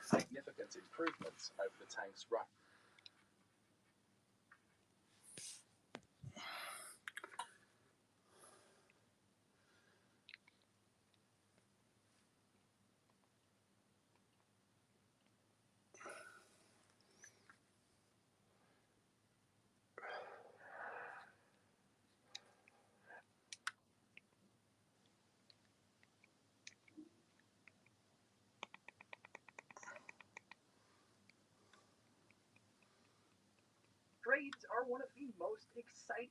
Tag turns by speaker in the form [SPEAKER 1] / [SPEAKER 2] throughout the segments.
[SPEAKER 1] significant improvements over the tank's run.
[SPEAKER 2] Trades are one of the most exciting.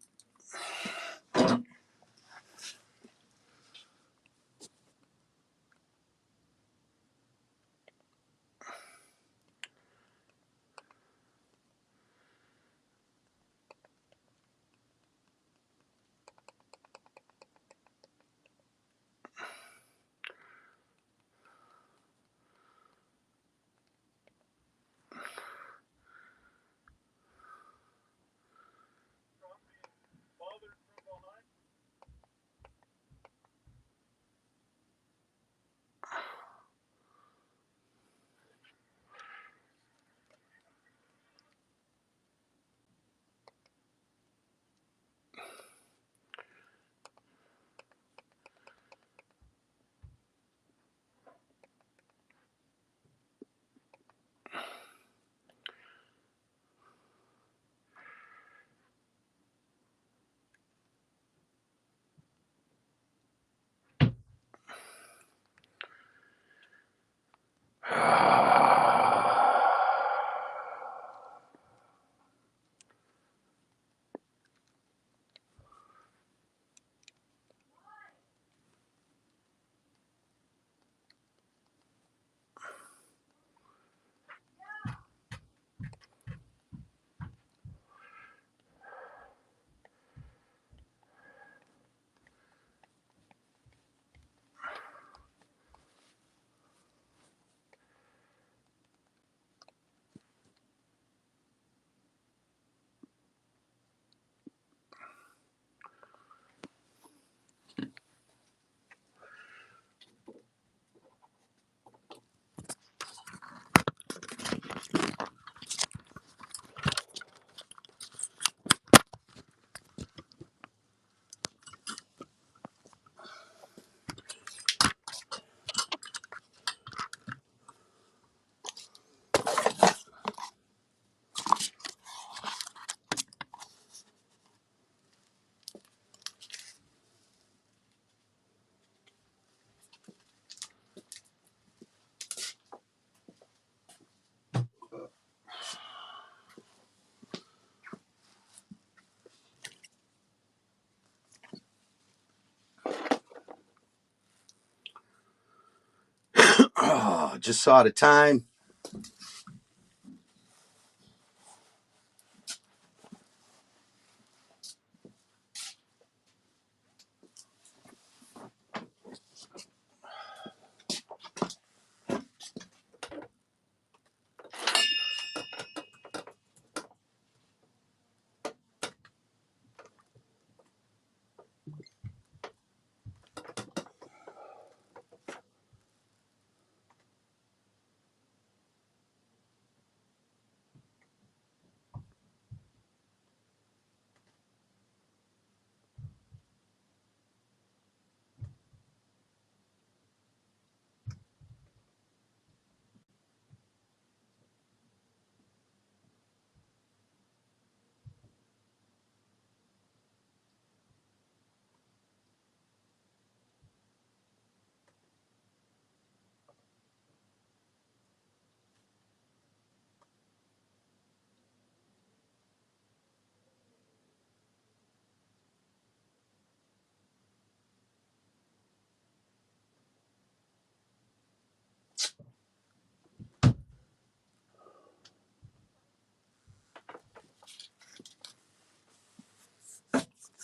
[SPEAKER 3] Oh, just saw the time.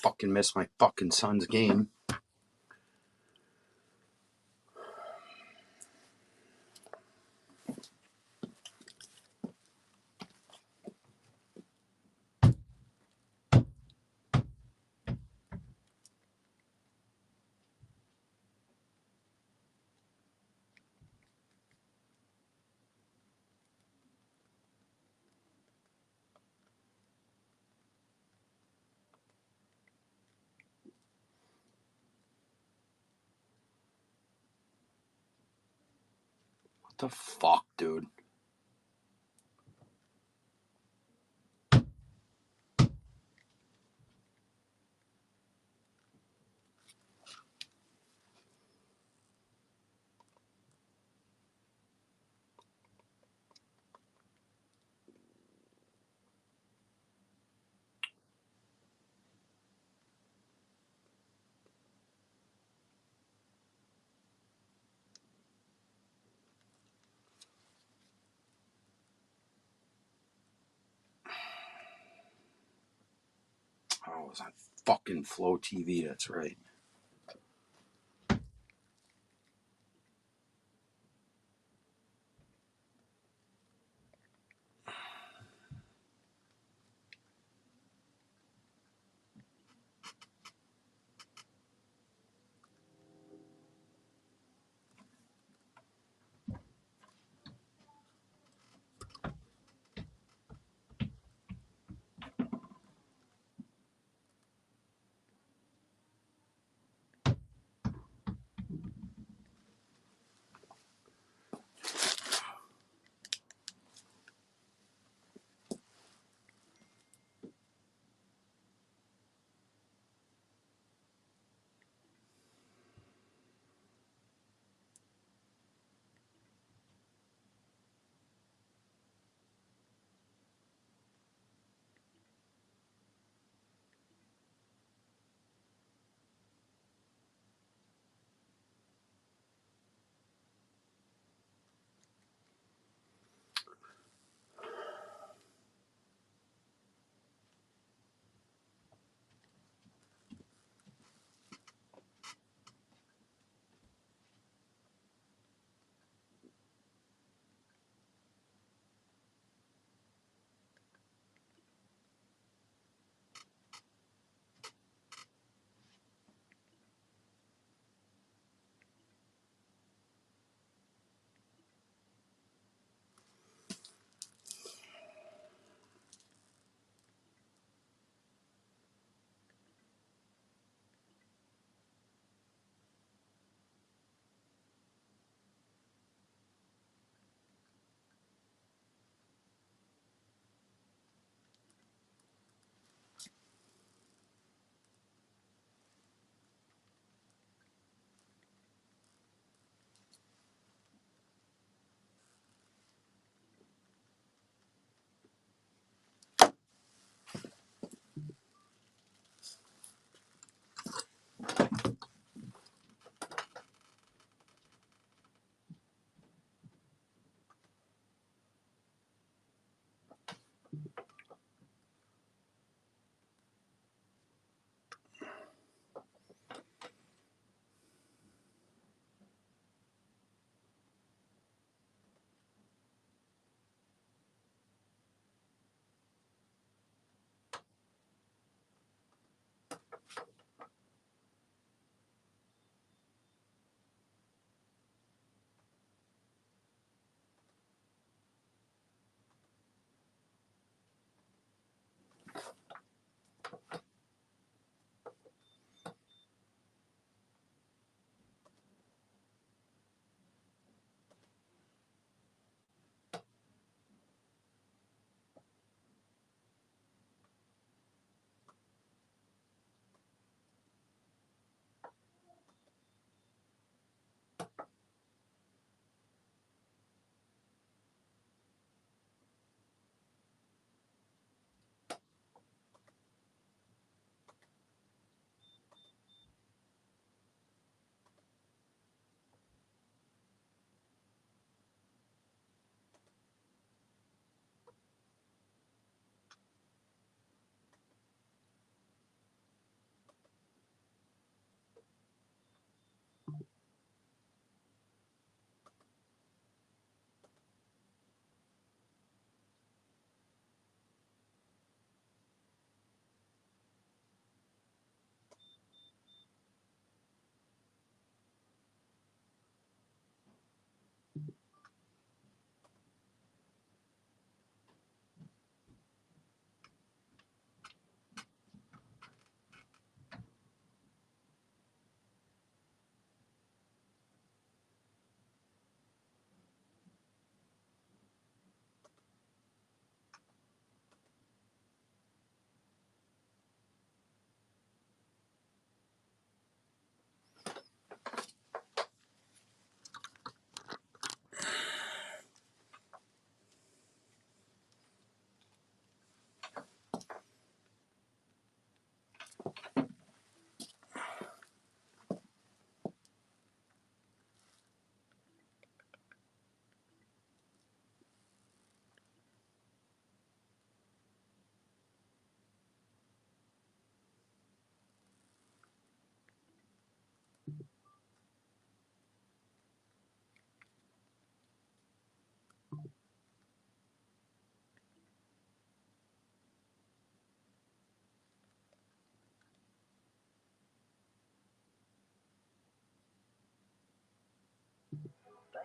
[SPEAKER 3] Fucking missed my fucking son's game. The fuck, dude? Oh, it was on fucking Flow TV, that's right.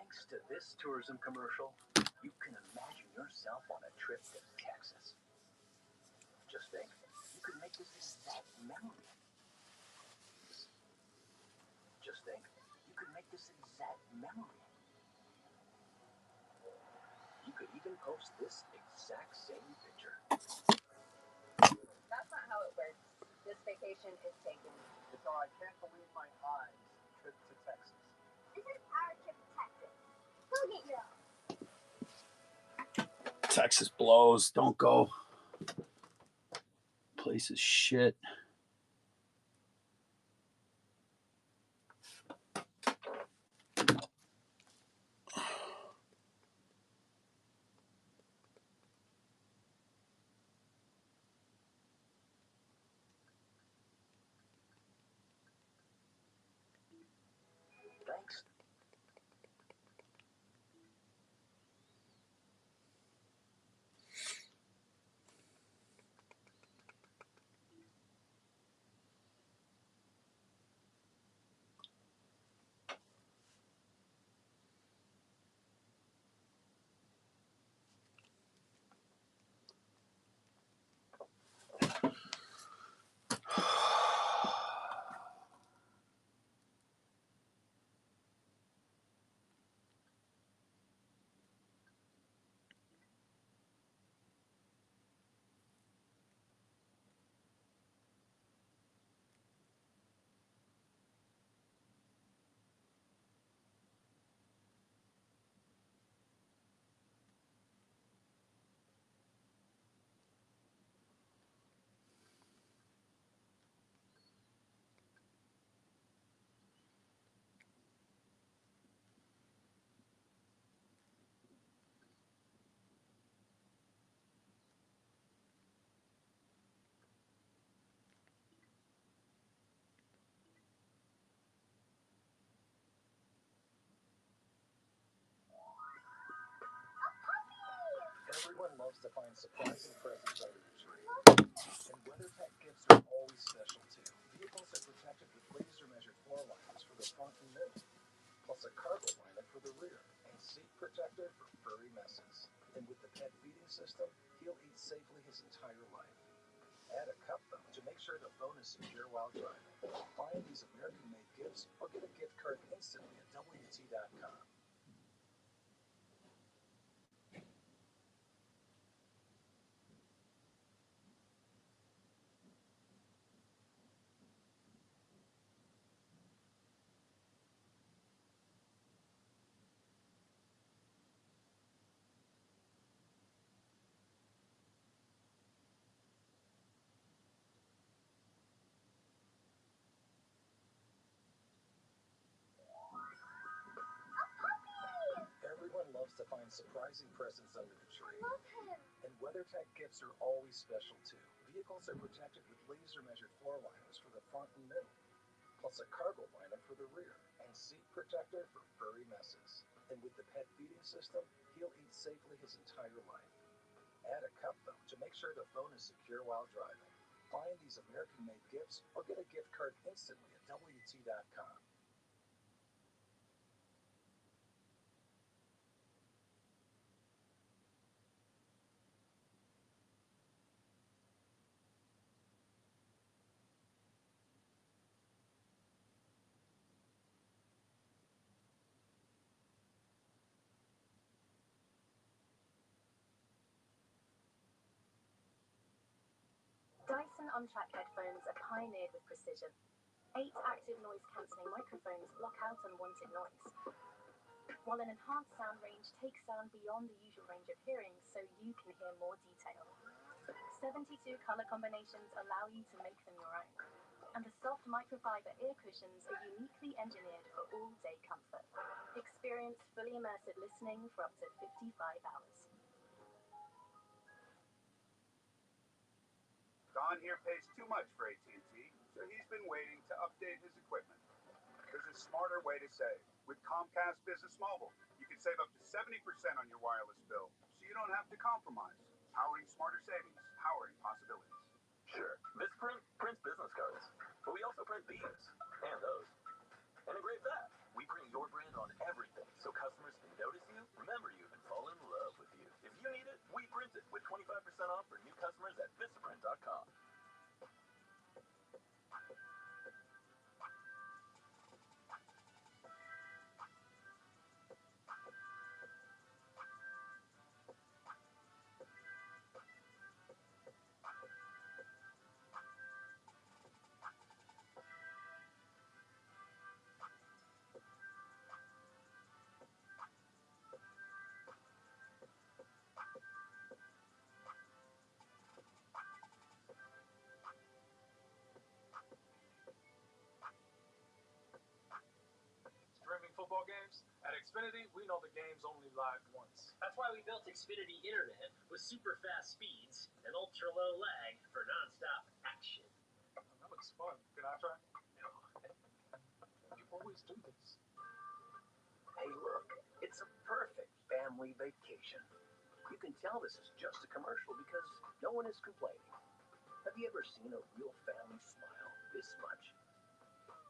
[SPEAKER 4] Thanks to this tourism commercial, you can imagine yourself on a trip to Texas. Just think, you could make this exact memory. Just think, you could make this exact memory. You could even post this exact same picture.
[SPEAKER 2] That's not how it works. This vacation is taken.
[SPEAKER 1] So I can't believe my eyes. Trip to Texas.
[SPEAKER 5] This is our trip to Texas. Go get your own.
[SPEAKER 3] Texas blows. Don't go. Place is shit.
[SPEAKER 4] Thanks. Everyone loves to find surprising presents under the tree. And WeatherTech gifts are always special too. Vehicles are protected with laser-measured floor liners for the front and middle, plus a cargo liner for the rear, and seat protector for furry messes. And with the pet feeding system, he'll eat safely his entire life. Add a cup though to make sure the phone is secure while driving. Find these American-made gifts or get a gift card instantly at WT.com. Everyone loves to find surprising presents under the tree.
[SPEAKER 5] Love him.
[SPEAKER 4] And WeatherTech gifts are always special too. Vehicles are protected with laser-measured floor liners for the front and middle, plus a cargo liner for the rear, and seat protector for furry messes. And with the pet feeding system, he'll eat safely his entire life. Add a cup though to make sure the phone is secure while driving. Find these American-made gifts or get a gift card instantly at WT.com.
[SPEAKER 6] Dyson On-Track headphones are pioneered with precision. 8 active noise-cancelling microphones block out unwanted noise, while an enhanced sound range takes sound beyond the usual range of hearing so you can hear more detail. 72 color combinations allow you to make them your own, and the soft microfiber ear cushions are uniquely engineered for all-day comfort. Experience fully immersive listening for up to 55 hours.
[SPEAKER 7] Don here pays too much for AT&T, so he's been waiting to update his equipment. There's a smarter way to save. With Comcast Business Mobile, you can save up to 70% on your wireless bill, so you don't have to compromise. Powering smarter savings, powering possibilities.
[SPEAKER 4] Sure, this prints business cards, but we also print these, and those, and engrave that. We print your brand on everything, so customers football games? At Xfinity, we know the game's only live once.
[SPEAKER 8] That's why we built Xfinity Internet with super fast speeds and ultra low lag for nonstop action.
[SPEAKER 4] That looks fun. Can I try?
[SPEAKER 8] No.
[SPEAKER 4] You always do this.
[SPEAKER 9] Hey, look, it's a perfect family vacation. You can tell this is just a commercial because no one is complaining. Have you ever seen a real family smile this much?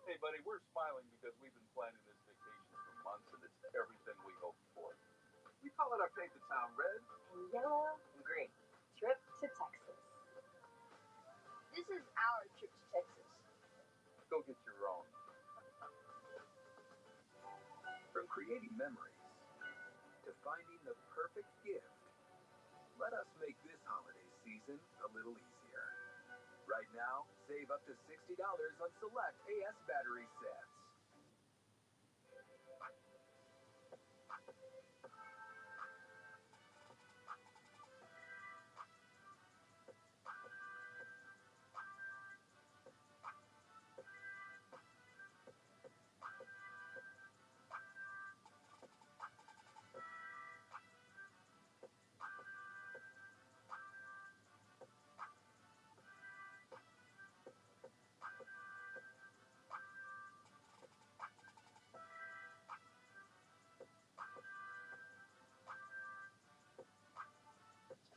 [SPEAKER 7] Hey, buddy, we're smiling because we've been planning this vacation for months, and it's everything we hoped for. We call it our Paint the Town Red.
[SPEAKER 2] And yellow and green. Trip to Texas.
[SPEAKER 5] This is our trip to Texas.
[SPEAKER 7] Go get your own.
[SPEAKER 9] From creating memories to finding the perfect gift, let us make this holiday season a little easier. Right now, save up to $60 on select AS battery sets.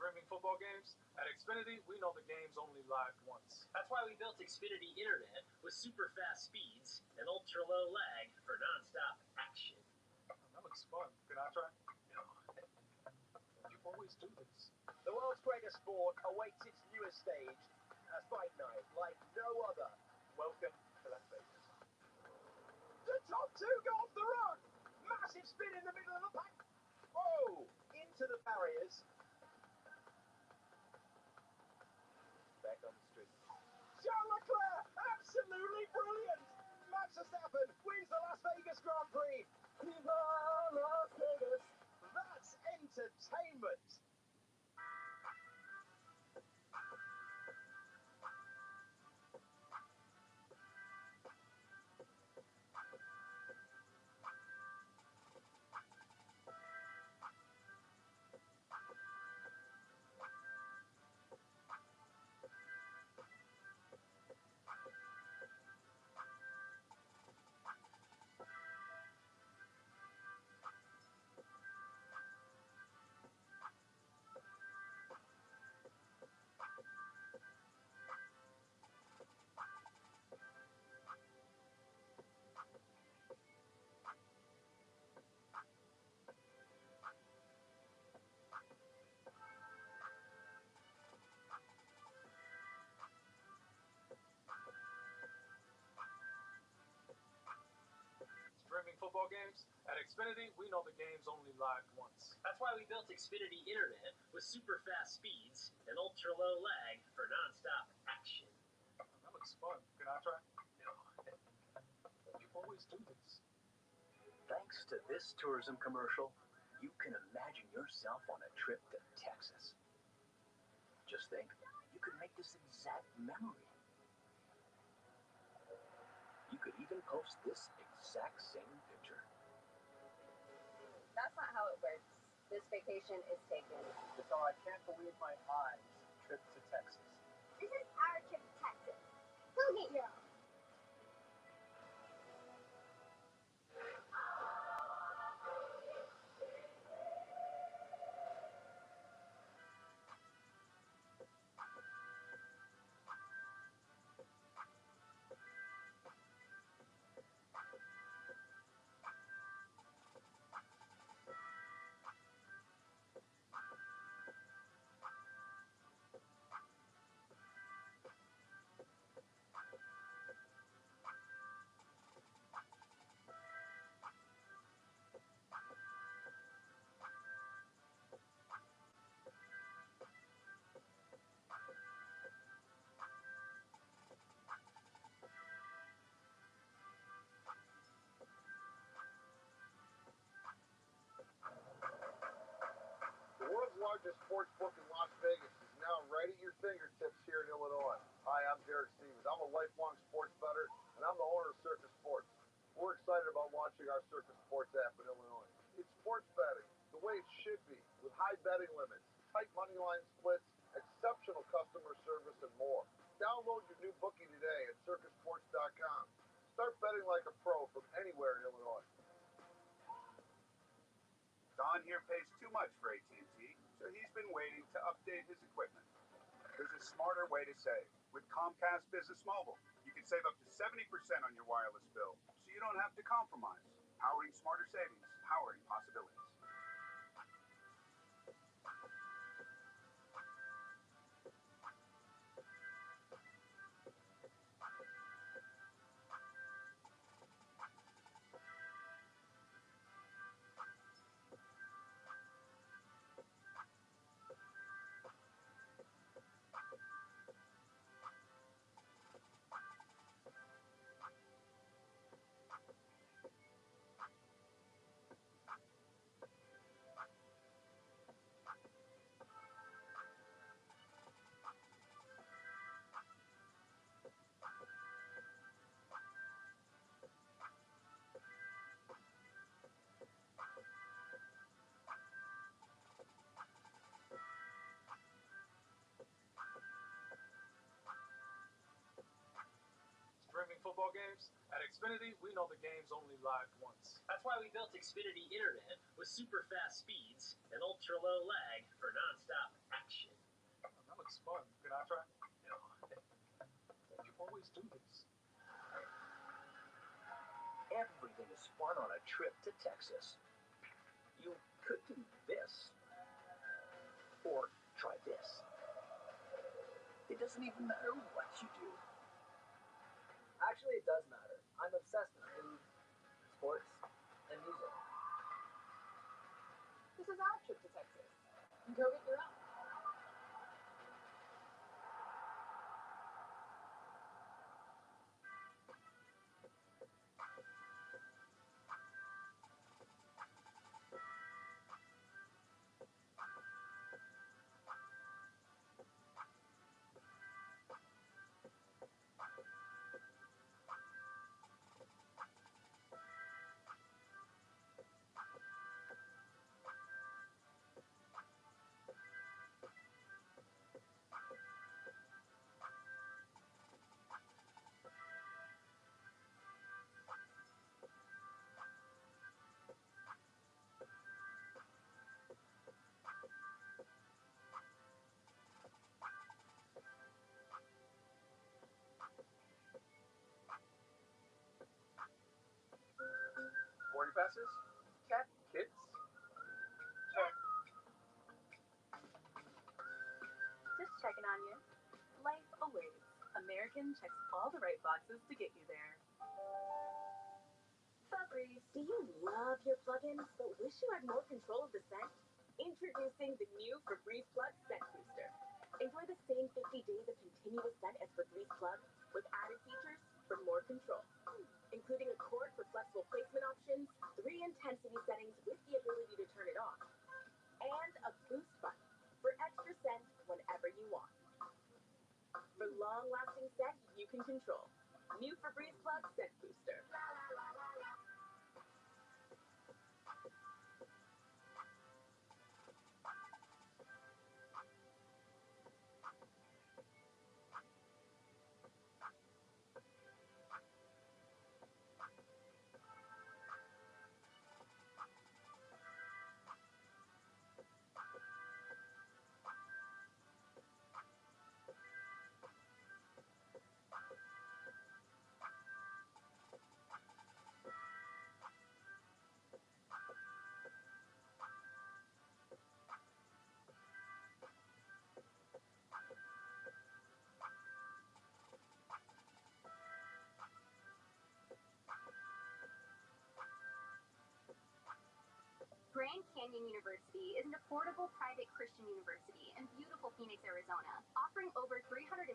[SPEAKER 4] Streaming football games? At Xfinity, we know the game's only live once.
[SPEAKER 8] That's why we built Xfinity Internet with super fast speeds and ultra low lag for nonstop action.
[SPEAKER 4] That looks fun. Can I try?
[SPEAKER 8] No.
[SPEAKER 4] You always do this.
[SPEAKER 9] The world's greatest sport awaits its newest stage, a fight night like no other. Welcome to Las Vegas. The top two go off the run. Massive spin in the middle of the pack. Whoa! Into the barriers. Back on the street. Charles Leclerc, absolutely brilliant. Max Verstappen wins the Las Vegas Grand Prix. Viva Las Vegas. That's entertainment.
[SPEAKER 4] Streaming football games? At Xfinity, we know the game's only live once.
[SPEAKER 8] That's why we built Xfinity Internet with super fast speeds and ultra low lag for nonstop action.
[SPEAKER 4] That looks fun. Can I try?
[SPEAKER 8] No.
[SPEAKER 4] You always do this.
[SPEAKER 9] Thanks to this tourism commercial, you can imagine yourself on a trip to Texas. Just think, you could make this exact memory. You could even post this exact same picture.
[SPEAKER 2] That's not how it works. This vacation is taken.
[SPEAKER 1] It's our I can't believe my eyes trip to Texas.
[SPEAKER 5] This is our trip to Texas. Go get your own.
[SPEAKER 7] The world's largest sports book in Las Vegas is now right at your fingertips here in Illinois. Hi, I'm Derek Stevens. I'm a lifelong sports bettor, and I'm the owner of Circus Sports.
[SPEAKER 10] We're excited about launching our Circus Sports app in Illinois. It's sports betting the way it should be, with high betting limits, tight money line splits, exceptional customer service, and more. Download your new bookie today at circusports.com. Start betting like a pro from anywhere in Illinois.
[SPEAKER 7] Don here pays too much for AT&T, so he's been waiting to update his equipment. There's a smarter way to save. With Comcast Business Mobile, you can save up to 70% on your wireless bill, so you don't have to compromise. Powering smarter savings, powering possibilities.
[SPEAKER 1] Streaming football games? At Xfinity, we know the game's only live once.
[SPEAKER 8] That's why we built Xfinity Internet with super fast speeds and ultra low lag for nonstop action.
[SPEAKER 1] That looks fun. Can I try? No. You always do this.
[SPEAKER 9] Everything is fun on a trip to Texas. You could do this. Or try this. It doesn't even matter what you do.
[SPEAKER 2] Actually, it does matter. I'm obsessed with food, sports, and music.
[SPEAKER 6] This is our trip to Texas. Go get your own.
[SPEAKER 1] Boarding passes? Check. Kids? Check.
[SPEAKER 6] Just checking on you. Life awaits. American checks all the right boxes to get you there. Febreze. Do you love your plugins but wish you had more control of the scent? Introducing the new Febreze Plug Scent Booster. Enjoy the same 50 days of continuous scent as Febreze Plug with added features for more control, including a cord for flexible placement options, 3 intensity settings with the ability to turn it on, and a boost button for extra scent whenever you want. For long-lasting scent you can control. New Febreze Plug Scent Booster.
[SPEAKER 5] Grand Canyon University is an affordable private Christian university in beautiful Phoenix, Arizona, offering over 340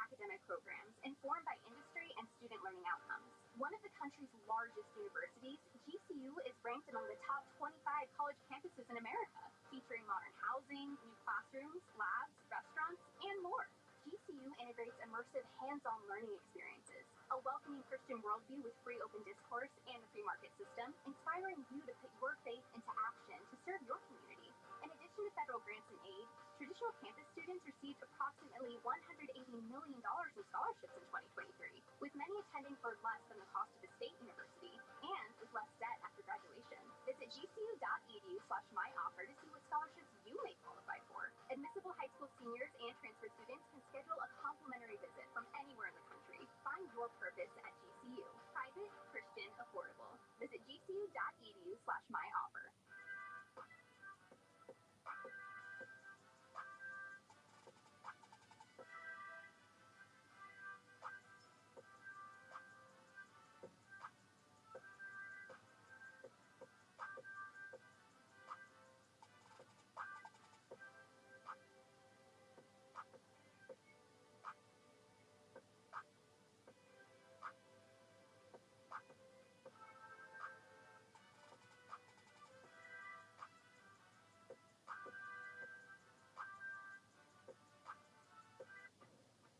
[SPEAKER 5] academic programs informed by industry and student learning outcomes. One of the country's largest universities, GCU is ranked among the top 25 college campuses in America, featuring modern housing, new classrooms, labs, restaurants, and more. GCU GCU integrates immersive hands-on learning experiences, a welcoming Christian worldview with free open discourse and a free market system, inspiring you to put your faith into action to serve your community. In addition to federal grants and aid, traditional campus students received approximately $180 million in scholarships in 2023, with many attending for less than the cost of a state university and with less debt after graduation. Visit gcu.edu/myoffer to see what scholarships you may qualify for. Admissible high school seniors and transfer students can schedule a complimentary visit from anywhere in the country. Find your purpose at GCU. Private, Christian, affordable. Visit gcu.edu/myoffer.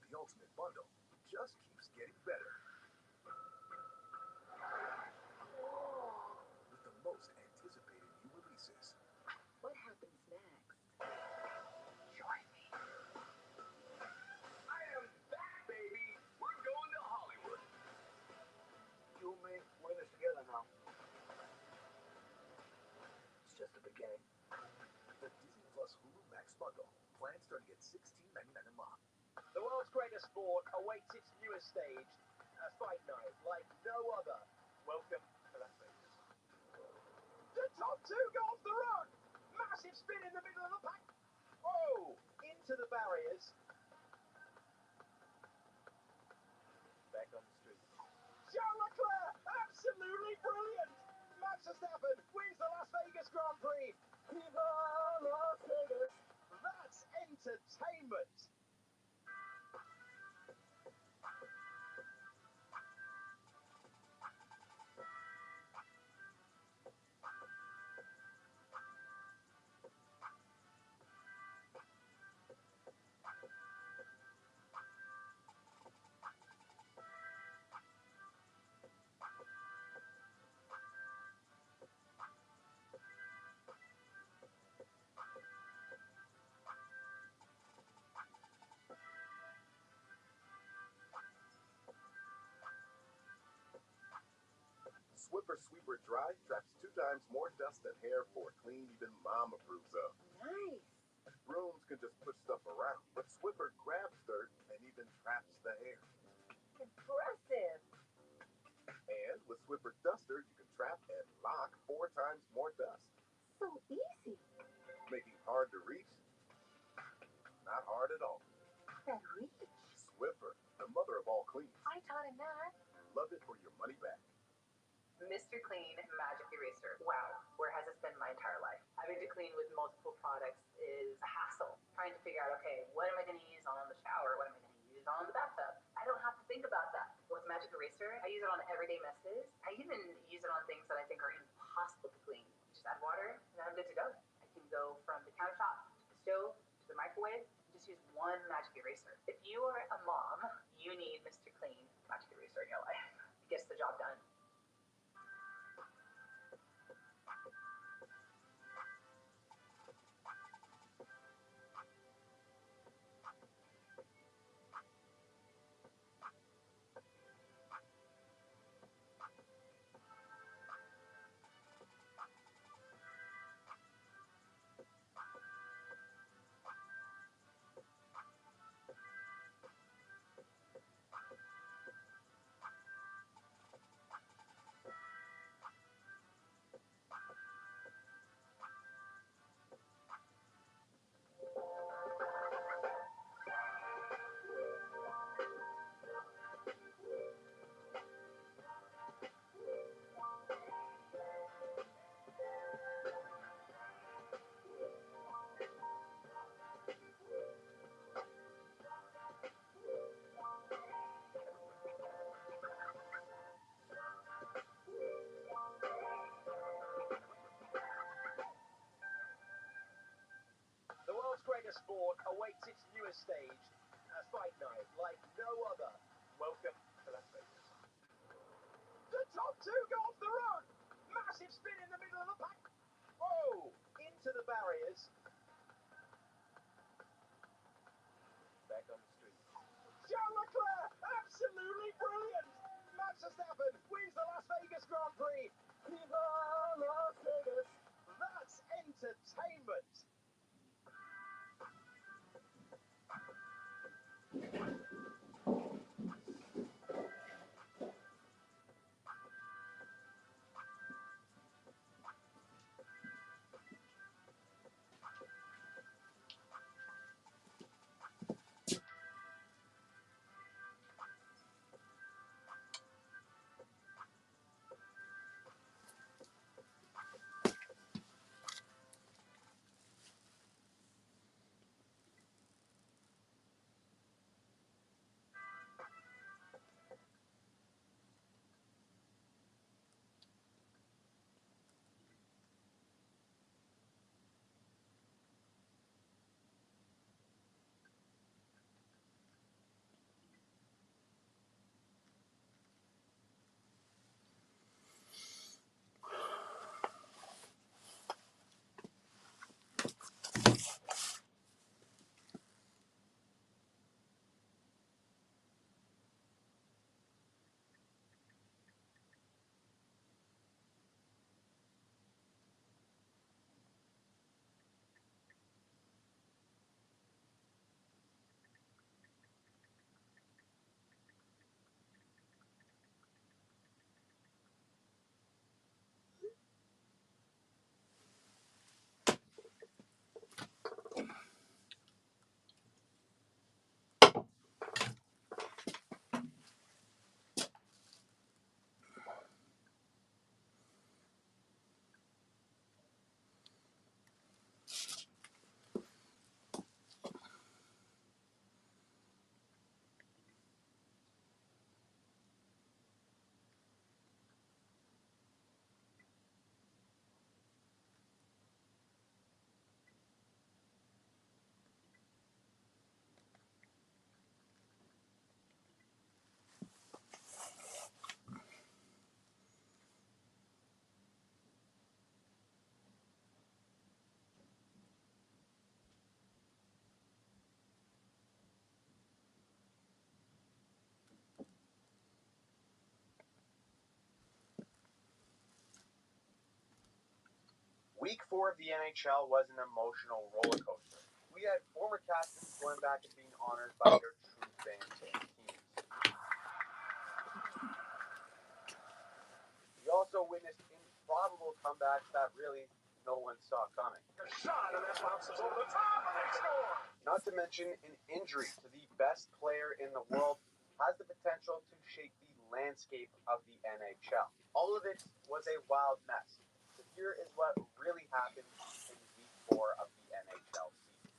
[SPEAKER 4] The ultimate bundle just keeps getting better. With the most anticipated new releases.
[SPEAKER 6] What happens next?
[SPEAKER 9] Join me. I am back, baby. We're going to Hollywood.
[SPEAKER 2] You and me, we're in this together now. It's just the beginning.
[SPEAKER 4] The Disney Plus Hulu Max bundle. Plans starting at $16.99 a month.
[SPEAKER 9] The world's greatest sport awaits its newest stage, a fight night like no other. Welcome to Las Vegas. The top two go off the run. Massive spin in the middle of the pack. Oh, into the barriers. Back on the street. Charles Leclerc, absolutely brilliant. Max Verstappen wins the Las Vegas Grand Prix. Viva Las Vegas. That's entertainment.
[SPEAKER 10] Swiffer Sweeper Dry traps 2 times more dust than hair for a clean even mom approves of.
[SPEAKER 6] Nice.
[SPEAKER 10] Brooms can just push stuff around, but Swiffer grabs dirt and even traps the hair.
[SPEAKER 6] Impressive.
[SPEAKER 10] And with Swiffer Duster, you can trap and lock 4 times more dust,
[SPEAKER 6] So easy.
[SPEAKER 10] making hard to reach not hard at all.
[SPEAKER 6] That reach.
[SPEAKER 10] Swiffer, the mother of all cleans.
[SPEAKER 6] I taught him that.
[SPEAKER 10] Love it for your money back.
[SPEAKER 11] Mr. Clean Magic Eraser. Wow, where has this been my entire life? Having to clean with multiple products is a hassle. Trying to figure out, okay, what am I going to use on the shower? What am I going to use on the bathtub? I don't have to think about that. With Magic Eraser, I use it on everyday messes. I even use it on things that I think are impossible to clean. Just add water, and then I'm good to go. I can go from the countertop to the stove to the microwave. Just use one Magic Eraser. If you are a mom, you need Mr. Clean Magic Eraser in your life. It gets the job done.
[SPEAKER 9] The world's greatest sport awaits its newest stage, fight night like no other. Welcome to Las Vegas. The top two go off the run. Massive spin in the middle of the pack. Oh, into the barriers. Back on the street. Charles Leclerc, absolutely brilliant. Max Verstappen wins the Las Vegas Grand Prix. Viva Las Vegas. That's entertainment.
[SPEAKER 12] Week 4 of the NHL was an emotional roller coaster. We had former captains going back and being honored by their true fans and teams. We also witnessed improbable comebacks that really no one saw coming. Not to mention an injury to the best player in the world has the potential to shake the landscape of the NHL. All of it was a wild mess. So here is what really happened in week 4 of the NHL season.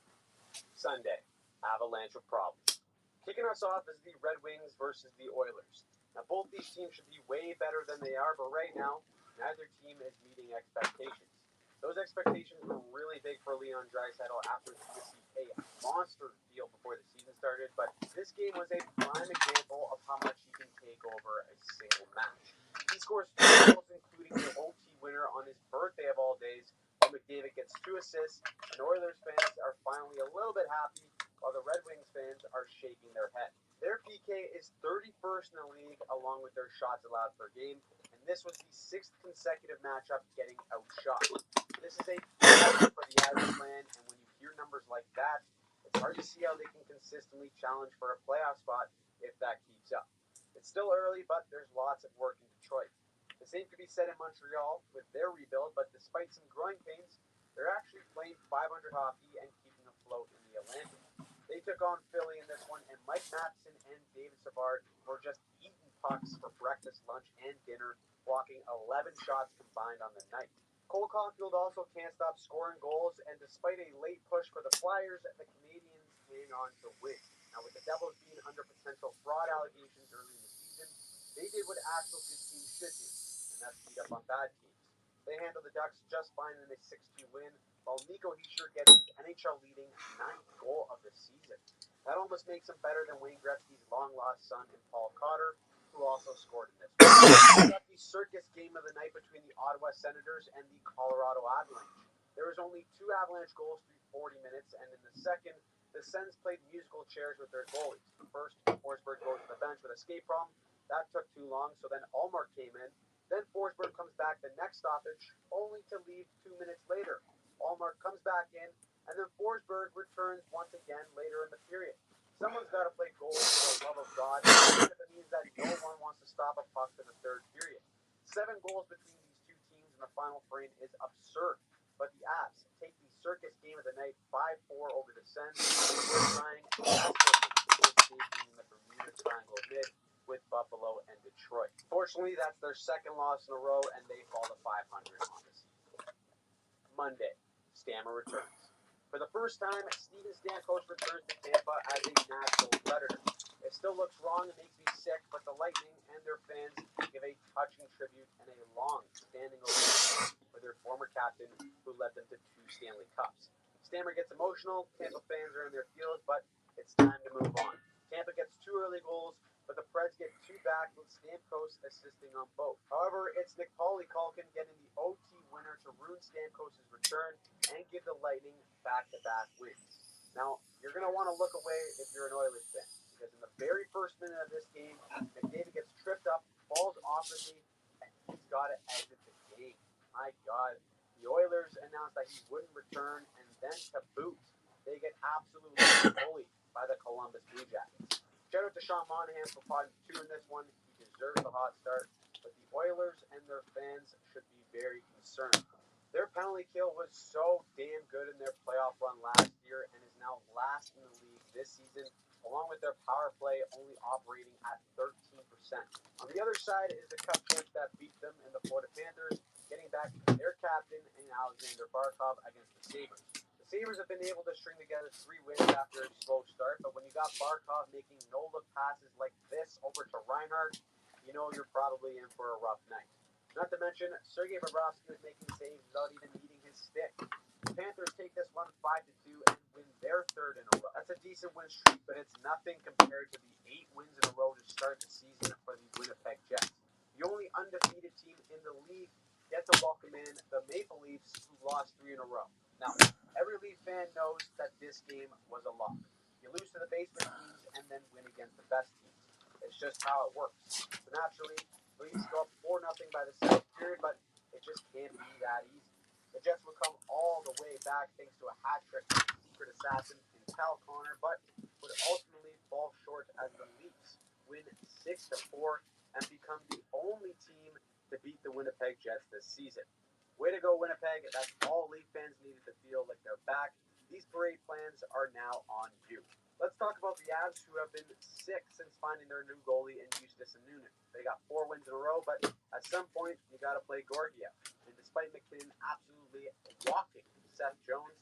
[SPEAKER 12] Sunday, avalanche of problems. Kicking us off is the Red Wings versus the Oilers. Now, both these teams should be way better than they are, but right now, neither team is meeting expectations. Those expectations were really big for Leon Draisaitl after he received a monster deal before the season started, but this game was a prime example of how much he can take over a single match. He scores 2 goals, including the OT winner on his birthday of all days, while McDavid gets 2 assists, and Oilers fans are finally a little bit happy, while the Red Wings fans are shaking their head. Their PK is 31st in the league, along with their shots allowed per game, and this was the 6th consecutive matchup getting outshot. This is a problem for the Irishman, and when you hear numbers like that, it's hard to see how they can consistently challenge for a playoff spot if that keeps up. It's still early, but there's lots of work in Detroit. The same could be said in Montreal with their rebuild, but despite some growing pains, they're actually playing .500 hockey and keeping afloat in the Atlantic. They took on Philly in this one, and Mike Matheson and David Savard were just eating pucks for breakfast, lunch, and dinner, blocking 11 shots combined on the night. Cole Caulfield also can't stop scoring goals, and despite a late push for the Flyers, the Canadians hang on to win. Now, with the Devils being under potential fraud allegations early in the season, they did what actual good teams should do, and that's beat up on bad teams. They handled the Ducks just fine in a 6-2 win, while Nico Hischier gets his NHL-leading 9th goal of the season. That almost makes him better than Wayne Gretzky's long-lost son in Paul Cotter, who also scored in this one. We got the circus game of the night between the Ottawa Senators and the Colorado Avalanche. There was only 2 Avalanche goals through 40 minutes, and in the second, the Sens played musical chairs with their goalies. First, Forsberg goes to the bench with a skate problem. That took too long, so then Allmark came in. Then Forsberg comes back the next stoppage, only to leave 2 minutes later. Allmark comes back in, and then Forsberg returns once again later in the period. Someone's got to play goals for the love of God, even if it means that no one wants to stop a puck in the third period. 7 goals between these two teams in the final frame is absurd, but the Avs take the circus game of the night 5-4 over the Sens. They're trying desperately to escape being in the Bermuda Triangle mid with Buffalo and Detroit. Fortunately, that's their second loss in a row, and they fall to 500 on this. Monday, Stammer returns. For the first time, Steven Stamkos returns to Tampa as a Nashville Predator. It still looks wrong and makes me sick, but the Lightning and their fans give a touching tribute and a long standing ovation for their former captain who led them to 2 Stanley Cups. Stammer gets emotional, Tampa fans are in their feels, but it's time to move on. Tampa gets 2 early goals, but the Preds get 2 back with Stamkos assisting on both. However, it's Nick Pauli-Culkin getting the OT winner to ruin Stamkos' return and give the Lightning back-to-back wins. Now, you're going to want to look away if you're an Oilers fan, because in the very first minute of this game, McDavid gets tripped up, falls awkwardly, and he's got to exit the game. My God. The Oilers announced that he wouldn't return, and then to boot, they get absolutely bullied by the Columbus Blue Jackets. Shout out to Sean Monahan for potting 2 in this one. He deserves a hot start, but the Oilers and their fans should be very concerned. Their penalty kill was so damn good in their playoff run last year and is now last in the league this season, along with their power play only operating at 13%. On the other side is the Cup champs that beat them in the Florida Panthers, getting back their captain in Alexander Barkov against the Sabres. The Sabres have been able to string together 3 wins after a slow start, but when you got Barkov making no-look passes like this over to Reinhart, you know you're probably in for a rough night. Not to mention, Sergei Bobrovsky was making saves without even needing his stick. The Panthers take this one 5-2 and win their 3rd in a row. That's a decent win streak, but it's nothing compared to the 8 wins in a row to start the season for the Winnipeg Jets. The only undefeated team in the league get to welcome in the Maple Leafs, who lost 3 in a row. Now, every Leaf fan knows that this game was a lock. You lose to the basement teams and then win against the best teams. It's just how it works. So naturally, the Leafs go up 4-0 by the 7th period, but it just can't be that easy. The Jets would come all the way back thanks to a hat trick from the secret assassin in Cal Connor, but would ultimately fall short as the Leafs win 6-4 and become the only team to beat the Winnipeg Jets this season. Way to go, Winnipeg. That's all Leaf fans needed to feel like they're back. These parade plans are now on you. Let's talk about the Avs, who have been sick since finding their new goalie in Eustace and Noonan. They got 4 wins in a row, but at some point, you got to play Georgiev. And despite McKinnon absolutely walking Seth Jones,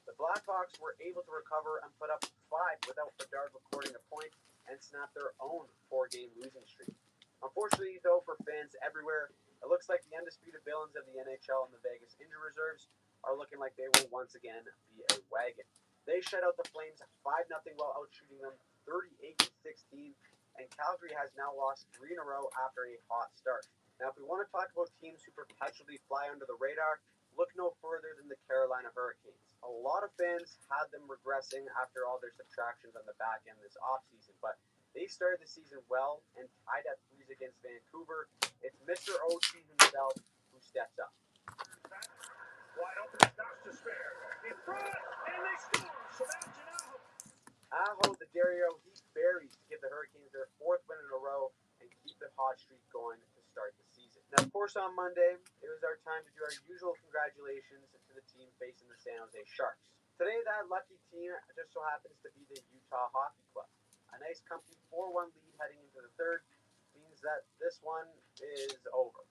[SPEAKER 12] the Blackhawks were able to recover and put up 5 without Bedard recording a point and snap their own 4-game losing streak. Unfortunately, though, for fans everywhere, it looks like the undisputed villains of the NHL and the Vegas injury reserves are looking like they will once again be a wagon. They shut out the Flames 5-0 while outshooting them 38-16, and Calgary has now lost 3 in a row after a hot start. Now, if we want to talk about teams who perpetually fly under the radar, look no further than the Carolina Hurricanes. A lot of fans had them regressing after all their subtractions on the back end this offseason, but they started the season well and tied at 3s against Vancouver. It's Mr. OT himself who steps up.
[SPEAKER 9] Wide open, stops to spare. In front, and they score. Sebastian Aho.
[SPEAKER 12] Aho, the Dario, he buries to give the Hurricanes their 4th win in a row and keep the hot streak going to start the season. Now, of course, on Monday, it was our time to do our usual congratulations to the team facing the San Jose Sharks. Today, that lucky team just so happens to be the Utah Hockey Club. A nice, comfy 4-1 lead heading into the 3rd means that this one is over,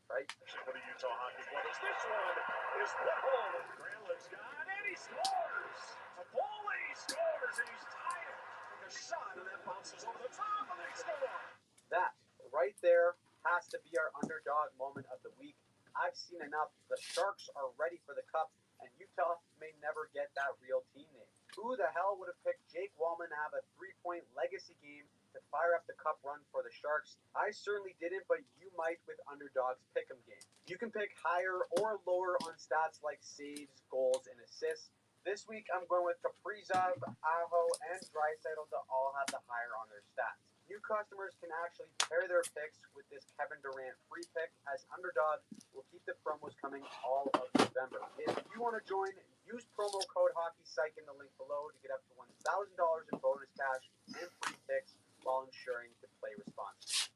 [SPEAKER 12] right?
[SPEAKER 9] For the Utah Hockey Club, this one is put home. Granlund's got, and he scores! A volley scores, and he's tied it. The shot, and that bounces over the top, and they score!
[SPEAKER 12] That, right there, has to be our underdog moment of the week. I've seen enough. The Sharks are ready for the Cup, and Utah may never get that real team name. Who the hell would have picked Jake Wallman to have a 3-point legacy game to fire up the Cup run for the Sharks? I certainly didn't, but you might with Underdog's Pick'em game. You can pick higher or lower on stats like saves, goals, and assists. This week, I'm going with Kaprizov, Aho, and Draisaitl to all have the higher on their stats. New customers can actually pair their picks with this Kevin Durant free pick, as Underdog will keep the promos coming all of November. If you want to join, use promo code HockeyPsych in the link below to get up to $1,000 in bonus cash and free picks while ensuring to play responsibly.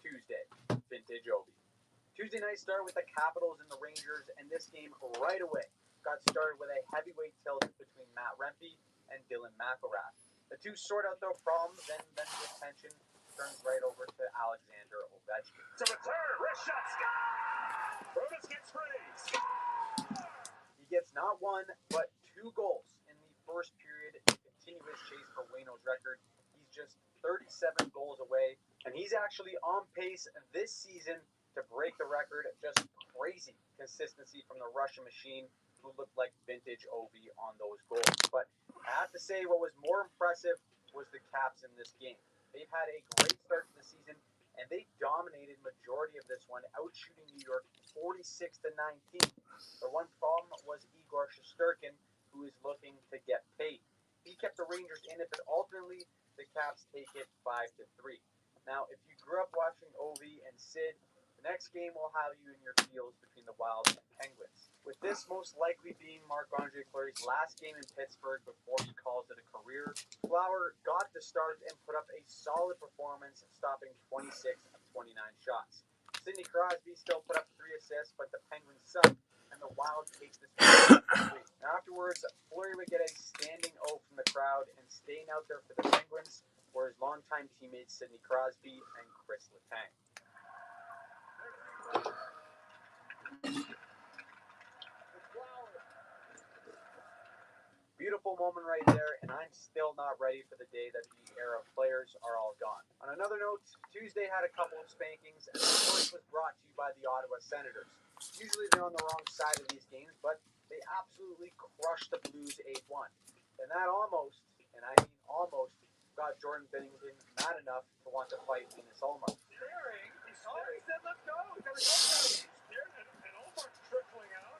[SPEAKER 12] Tuesday, Vintage Ovi. Tuesday night started with the Capitals and the Rangers, and this game right away got started with a heavyweight tilt between Matt Rempe and Dylan McIlrath. The two sort out their problems, then the attention turns right over to Alexander Ovechkin.
[SPEAKER 9] To return, wrist shot, Scott! Brutus gets free.
[SPEAKER 12] He gets not one, but 2 goals in the first period to continue his chase for Wayno's record. He's just 37 goals away, and he's actually on pace this season to break the record. Just crazy consistency from the Russian machine, who looked like vintage Ovi on those goals. But I have to say, what was more impressive was the Caps in this game. They've had a great start to the season, and they dominated majority of this one, outshooting New York 46-19. The one problem was Igor Shesterkin, who is looking to get paid. He kept the Rangers in it, but ultimately the Caps take it 5-3. Now, if you grew up watching Ovi and Sid, the next game will have you in your feels between the Wild and Penguins. With this most likely being Marc-Andre Fleury's last game in Pittsburgh before he calls it a career, Flower got the start and put up a solid performance, stopping 26 of 29 shots. Sidney Crosby still put up 3 assists, but the Penguins suck, and the Wild takes this one 3. Afterwards, Fleury would get a standing O from the crowd, and staying out there for the Penguins were his longtime teammates Sidney Crosby and Chris Letang. Beautiful moment right there, and I'm still not ready for the day that the era of players are all gone. On another note, Tuesday had a couple of spankings, and the choice was brought to you by the Ottawa Senators. Usually they're on the wrong side of these games, but they absolutely crushed the Blues 8-1. And that almost, and I mean almost, got Jordan Binnington mad enough to want to fight Linus Ullmark.
[SPEAKER 9] Staring. He said, let's go. He's staring and Ullmark's trickling out.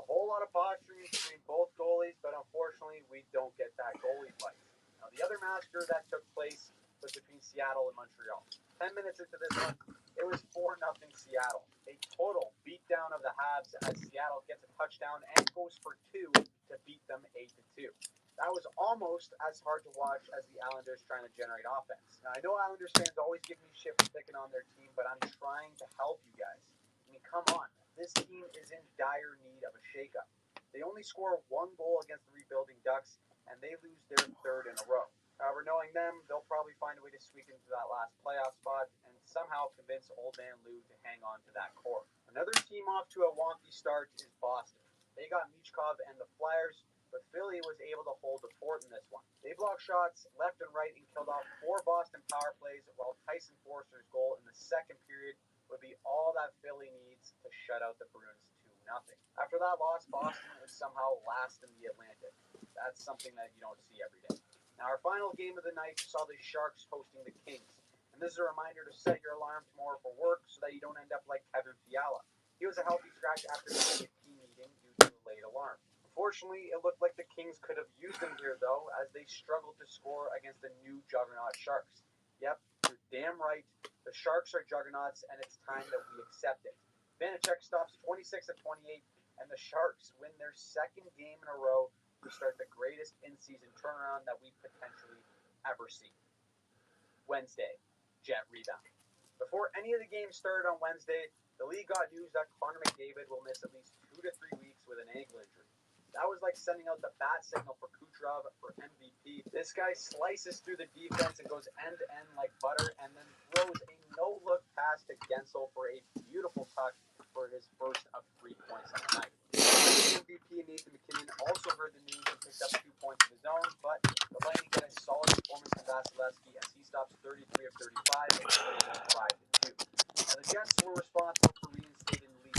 [SPEAKER 12] A whole lot of posturing between both goalies, but unfortunately, we don't get that goalie fight. Now, the other massacre that took place was between Seattle and Montreal. 10 minutes into this one, it was 4-0 Seattle. A total beatdown of the Habs as Seattle gets a touchdown and goes for 2 to beat them 8-2. That was almost as hard to watch as the Islanders trying to generate offense. Now, I know Islanders fans always give me shit for picking on their team, but I'm trying to help you guys. I mean, come on. This team is in dire need of a shakeup. They only score 1 goal against the rebuilding Ducks, and they lose their 3rd in a row. However, knowing them, they'll probably find a way to squeak into that last playoff spot and somehow convince Old Man Lou to hang on to that core. Another team off to a wonky start is Boston. They got Michkov and the Flyers, but Philly was able to hold the fort in this one. They blocked shots left and right and killed off 4 Boston power plays, while Tyson Forster's goal in the second period would be all that Philly needs to shut out the Bruins 2-0. After that loss, Boston is somehow last in the Atlantic. That's something that you don't see every day. Now, our final game of the night saw the Sharks hosting the Kings. And this is a reminder to set your alarm tomorrow for work so that you don't end up like Kevin Fiala. He was a healthy scratch after the team meeting due to a late alarm. Unfortunately, it looked like the Kings could have used him here, though, as they struggled to score against the new juggernaut Sharks. Yep, you're damn right. The Sharks are juggernauts, and it's time that we accept it. Vanacek stops 26 of 28, and the Sharks win their 2nd game in a row to start the greatest in-season turnaround that we've potentially ever seen. Wednesday, Jet rebound. Before any of the games started on Wednesday, the league got news that Connor McDavid will miss at least 2 to 3 weeks with an ankle injury. That was like sending out the bat signal for Kucherov for MVP. This guy slices through the defense and goes end-to-end like butter, and then throws a no-look pass to Gensel for a beautiful touch for his first of 3 points of the night. MVP Nathan McKinnon also heard the news and picked up 2 points of his own, but the Lightning get a solid performance from Vasilevsky as he stops 33 of 35 and 5-2. Now, the Jets were responsible for reinstating the lead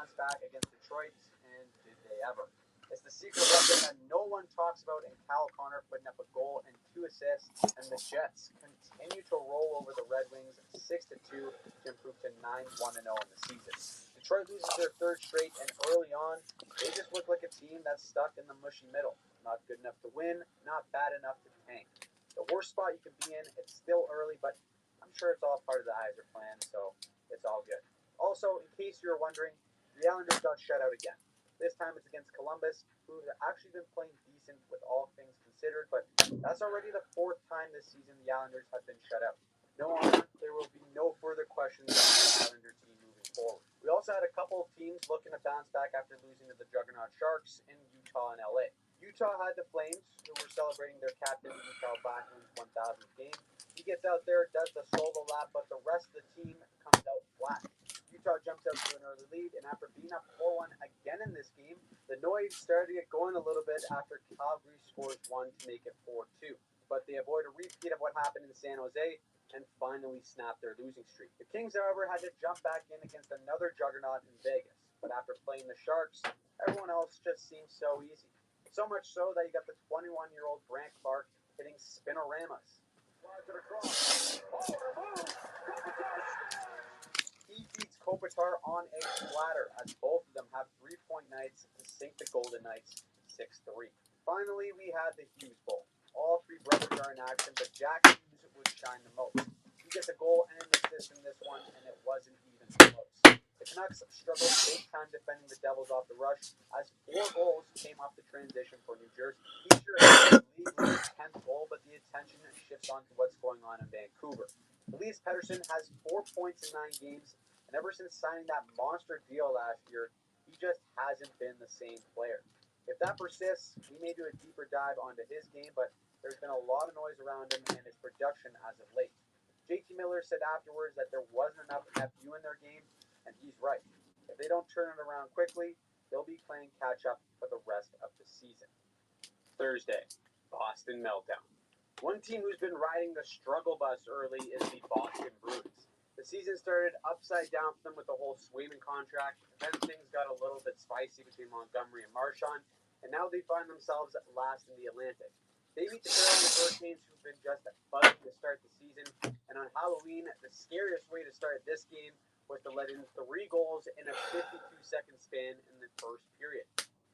[SPEAKER 12] bounce back against Detroit, and did they ever? It's the secret weapon that no one talks about in Kyle Connor putting up a goal and 2 assists, and the Jets continue to roll over the Red Wings 6-2 to improve to 9-1-0 in the season. Detroit loses their 3rd straight, and early on, they just look like a team that's stuck in the mushy middle. Not good enough to win, not bad enough to tank. The worst spot you can be in, it's still early, but I'm sure it's all part of the Heiser plan, so it's all good. Also, in case you're wondering, the Islanders got shut out again. This time it's against Columbus, who have actually been playing decent with all things considered, but that's already the 4th time this season the Islanders have been shut out. No honor, there will be no further questions on the Islander team moving forward. We also had a couple of teams looking to bounce back after losing to the Juggernaut Sharks in Utah and LA. Utah had the Flames, who were celebrating their captain, Mikael Backlund's 1,000th game. He gets out there, does the solo lap, but the rest of the team comes out flat. Utah jumps out to an early lead, and after being up 4-1 again in this game, the noise started to get going a little bit after Calgary scores 1 to make it 4-2. But they avoid a repeat of what happened in San Jose and finally snap their losing streak. The Kings, however, had to jump back in against another juggernaut in Vegas. But after playing the Sharks, everyone else just seems so easy. So much so that you got the 21-year-old Brant Clark hitting spinoramas. He beats Kopitar on a platter as both of them have 3-point nights to sink the Golden Knights 6-3. Finally, we had the Hughes Bowl. All 3 brothers are in action, but Jack Hughes would shine the most. He gets a goal and an assist in this one, and it wasn't even close. The Canucks struggled big time defending the Devils off the rush, as 4 goals came off the transition for New Jersey. He sure had the league 10th goal, but the attention shifts on to what's going on in Vancouver. Elias Pettersson has 4 points in 9 games, and ever since signing that monster deal last year, he just hasn't been the same player. If that persists, we may do a deeper dive onto his game, but there's been a lot of noise around him and his production as of late. JT Miller said afterwards that there wasn't enough FU in their game, and he's right. If they don't turn it around quickly, they'll be playing catch-up for the rest of the season. Thursday, Boston meltdown. One team who's been riding the struggle bus early is the Boston Bruins. The season started upside down for them with the whole Swayman contract. Then things got a little bit spicy between Montgomery and Marchand, and now they find themselves last in the Atlantic. They meet the Carolina Hurricanes, who've been just buzzing to start the season, and on Halloween, the scariest way to start this game was to let in 3 goals in a 52-second span in the first period.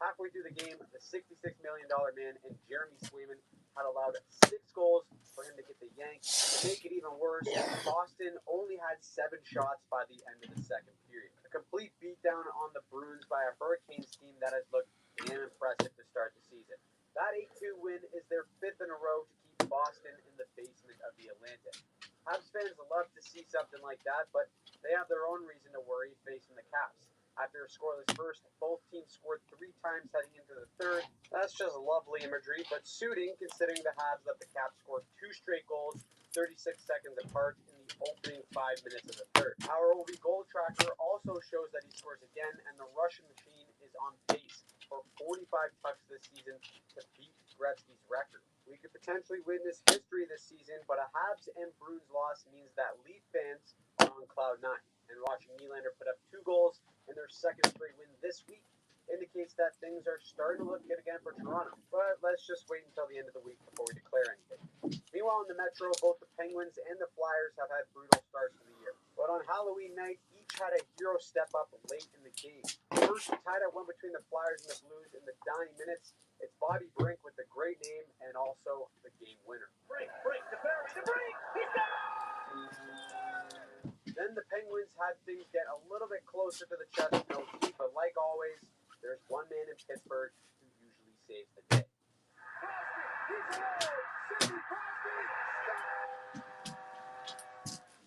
[SPEAKER 12] Halfway through the game, the $66 million man in Jeremy Swayman had allowed 6 goals for him to get the yank. To make it even worse, Boston only had 7 shots by the end of the second period. A complete beatdown on the Bruins by a Hurricanes team that has looked damn impressive to start the season. That 8-2 win is their 5th in a row to keep Boston in the basement of the Atlantic. Habs fans love to see something like that, but they have their own reason to worry facing the Caps. After a scoreless first, both teams scored 3 times heading into the third. That's just lovely imagery, but suiting considering the Habs let the Caps score 2 straight goals 36 seconds apart in the opening 5 minutes of the third. Our OV goal tracker also shows that he scores again, and the Russian machine is on pace for 45 pucks this season to beat Gretzky's record. We could potentially witness history this season, but a Habs and Bruins loss means that Leaf fans are on cloud 9, and watching Nylander put up 2 goals in their second straight win this week indicates that things are starting to look good again for Toronto. But let's just wait until the end of the week before we declare anything. Meanwhile, in the Metro, both the Penguins and the Flyers have had brutal starts to the year. But on Halloween night, each had a hero step up late in the game. First, tied at 1 between the Flyers and the Blues in the dying minutes. It's Bobby Brink with the great name and also the game winner.
[SPEAKER 9] Brink, the Barry, the Brink! He's got
[SPEAKER 12] Then the Penguins had things get a little bit closer to the chest in OT, but like always, there's one man in Pittsburgh who usually saves the day.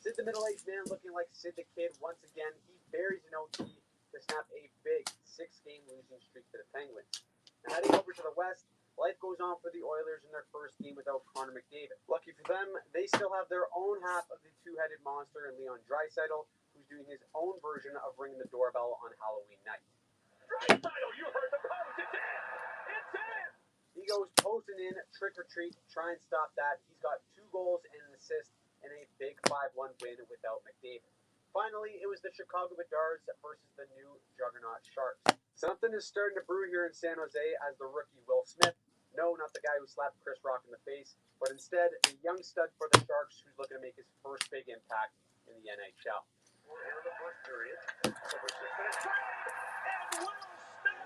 [SPEAKER 12] Sid the middle-aged man looking like Sid the Kid once again, he buries an OT to snap a big 6-game losing streak to the Penguins. And heading over to the West, life goes on for the Oilers in their first game without Connor McDavid. Lucky for them, they still have their own half of the 2-headed monster in Leon Draisaitl, who's doing his own version of ringing the doorbell on Halloween night.
[SPEAKER 9] Draisaitl, you heard the post, it's in! It's in!
[SPEAKER 12] He goes posting in, trick or treat, try and stop that. He's got 2 goals and an assist in a big 5-1 win without McDavid. Finally, it was the Chicago Bedars versus the new juggernaut Sharks. Something is starting to brew here in San Jose as the rookie Will Smith, no, not the guy who slapped Chris Rock in the face, but instead a young stud for the Sharks who's looking to make his first big impact in the NHL.
[SPEAKER 9] We're here in the first period. Over 6 minutes played, and Will Smith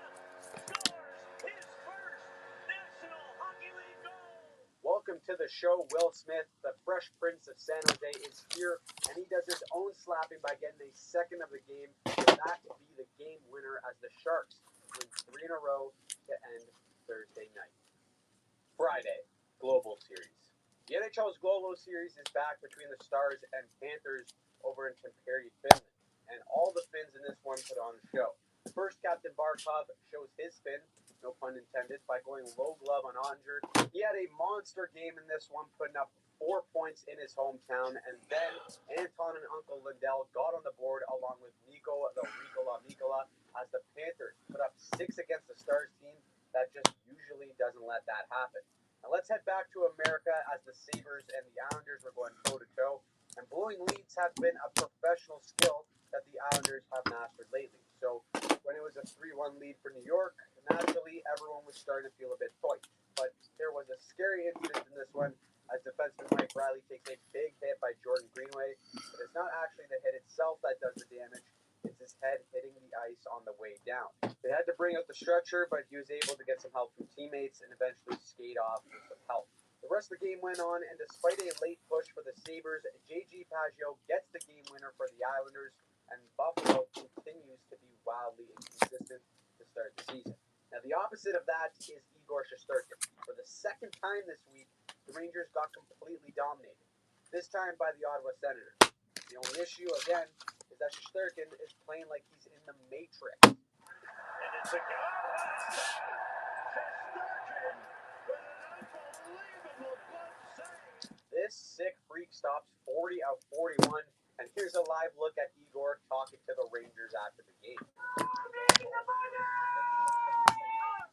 [SPEAKER 9] scores his first National Hockey League goal.
[SPEAKER 12] Welcome to the show. Will Smith, the Fresh Prince of San Jose, is here, and he does his own slapping by getting a second of the game, for that to be the game winner as the Sharks win 3 in a row to end Thursday night. Friday, Global Series. The NHL's Global Series is back between the Stars and Panthers over in Tampere, Finland, and all the Finns in this one put on a show. First, Captain Barkov shows his Finn, no pun intended, by going low glove on Onger. He had a monster game in this one, putting up 4 points in his hometown, and then Anton and Uncle Lindell got on the board along with Nico the Ricola Mikola as the Panthers put up 6 against the Stars team that just usually doesn't let that happen. Now let's head back to America as the Sabres and the Islanders were going toe-to-toe, and blowing leads have been a professional skill that the Islanders have mastered lately. So when it was a 3-1 lead for New York, naturally everyone was starting to feel a bit poised. But there was a scary incident in this one as defenseman Mike Riley takes a big hit by Jordan Greenway. But it's not actually the hit itself that does the damage. It's his head hitting the ice on the way down. They had to bring out the stretcher, but he was able to get some help from teammates and eventually skate off with some help. The rest of the game went on, and despite a late push for the Sabres, J.G. Pageau gets the game winner for the Islanders, and Buffalo continues to be wildly inconsistent to start the season. Now, the opposite of that is Igor Shesterkin. For the second time this week, the Rangers got completely dominated, this time by the Ottawa Senators. The only issue, again, is that Shesterkin is playing like he's in the Matrix.
[SPEAKER 9] And it's a goal. Shesterkin with an unbelievable glove save.
[SPEAKER 12] This sick freak stops 40 of 41, and here's a live look at Igor talking to the Rangers after the game.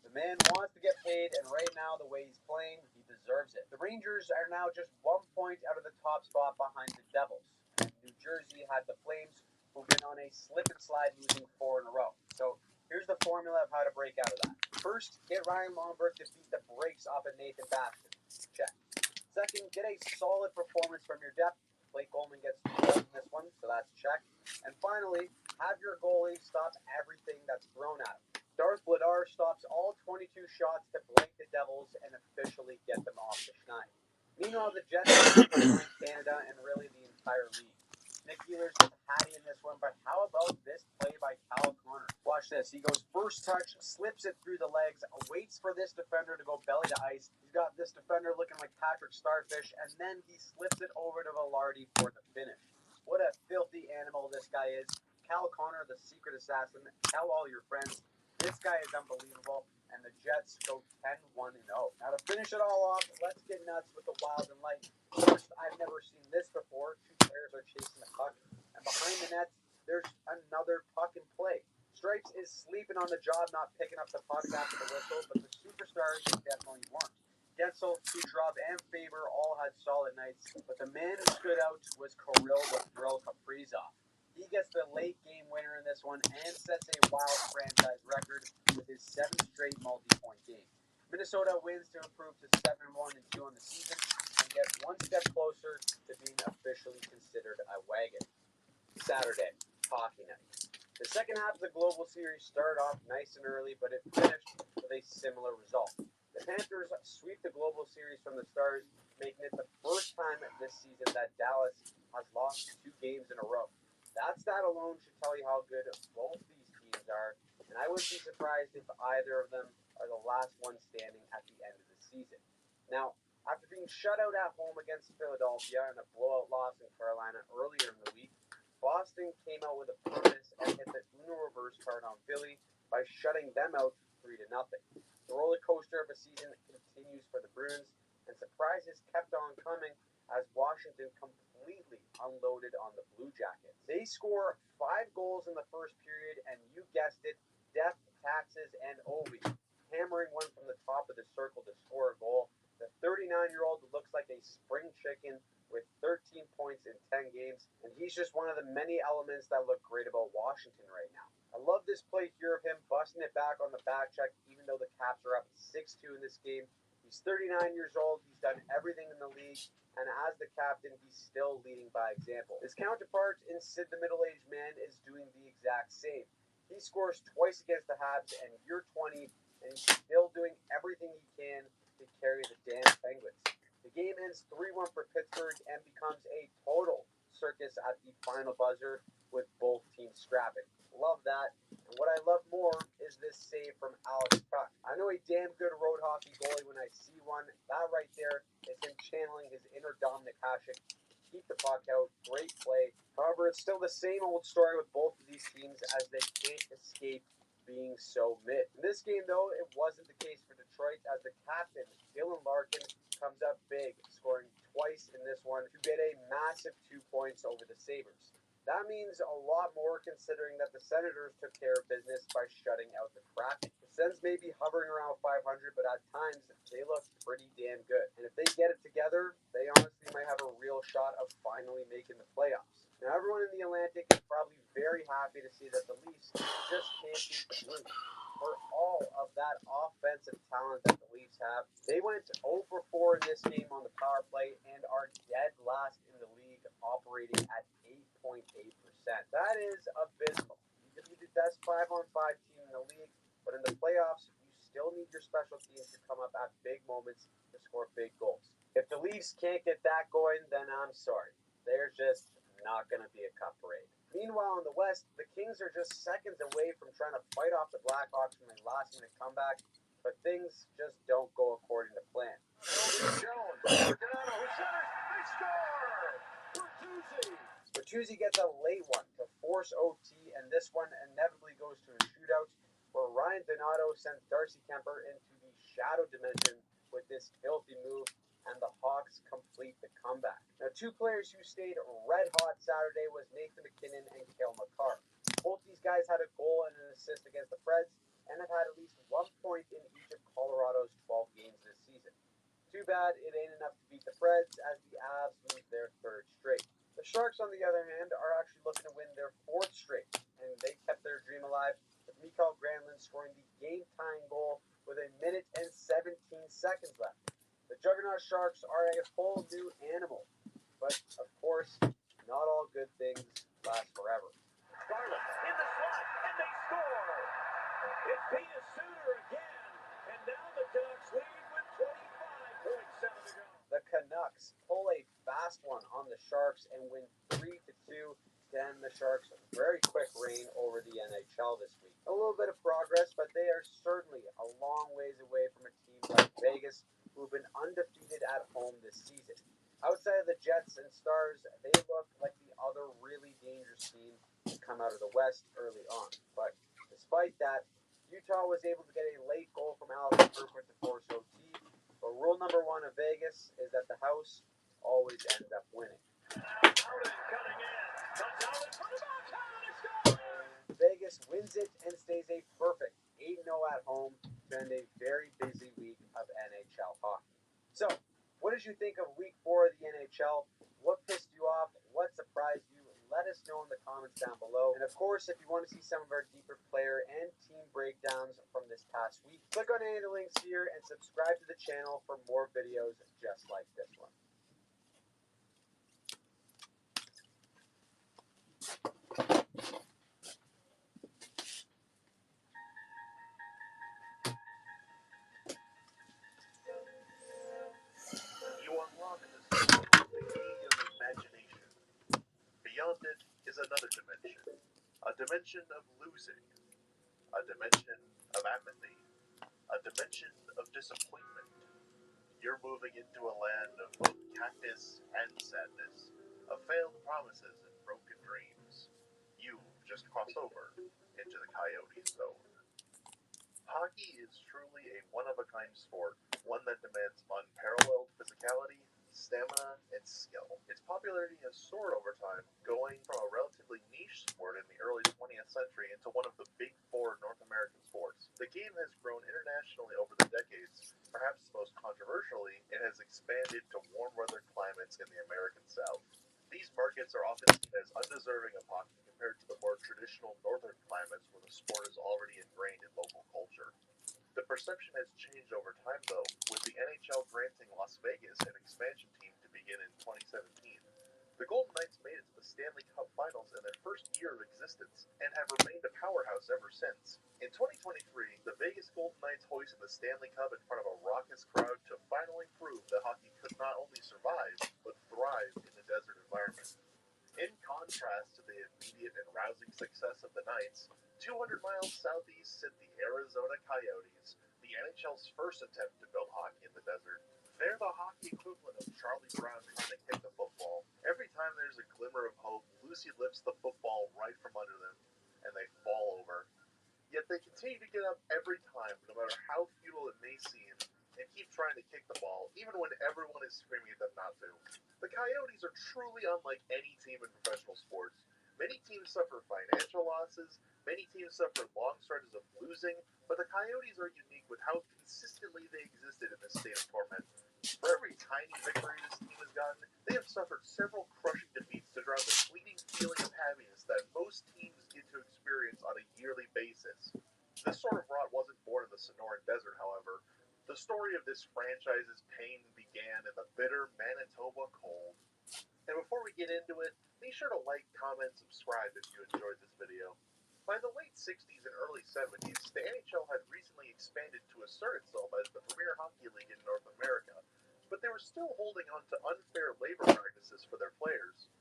[SPEAKER 12] The man wants to get paid, and right now, the way he's playing, he deserves it. The Rangers are now just 1 point out of the top spot behind the Devils. New Jersey had the Flames, who've been on a slip and slide, losing 4 in a row. So here's the formula of how to break out of that. First, get Ryan Lomberg to beat the brakes off of Nathan Bastian. Check. Second, get a solid performance from your depth. Blake Coleman gets 2 in this one, so that's check. And finally, have your goalie stop everything that's thrown at him. Darth Vladar stops all 22 shots to blank the Devils and officially get them off the schneid. Meanwhile, the Jets are Canada and really the entire league. Nick Ehlers gets a hattie in this one, but how about this play by Kyle Connor? Watch this. He goes first touch, slips it through the legs, waits for this defender to go belly to ice. He's got this defender looking like Patrick Starfish, and then he slips it over to Velarde for the finish. What a filthy animal this guy is. Kyle Connor, the secret assassin. Tell all your friends. This guy is unbelievable, and the Jets go 10-1-0. Now to finish it all off, let's get nuts with the Wild and Light. First, I've never seen this before. 2 players are chasing the puck, and behind the nets, there's another puck in play. Stripes is sleeping on the job, not picking up the puck after the whistle, but the superstars definitely weren't. Gensel, Kucherov, and Faber all had solid nights, but the man who stood out was Kirill Kaprizov. He gets the late game winner in this one and sets a Wild franchise record with his 7th straight multi-point game. Minnesota wins to improve to 7-1-2 on the season and get 1 step closer to being officially considered a wagon. Saturday, hockey night. The second half of the Global Series started off nice and early, but it finished with a similar result. The Panthers sweep the Global Series from the Stars, making it the first time this season that Dallas has lost 2 games in a row. That stat alone should tell you how good both these teams are, and I wouldn't be surprised if either of them are the last one standing at the end of the season. Now, after being shut out at home against Philadelphia and a blowout loss in Carolina earlier in the week, Boston came out with a purpose and hit the Uno reverse card on Philly by shutting them out 3-0. The roller coaster of a season continues for the Bruins, and surprises kept on coming as Washington completely unloaded on the Blue Jackets. They score 5 goals in the first period, and you guessed it, death, taxes, and Ovi, hammering one from the top of the circle to score a goal. The 39-year-old looks like a spring chicken with 13 points in 10 games, and he's just one of the many elements that look great about Washington right now. I love this play here of him busting it back on the back check, even though the Caps are up 6-2 in this game. He's 39 years old. He's done everything in the league, and as the captain, he's still leading by example. His counterpart in Sid the Middle-Aged Man is doing the exact same. He scores twice against the Habs and year 20, and he's still doing everything he can to carry the damn Penguins. The game ends 3-1 for Pittsburgh and becomes a total circus at the final buzzer with both teams scrapping. Love that. And what I love more is this save from Alex Tuch. I know a damn good road hockey goalie when I see one. That right there is him channeling his inner Dominic Hasek to keep the puck out. Great play. However, it's still the same old story with both of these teams as they can't escape being so mid. In this game, though, it wasn't the case for Detroit as the captain, Dylan Larkin, comes up big, scoring twice in this one to get a massive 2 points over the Sabres. That means a lot more considering that the Senators took care of business by shutting out the Kraken. The Sens may be hovering around 500, but at times they look pretty damn good. And if they get it together, they honestly might have a real shot of finally making the playoffs. Now, everyone in the Atlantic is probably very happy to see that the Leafs just can't beat the Blues. For all of that offensive talent that the Leafs have, they went 0 for 4 in this game on the power play and are dead last in the league, operating at 8.8%. That is abysmal. You can be the best 5-on-5 team in the league, but in the playoffs, you still need your special teams to come up at big moments to score big goals. If the Leafs can't get that going, then I'm sorry. They're just not going to be a cup parade. Meanwhile, in the West, the Kings are just seconds away from trying to fight off the Blackhawks from a last-minute comeback, but things just don't go according to plan. Bertuzzi gets a late one to force OT, and this one inevitably goes to a shootout where Ryan Donato sends Darcy Kemper into the shadow dimension with this filthy move, and the Hawks complete the comeback. Now, two players who stayed red hot Saturday was Nathan McKinnon and Cale Makar. Both these guys had a goal and an assist against the Preds, and have had at least 1 point in each of Colorado's 12 games this season. Too bad it ain't enough to beat the Preds as the Avs lose their third straight. The Sharks, on the other hand, are actually looking to win their fourth straight, and they kept their dream alive with Mikael Granlund scoring the game-tying goal with 1 minute and 17 seconds left. The Juggernaut Sharks are a whole new animal, but of course, not all good things last forever.
[SPEAKER 9] Scarlett in the slot, and they score! It's Peter Suter again, and now the Canucks lead with 25.7 to go.
[SPEAKER 12] The Canucks pull a fast one on the Sharks and win 3-2 to end the Sharks' very quick reign over the NHL this week. A little bit of progress, but they are certainly a long ways away from a team like Vegas, who've been undefeated at home this season. Outside of the Jets and Stars, they look like the other really dangerous team to come out of the West early on. But despite that, Utah was able to get a late goal from Alex Burkhardt to force OT. But rule number 1 of Vegas is that the house always ends up winning. Vegas wins it and stays a perfect 8-0 at home to end a very busy week of NHL hockey. So, what did you think of Week 4 of the NHL? What pissed you off? What surprised you? Let us know in the comments down below. And of course, if you want to see some of our deeper player and team breakdowns from this past week, click on any of the links here and subscribe to the channel for more videos just like this one.
[SPEAKER 13] You unlock the secret of the key of imagination. Beyond it is another dimension. A dimension of losing. A dimension of apathy. A dimension of disappointment. You're moving into a land of both cactus and sadness. Of failed promises and broken dreams. You've just crossed over into the Coyote Zone. Hockey is truly a one-of-a-kind sport, one that demands unparalleled physicality, stamina, and skill. Its popularity has soared over time, going from a relatively niche sport in the early 20th century into one of the big four North American sports. The game has grown internationally over the decades. Perhaps most controversially, it has expanded to warm weather climates in the American markets are often seen as undeserving of hockey compared to the more traditional northern climates where the sport is already ingrained in local culture. The perception has changed over time, though, with the NHL granting Las Vegas an expansion team to begin in 2017. The Golden Knights made it to the Stanley Cup Finals in their first year of existence and have remained a powerhouse ever since. In 2023, the Vegas Golden Knights hoisted the Stanley Cup in front of a raucous crowd to finally prove that hockey could not only survive, but thrive in the desert environment. In contrast to the immediate and rousing success of the Knights, 200 miles southeast sit the Arizona Coyotes, the NHL's first attempt to build hockey in the desert. They're the hockey equivalent of Charlie Brown trying to kick the football. Every time there's a glimmer of hope, Lucy lifts the football right from under them, and they fall over. Yet they continue to get up every time, no matter how futile it may seem, and keep trying to kick the ball, even when everyone is screaming at them not to. The Coyotes are truly unlike any team in professional sports. Many teams suffer financial losses, many teams suffer long stretches of losing, but the Coyotes are unique with how consistently they existed in this state of torment. For every tiny victory this team has gotten, they have suffered several crushing defeats to drown the fleeting feeling of happiness that most teams get to experience on a yearly basis. This sort of rot wasn't born in the Sonoran Desert, however. The story of this franchise's pain began in the bitter Manitoba cold. And before we get into it, be sure to like, comment, subscribe if you enjoyed this video. By the late 60s and early 70s, the NHL had recently expanded to assert itself as the premier hockey league in North America, but they were still holding on to unfair labor practices for their players.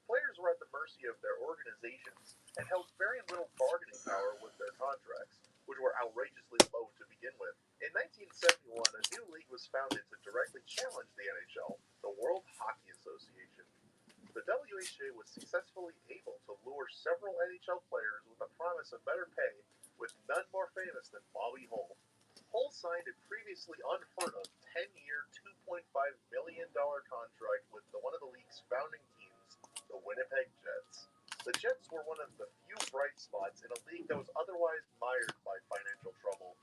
[SPEAKER 13] Players were at the mercy of their organizations and held very little bargaining power with their contracts, which were outrageously low to begin with. In 1971, a new league was founded to directly challenge the NHL, the World Hockey Association. The WHA was successfully able to lure several NHL players with a promise of better pay, with none more famous than Bobby Hull. Hull signed a previously unheard of 10-year, $2.5 million contract with one of the league's founding teams, the Winnipeg Jets. The Jets were one of the few bright spots in a league that was otherwise mired by financial trouble.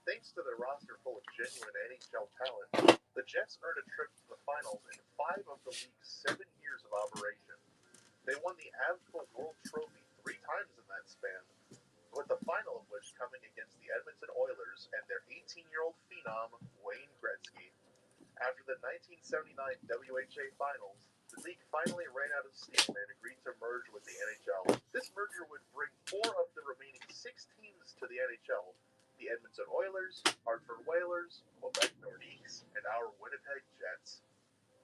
[SPEAKER 13] Thanks to their roster full of genuine NHL talent, the Jets earned a trip to the finals in 5 of the league's 7 years of operation. They won the Avco World Trophy 3 times in that span, with the final of which coming against the Edmonton Oilers and their 18-year-old phenom, Wayne Gretzky. After the 1979 WHA Finals, the league finally ran out of steam and agreed to merge with the NHL. This merger would bring 4 of the remaining 6 teams to the NHL: the Edmonton Oilers, Hartford Whalers, Quebec Nordiques, and our Winnipeg Jets.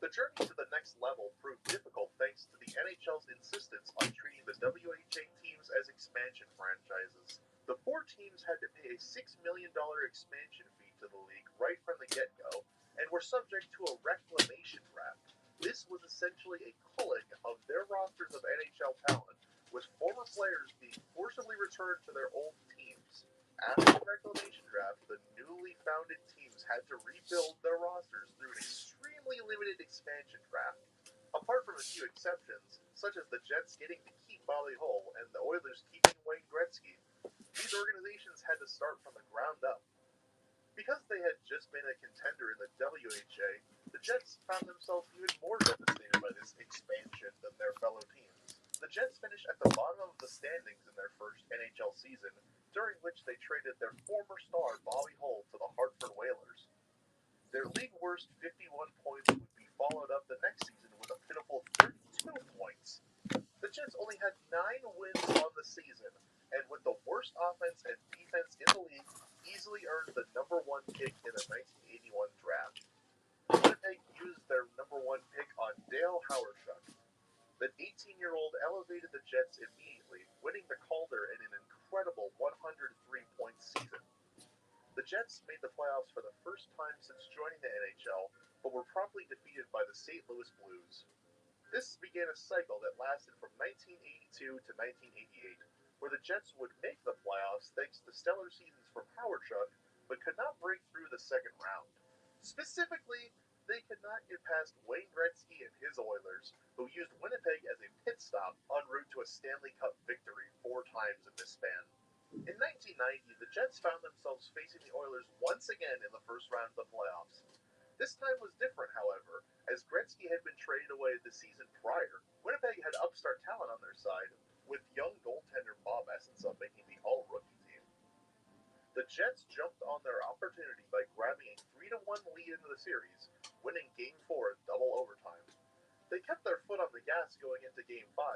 [SPEAKER 13] The journey to the next level proved difficult thanks to the NHL's insistence on treating the WHA teams as expansion franchises. The 4 teams had to pay a $6 million expansion fee to the league right from the get-go, and were subject to a reclamation draft. This was essentially a culling of their rosters of NHL talent, with former players being forcibly returned to their old teams. After the reclamation draft, the newly founded teams had to rebuild their rosters through an extremely limited expansion draft. Apart from a few exceptions, such as the Jets getting to keep Bobby Hull and the Oilers keeping Wayne Gretzky, these organizations had to start from the ground up. Because they had just been a contender in the WHA, the Jets found themselves even more devastated by this expansion than their fellow teams. The Jets finished at the bottom of the standings in their first NHL season, during which they traded their former star Bobby Hull to the Hartford Whalers. Their league worst 51 points would be followed up the next season with a pitiful 32 points. The Jets only had 9 wins on the season, and with the worst offense and defense in the league, easily earned the number 1 pick in the 1981 draft. Winnipeg used their number 1 pick on Dale Hawerchuk. The 18-year-old elevated the Jets immediately, winning the Calder in an incredible 103-point season. The Jets made the playoffs for the first time since joining the NHL, but were promptly defeated by the St. Louis Blues. This began a cycle that lasted from 1982 to 1988, where the Jets would make the playoffs thanks to stellar seasons from Hawerchuk, but could not break through the second round. Specifically, they could not get past Wayne Gretzky and his Oilers, who used Winnipeg as a pit stop en route to a Stanley Cup victory 4 times in this span. In 1990, the Jets found themselves facing the Oilers once again in the first round of the playoffs. This time was different, however, as Gretzky had been traded away the season prior. Winnipeg had upstart talent on their side, with young goaltender Bob Essensa making the all-rookie team. The Jets jumped on their opportunity by grabbing a 3-1 lead into the series, winning Game 4 in double overtime. They kept their foot on the gas going into Game 5,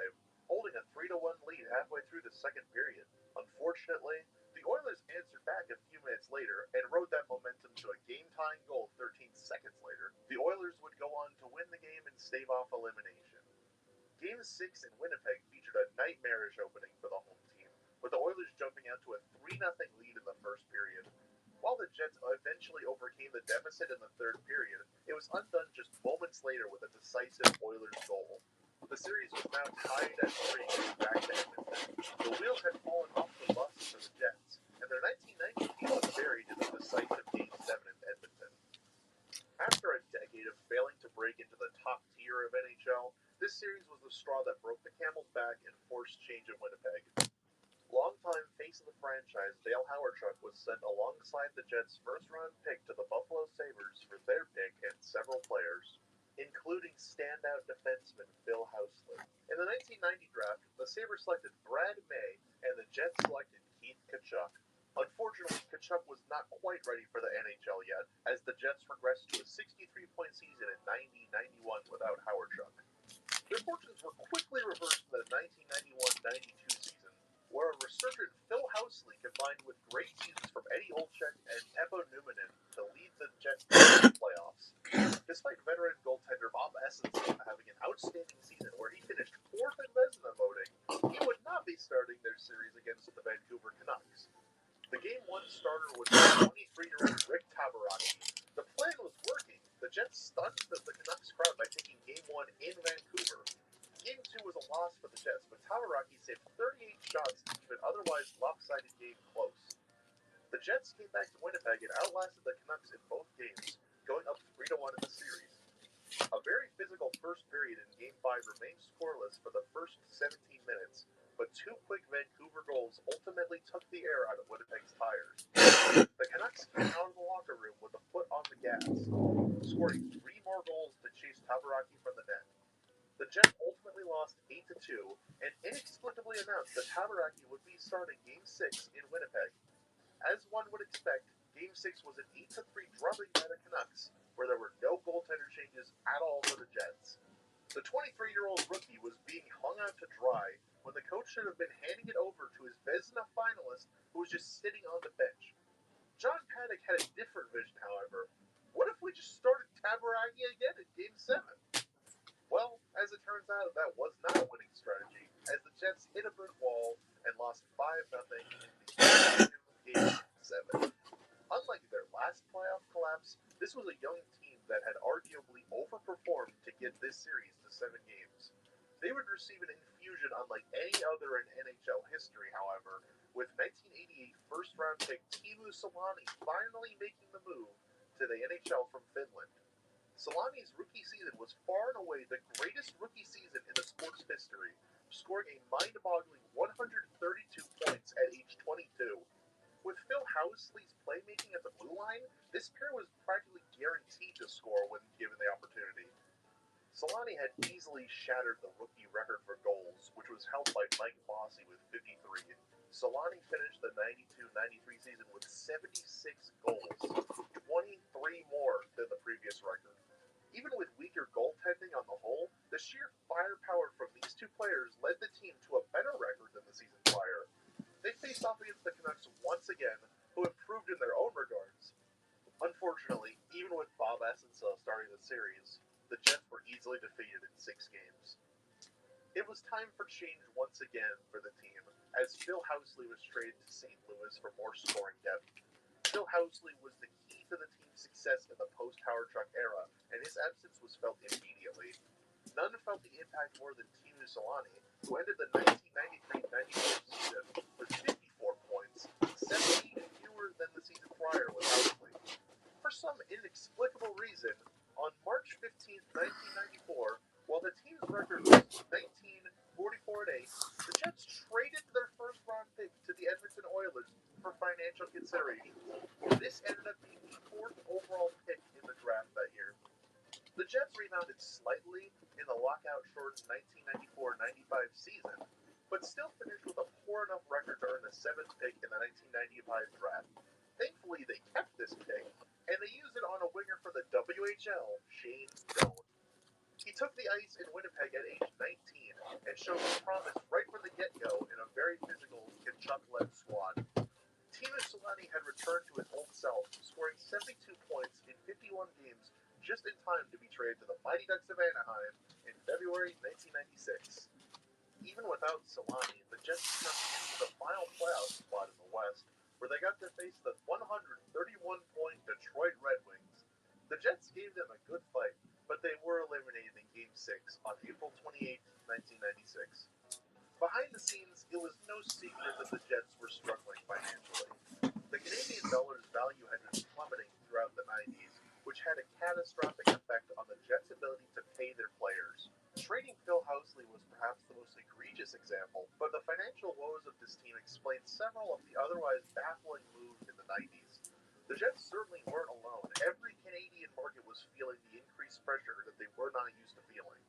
[SPEAKER 13] holding a 3-1 lead halfway through the second period. Unfortunately, the Oilers answered back a few minutes later and rode that momentum to a game-tying goal 13 seconds later. The Oilers would go on to win the game and stave off elimination. Game 6 in Winnipeg featured a nightmarish opening for the home team, with the Oilers jumping out to a 3-0 lead in the first period. While the Jets eventually overcame the deficit in the third period, it was undone just moments later with a decisive Oilers goal. The series was now tied at 3 back to Edmonton. The wheels had fallen off the bus for the Jets, and their 1990 team was buried in the decisive Game 7 in Edmonton. After a decade of failing to break into the top tier of NHL, this series was the straw that broke the camel's back and forced change in Winnipeg. Longtime face of the franchise, Dale Hawerchuk, was sent alongside the Jets' first-round pick to the Buffalo Sabres for their pick and several players, including standout defenseman Phil Housley. In the 1990 draft, the Sabres selected Brad May, and the Jets selected Keith Tkachuk. Unfortunately, Tkachuk was not quite ready for the NHL yet, as the Jets regressed to a 63-point season in 90-91 without Hawerchuk. Their fortunes were quickly reversed in the 1991-92 season, where a resurgent Phil Housley combined with great seasons from Eddie Olczyk and Teppo Numminen to lead the Jets to the playoffs. Despite veteran goaltender Bob Essensa having an outstanding season where he finished 4th in Vezina voting, he would not be starting their series against the Vancouver Canucks. The Game 1 starter was 23-year-old Rick Tabaraki. The plan was working. The Jets stunned the Canucks crowd by taking Game 1 in Vancouver. Game 2 was a loss for the Jets, but Tabaraki saved 38 shots to keep an otherwise lopsided game close. The Jets came back to Winnipeg and outlasted the Canucks in both games, going up 3-1 in the series. A very physical first period in Game 5 remained scoreless for the first 17 minutes, but 2 quick Vancouver goals ultimately took the air out of Winnipeg's tires. The Canucks came out of the locker room with a foot on the gas, scoring 3 more goals to chase Tabaraki from the net. The Jets ultimately lost 8-2 and inexplicably announced that Tabaraki would be starting Game 6 in Winnipeg. As one would expect, Game 6 was an 8-3 drubbing by the Canucks, where there were no goaltender changes at all for the Jets. The 23-year-old rookie was being hung out to dry when the coach should have been handing it over to his Vezina finalist, who was just sitting on the bench. John Paddock had a different vision, however. What if we just started Tabaraki again in Game 7? Well, as it turns out, that was not a winning strategy, as the Jets hit a brick wall and lost 5-0 in the Game 7. Unlike their last playoff collapse, this was a young team that had arguably overperformed to get this series to 7 games. They would receive an infusion unlike any other in NHL history, however, with 1988 first-round pick Teemu Selanne finally making the move to the NHL from Finland. Selanne's rookie season was far and away the greatest rookie season in the sport's history, scoring a mind-boggling 132 points at age 22. With Phil Housley's playmaking at the blue line, this pair was practically guaranteed to score when given the opportunity. Selanne had easily shattered the rookie record for goals, which was held by Mike Bossy with 53. Selanne finished the 92-93 season with 76 goals, 23 more than the previous record. Even with weaker goaltending on the whole, the sheer firepower from these two players led the team to a better record than the season prior. They faced off against the Canucks once again, who improved in their own regards. Unfortunately, even with Bob Essensa starting the series, the Jets were easily defeated in 6 games. It was time for change once again for the team, as Phil Housley was traded to St. Louis for more scoring depth. Phil Housley was the key to the team's success in the post-Hawerchuk era, and his absence was felt immediately. None felt the impact more than Teemu Selanne, who ended the 1993-94 season with 54 points, 17 fewer than the season prior with Housley. For some inexplicable reason, on March 15, 1994, while the team's record was 19-44-8, the Jets traded their first-round pick to the Edmonton Oilers for financial consideration. This ended up being the 4th overall pick in the draft that year. The Jets rebounded slightly in the lockout-shortened 1994-95 season, but still finished with a poor enough record to earn the 7th pick in the 1995 draft. Thankfully, they kept this pick, and they used it on a winger for the WHL, Shane Doan. He took the ice in Winnipeg at age 19 and showed promise right from the get-go in a very physical Kachuk-led squad. Tino Solani had returned to his old self, scoring 72 points in 51 games just in time to be traded to the Mighty Ducks of Anaheim in February 1996. Even without Solani, the Jets snuck into the final playoff spot in the West, where they got to face the 131-point Detroit Red Wings. The Jets gave them a good fight, but they were eliminated in Game 6 on April 28, 1996. Behind the scenes, it was no secret that the Jets were struggling financially. The Canadian dollar's value had been plummeting throughout the 90s, which had a catastrophic effect on the Jets' ability to pay their players. Trading Phil Housley was perhaps the most egregious example, but the financial woes of this team explain several of the otherwise baffling moves in the 90s. The Jets certainly weren't alone. Every Canadian market was feeling the increased pressure that they were not used to feeling.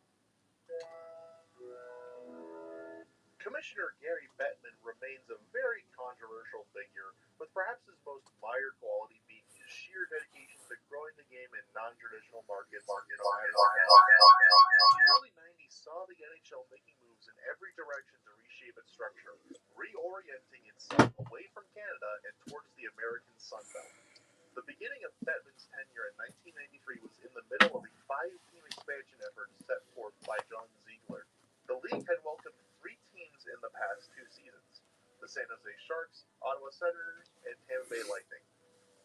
[SPEAKER 13] Commissioner Gary Bettman remains a very controversial figure, with perhaps his most admired quality being his sheer dedication to growing the game in non-traditional markets. The early 90s saw the NHL making moves in every direction to reshape its structure, reorienting itself away from Canada and towards the American Sun Belt. The beginning of Bettman's tenure in 1993 was in the middle of a 5-team expansion effort set forth by John Ziegler. The league had welcomed 3 teams in the past 2 seasons: the San Jose Sharks, Ottawa Senators, and Tampa Bay Lightning.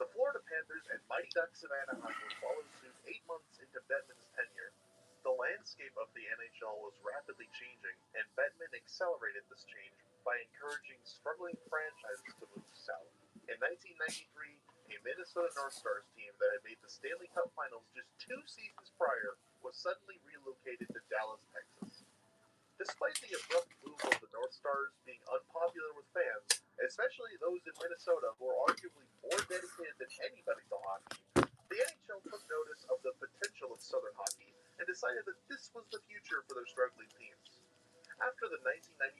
[SPEAKER 13] The Florida Panthers and Mighty Ducks of Anaheim would follow suit 8 months into Bettman's tenure. The landscape of the NHL was rapidly changing, and Bettman accelerated this change by encouraging struggling franchises to move south. In 1993, a Minnesota North Stars team that had made the Stanley Cup Finals just 2 seasons prior was suddenly relocated to Dallas, Texas. Despite the abrupt move of the North Stars being unpopular with fans, especially those in Minnesota who are arguably more dedicated than anybody to hockey, the NHL took notice of the potential of Southern hockey and decided that this was the future for their struggling teams. After the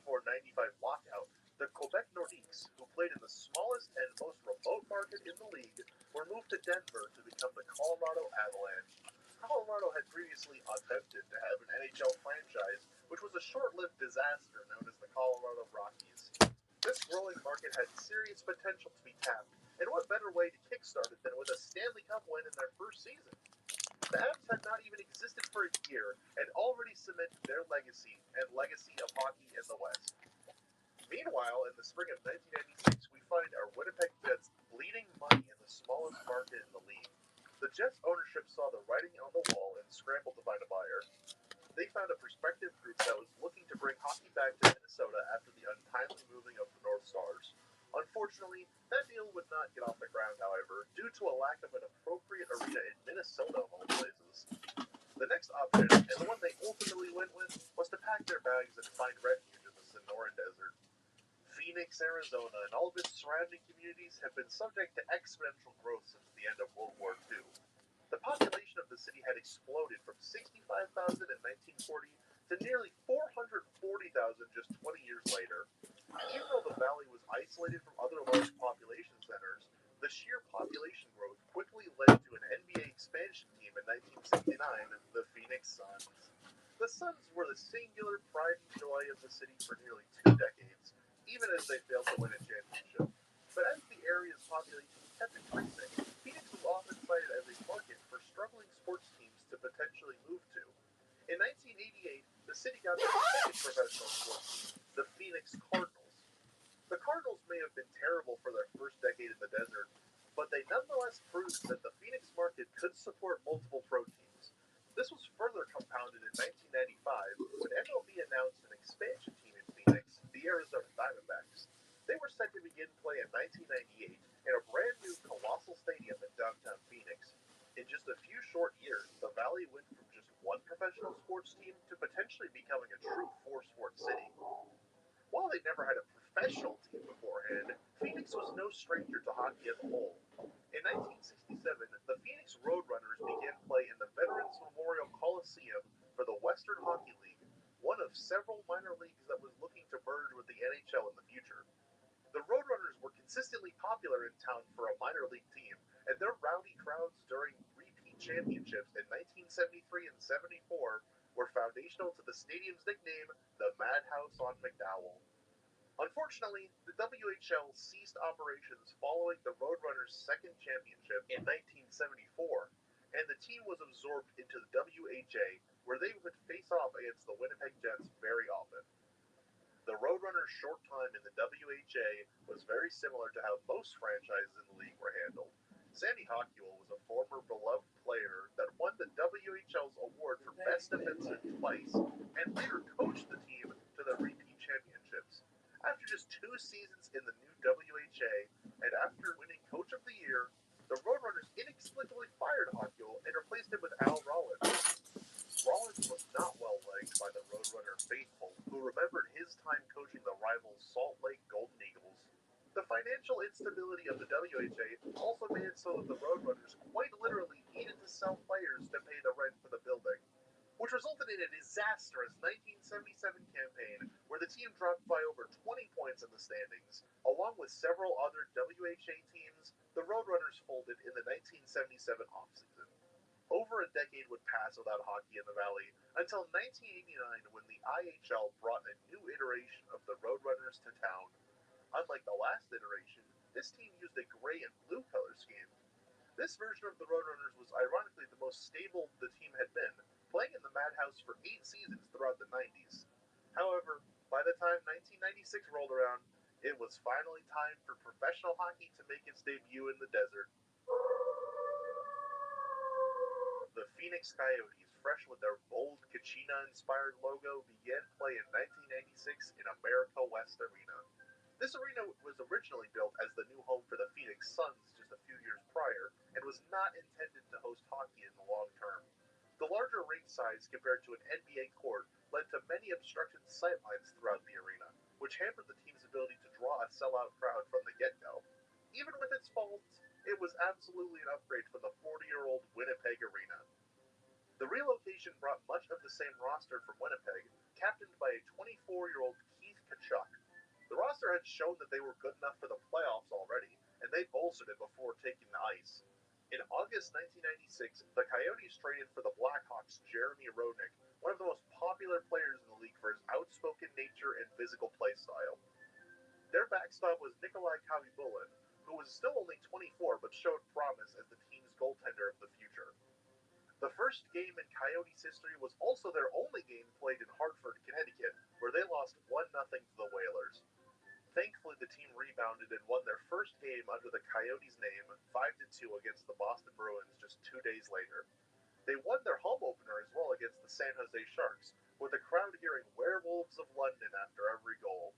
[SPEAKER 13] 1994-95 lockout, the Quebec Nordiques, who played in the smallest and most remote market in the league, were moved to Denver to become the Colorado Avalanche. Colorado had previously attempted to have an NHL franchise, which was a short-lived disaster known as the Colorado Rockies. This growing market had serious potential to be tapped, and what better way to kickstart it than with a Stanley Cup win in their first season? The Avs had not even existed for a year and already cemented their legacy and legacy of hockey in the West. Meanwhile, in the spring of 1996, we find our Winnipeg Jets bleeding money in the smallest market in the league. The Jets' ownership saw the writing on the wall and scrambled to find a buyer. They found a prospective group that was looking to bring hockey back to Minnesota after the untimely moving of the North Stars. Unfortunately, that deal would not get off the ground, however, due to a lack of an appropriate arena in Minnesota of all places. The next option, and the one they ultimately went with, was to pack their bags and find refuge in the Sonoran Desert. Phoenix, Arizona, and all of its surrounding communities have been subject to exponential growth since the end of World War II. The population of the city had exploded from 65,000 in 1940 to nearly 440,000 just 20 years later. Even though the valley was isolated from other large population centers, the sheer population growth quickly led to an NBA expansion team in 1969, the Phoenix Suns. The Suns were the singular pride and joy of the city for nearly 2 decades, even as they failed to win a championship. But as the area's population kept increasing, Phoenix was often cited as a market for struggling sports teams to potentially move to. In 1988, the city got their second professional sports team, the Phoenix Cardinals. The Cardinals may have been terrible for their first decade in the desert, but they nonetheless proved that the Phoenix market could support multiple pro teams. This was further compounded in 1995 when MLB announced an expansion team in Phoenix, the Arizona Diamondbacks. They were set to begin play in 1998 in a brand new colossal stadium in downtown Phoenix. In just a few short years, the Valley went from just one professional sports team to potentially becoming a true 4-sport city. While they never had a professional team beforehand, Phoenix was no stranger to hockey as a whole. In 1967, the Phoenix Roadrunners began play in the Veterans Memorial of several minor leagues that was looking to merge with the NHL in the future. The Roadrunners were consistently popular in town for a minor league team, and their rowdy crowds during repeat championships in 1973 and 74 were foundational to the stadium's nickname, the Madhouse on McDowell. Unfortunately, the WHL ceased operations following the Roadrunners' second championship in 1974, and the team was absorbed into the WHA, where they would face off against the Winnipeg Jets very often. The Roadrunners' short time in the WHA was very similar to how most franchises in the league were handled. Sandy Hockwell was a former beloved player that won the WHL's award for Best Defenseman twice, and later coached the team to the repeat championships. After just 2 seasons in the new WHA, and after winning Coach of the Year, the Roadrunners inexplicably fired Hockwell and replaced him with Al Rollins. Rollins was not well liked by the Roadrunner faithful, who remembered his time coaching the rival Salt Lake Golden Eagles. The financial instability of the WHA also made it so that the Roadrunners quite literally needed to sell players to pay the rent for the building, which resulted in a disastrous 1977 campaign where the team dropped by over 20 points in the standings. Along with several other WHA teams, the Roadrunners folded in the 1977 offseason. Over a decade would pass without hockey in the Valley, until 1989 when the IHL brought a new iteration of the Roadrunners to town. Unlike the last iteration, this team used a gray and blue color scheme. This version of the Roadrunners was ironically the most stable the team had been, playing in the Madhouse for 8 seasons throughout the 90s. However, by the time 1996 rolled around, it was finally time for professional hockey to make its debut in the desert. The Phoenix Coyotes, fresh with their bold Kachina-inspired logo, began play in 1996 in America West Arena. This arena was originally built as the new home for the Phoenix Suns just a few years prior, and was not intended to host hockey in the long term. The larger rink size compared to an NBA court led to many obstructed sightlines throughout the arena, which hampered the team's ability to draw a sellout crowd from the get-go. Even with its faults, it was absolutely an upgrade from the 40-year-old Winnipeg Arena. The relocation brought much of the same roster from Winnipeg, captained by a 24-year-old Keith Tkachuk. The roster had shown that they were good enough for the playoffs already, and they bolstered it before taking the ice. In August 1996, the Coyotes traded for the Blackhawks' Jeremy Roenick, one of the most popular players in the league for his outspoken nature and physical play style. Their backstop was Nikolai Khabibulin, who was still only 24 but showed promise as the team's goaltender of the future. The first game in Coyotes history was also their only game played in Hartford, Connecticut, where they lost 1-0 to the Whalers. Thankfully, the team rebounded and won their first game under the Coyotes' name, 5-2 against the Boston Bruins just 2 days later. They won their home opener as well against the San Jose Sharks, with the crowd hearing Werewolves of London after every goal.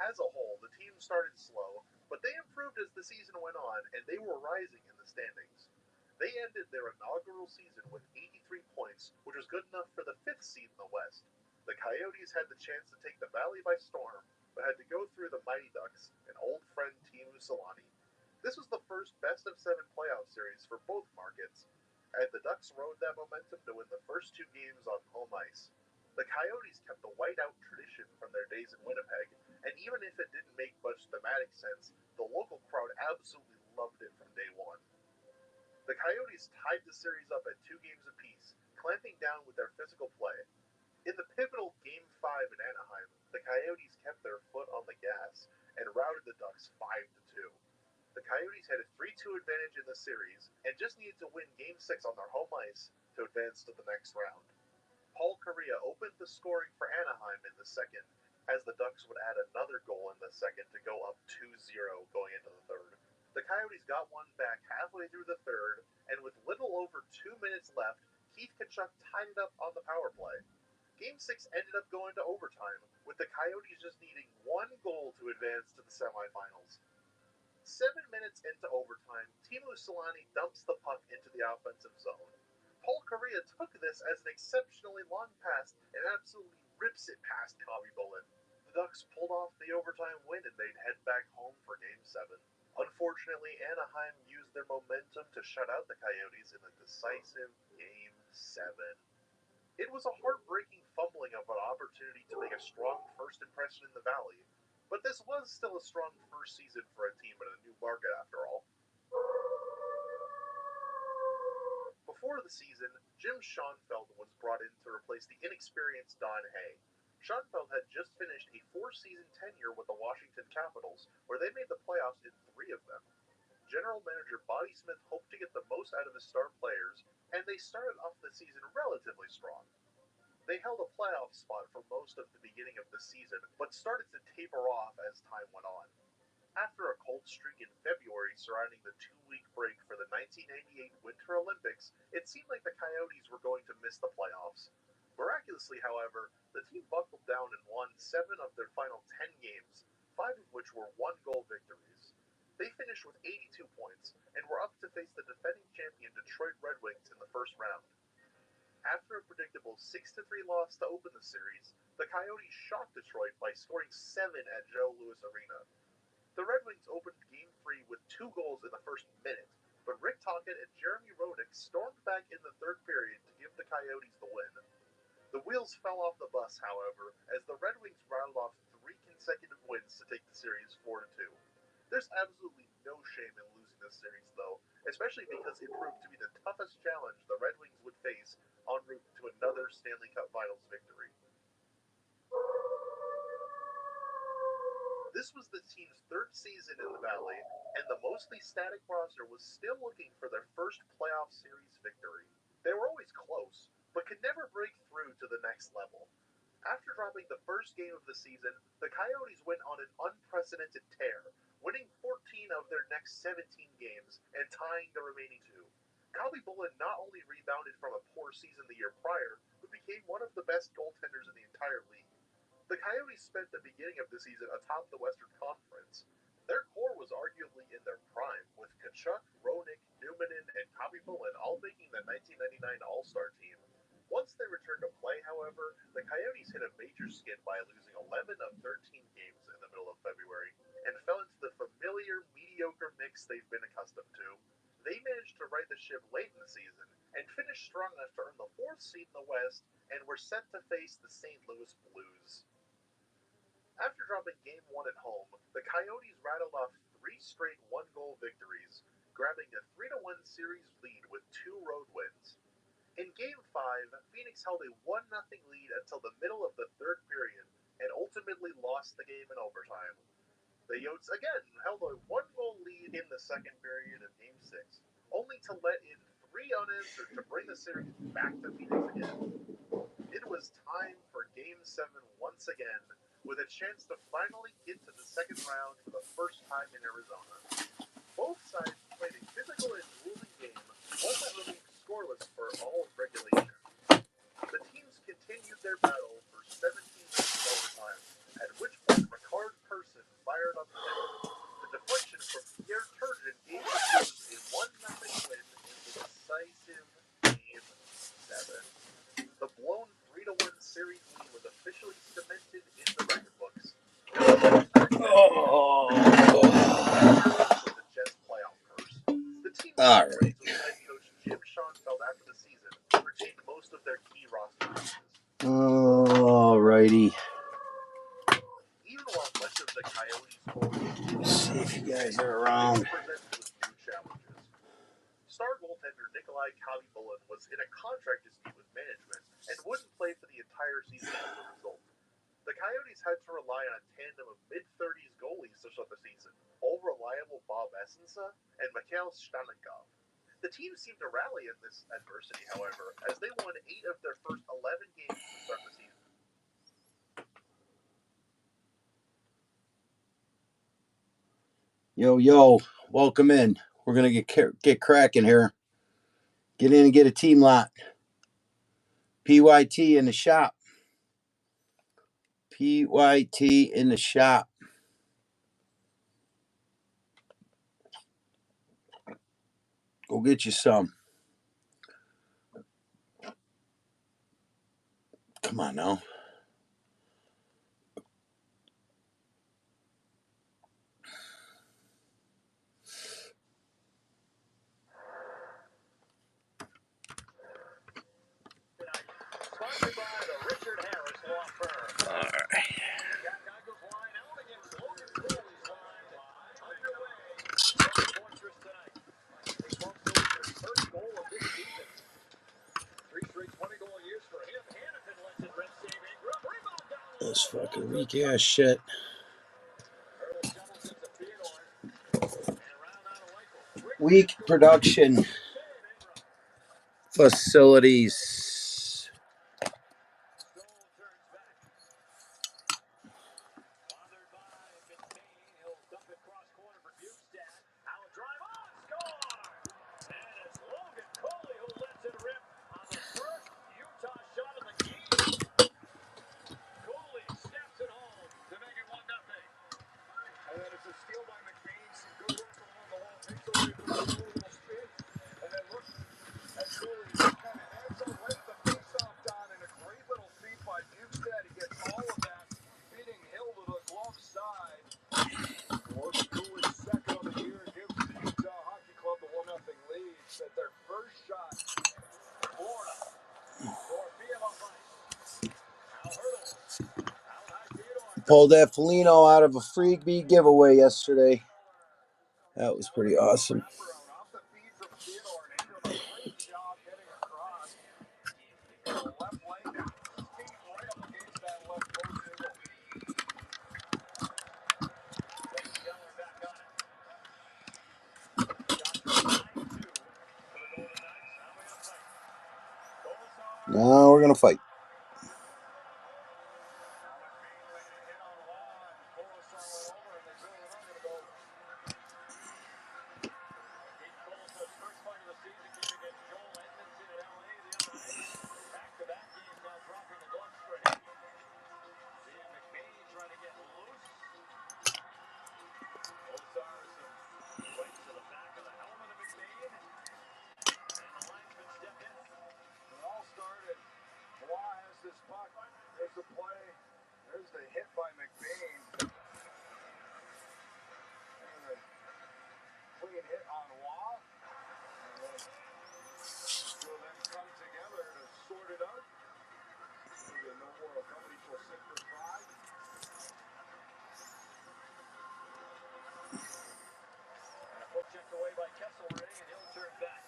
[SPEAKER 13] As a whole, the team started slow, but they improved as the season went on, and they were rising in the standings. They ended their inaugural season with 83 points, which was good enough for the 5th seed in the West. The Coyotes had the chance to take the Valley by storm, but had to go through the Mighty Ducks and old friend Teemu Selanne. This was the first best-of-7 playoff series for both markets, and the Ducks rode that momentum to win the first 2 games on home ice. The Coyotes kept the whiteout tradition from their days in Winnipeg, and even if it didn't make much thematic sense, the local crowd absolutely loved it from day one. The Coyotes tied the series up at 2 games apiece, clamping down with their physical play. In the pivotal Game 5 in Anaheim, the Coyotes kept their foot on the gas and routed the Ducks 5-2. The Coyotes had a 3-2 advantage in the series and just needed to win Game 6 on their home ice to advance to the next round. Paul Kariya opened the scoring for Anaheim in the second, as the Ducks would add another goal in the second to go up 2-0 going into the third. The Coyotes got one back halfway through the third, and with little over 2 minutes left, Keith Tkachuk tied it up on the power play. Game 6 ended up going to overtime, with the Coyotes just needing 1 goal to advance to the semifinals. 7 minutes into overtime, Teemu Selanne dumps the puck into the offensive zone. Paul Kariya took this as an exceptionally long pass and absolutely rips it past Khabibulin. The Ducks pulled off the overtime win and they'd head back home for Game 7. Unfortunately, Anaheim used their momentum to shut out the Coyotes in a decisive Game 7. It was a heartbreaking fumbling of an opportunity to make a strong first impression in the Valley, but this was still a strong first season for a team in a new market after all. Before the season, Jim Schoenfeld was brought in to replace the inexperienced Don Hay. Schoenfeld had just finished a 4-season tenure with the Washington Capitals, where they made the playoffs in 3 of them. General manager Bobby Smith hoped to get the most out of his star players, and they started off the season relatively strong. They held a playoff spot for most of the beginning of the season, but started to taper off as time went on. After a cold streak in February surrounding the 2-week break for the 1998 Winter Olympics, it seemed like the Coyotes were going to miss the playoffs. Miraculously, however, the team buckled down and won 7 of their final 10 games, 5 of which were one-goal victories. They finished with 82 points and were up to face the defending champion Detroit Red Wings in the first round. After a predictable 6-3 loss to open the series, the Coyotes shocked Detroit by scoring 7 at Joe Louis Arena. The Red Wings opened Game 3 with 2 goals in the first minute, but Rick Tocchet and Jeremy Roenick stormed back in the third period to give the Coyotes the win. The wheels fell off the bus, however, as the Red Wings rattled off 3 consecutive wins to take the series 4-2. There's absolutely no shame in losing this series, though, especially because it proved to be the toughest challenge the Red Wings would face en route to another Stanley Cup Finals victory. This was the team's 3rd season in the Valley, and the mostly static roster was still looking for their first playoff series victory. They were always close, but could never break through to the next level. After dropping the first game of the season, the Coyotes went on an unprecedented tear, winning 14 of their next 17 games and tying the remaining 2. Kobby Bullen not only rebounded from a poor season the year prior, but became one of the best goaltenders in the entire league. The Coyotes spent the beginning of the season atop the Western Conference. Their core was arguably in their prime, with Tkachuk, Roenick, Numminen, and Kobby Bullen all making the 1999 All-Star team. Once they returned to play, however, the Coyotes hit a major skid by losing 11 of 13 games in the middle of February, and fell into the familiar mediocre mix they've been accustomed to. They managed to right the ship late in the season, and finished strong enough to earn the 4th seed in the West, and were set to face the St. Louis Blues. After dropping Game 1 at home, the Coyotes rattled off 3 straight one-goal victories, grabbing a 3-1 series lead with 2 road wins. In Game 5, Phoenix held a 1-0 lead until the middle of the 3rd period, and ultimately lost the game in overtime. The Yotes again held a 1-goal lead in the 2nd period of Game 6, only to let in 3 unanswered to bring the series back to Phoenix again. It was time for Game 7 once again, with a chance to finally get to the second round for the first time in Arizona. Both sides played a physical and grueling game, one that remained scoreless for all of regulation. The teams continued their battle for 17 minutes of overtime, at which point Ricard Persson fired up the net. The deflection from Pierre Turgeon gave the Blues a 1-0 win in the decisive Game 7. The blown 3-1 series lead was officially cemented in the record books. The Jets playoff curse. The team
[SPEAKER 3] All right.
[SPEAKER 13] head coach Jim Schoenfeld after the season retained most of their key roster pieces.
[SPEAKER 3] All righty.
[SPEAKER 13] Even while much of the Coyotes' scoring,
[SPEAKER 3] See if you guys are around.
[SPEAKER 13] presented with new challenges. Star goaltender Nikolai Kobby Bullen was in a contract dispute with management and wouldn't play for the entire season as a result. The Coyotes had to rely on a tandem of mid-30s goalies to start the season, all-reliable Bob Essensa and Mikhail Shtanikov. The team seemed to rally in this adversity, however, as they won 8 of their first 11 games to start the season.
[SPEAKER 3] Yo, welcome in. We're going to get cracking here. Get in and get a team lot. PYT in the shop. PYT in the shop. Go get you some. Come on now. This fucking weak ass shit. Weak production facilities.
[SPEAKER 4] And then it's a steal by McBain. Some good work along the wall. Takes away from the little spin. And then look at Cooley. Kind of ends up right at the face-off down. And a great little feat by Bukestad. He gets all of that. Beating Hill to the glove side. Logan Cooley's second of the year gives the Utah Hockey Club the 1-0 lead. Set their first shot. Florida. Torpilla up ice. Al Hurdle.
[SPEAKER 3] Pulled that Foligno out of a freebie giveaway yesterday. That was pretty awesome.
[SPEAKER 4] Off the feed from Theodore, and Ingram a great job getting across. The left lane now. Skate right up against that left post angle. Geller back on it.
[SPEAKER 3] Now we're gonna fight.
[SPEAKER 4] There's the play. There's the hit by McBain. And a clean hit on Wall. And then two of them come together to sort it out. Maybe no more will come equal 6 or 5. And a foot checked away by Kesselring, and he'll turn back.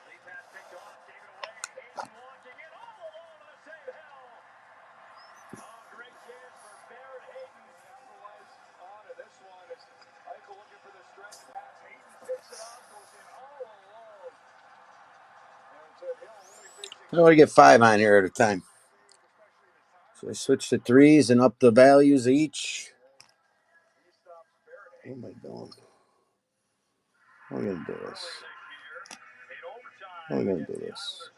[SPEAKER 4] Lead pass picked off, gave it away. Hayden launching it all alone to the save Hill. Oh, great chance for Barrett Hayden. Capitalized on it. This one is Eichel looking for the stretch pass. Hayden picks it off, goes in all alone. And to Hill, really facing.
[SPEAKER 3] I want to get 5 on here at a time. So I switch to 3s and up the values each. What am I doing? How am I going to do this? How am I going to do this?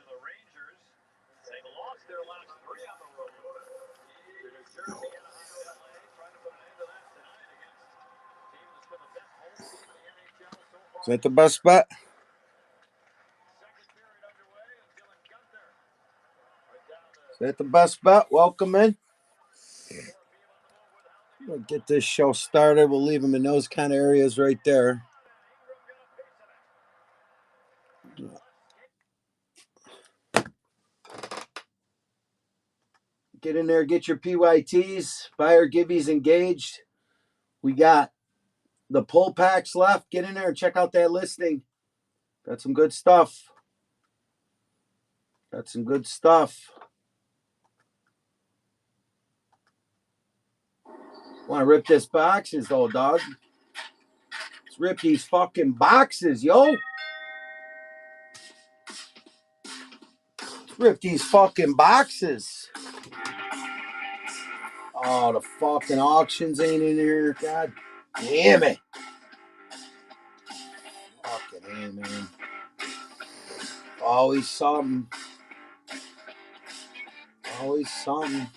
[SPEAKER 3] Is that the best bet? Is that the best bet? Welcome in. We'll get this show started. We'll leave them in those kind of areas right there. Get in there, get your PYTs, buyer gibbies engaged. We got the pull packs left. Get in there and check out that listing. Got some good stuff. Got some good stuff. Want to rip this boxes, though, dog. Let's rip these fucking boxes, yo. Let's rip these fucking boxes. Oh, the fucking auctions ain't in here. God damn it. Fucking A, man. Always something. Always something.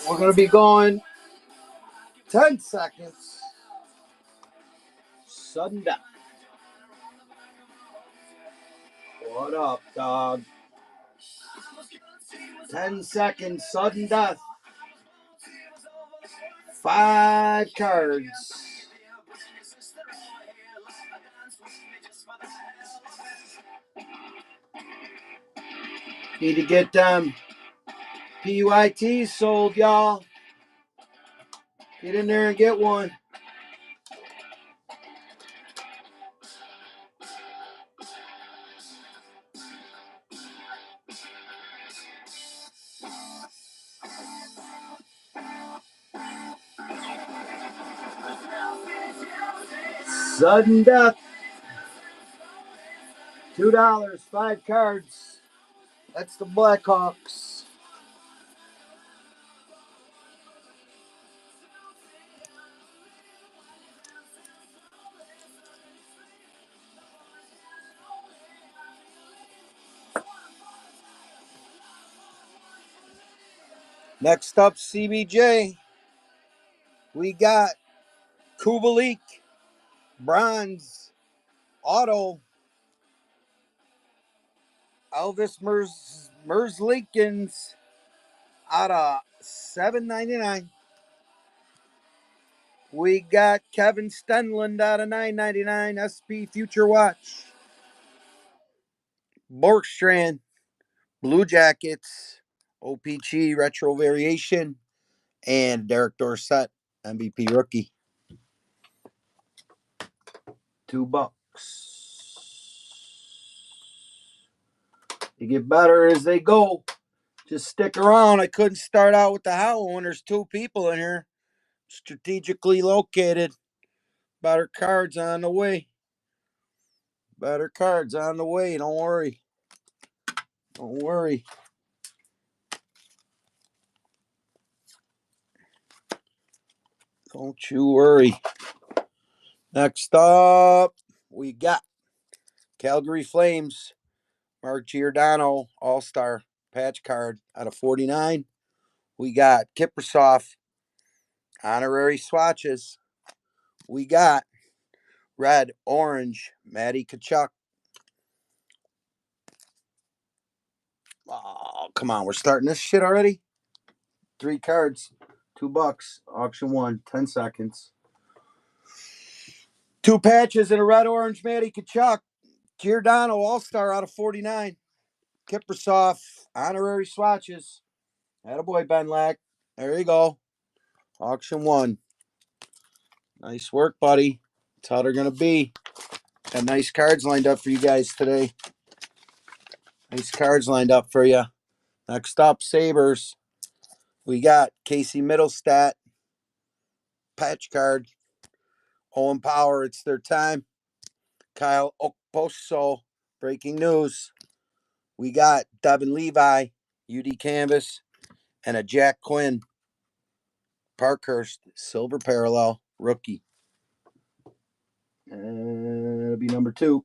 [SPEAKER 3] We're going to be going 10 seconds. Sudden death. What up, dog? 10 seconds, sudden death. 5 cards. Need to get them PYTs sold, y'all. Get in there and get one. Sudden death. $2, 5 cards. That's the Blackhawks. Next up, CBJ. We got Kubalik, bronze, auto, Elvis Merzlikins out of $7.99. We got Kevin Stenlund out of $9.99. SP Future Watch. Borkstrand, Blue Jackets, OPG Retro Variation, and Derek Dorsett, MVP Rookie. $2. They get better as they go. Just stick around. I couldn't start out with the Howl when there's 2 people in here. Strategically located. Better cards on the way. Better cards on the way. Don't worry. Don't worry. Don't you worry. Next up, we got Calgary Flames. Mark Giordano, All-Star patch card out of 49. We got Kiprusoff, honorary swatches. We got red, orange, Matty Tkachuk. Oh, come on. We're starting this shit already? 3 cards, $2. Auction 1, 10 seconds. 2 patches and a red, orange, Matty Tkachuk. Giordano, All-Star out of 49. Kiprusoff, honorary swatches. Attaboy, Ben Lack. There you go. Auction 1. Nice work, buddy. That's how they're going to be. Got nice cards lined up for you guys today. Nice cards lined up for you. Next up, Sabres. We got Casey Middlestat. Patch card. Owen Power, it's their time. Kyle Okposo, breaking news. We got Devin Levi, UD Canvas, and a Jack Quinn. Parkhurst, silver parallel, rookie. And it'll be number 2.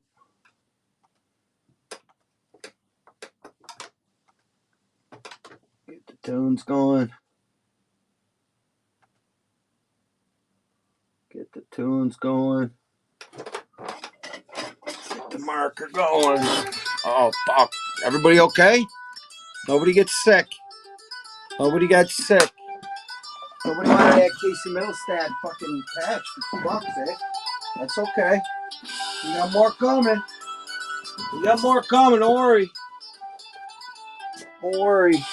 [SPEAKER 3] Get the tunes going. Get the tunes going. Get the marker going. Oh, fuck. Everybody okay? Nobody gets sick. Nobody got sick. Nobody wanted that Casey Middlestat fucking patch for $2, eh? That's okay. We got more coming. We got more coming. Don't worry. Don't worry.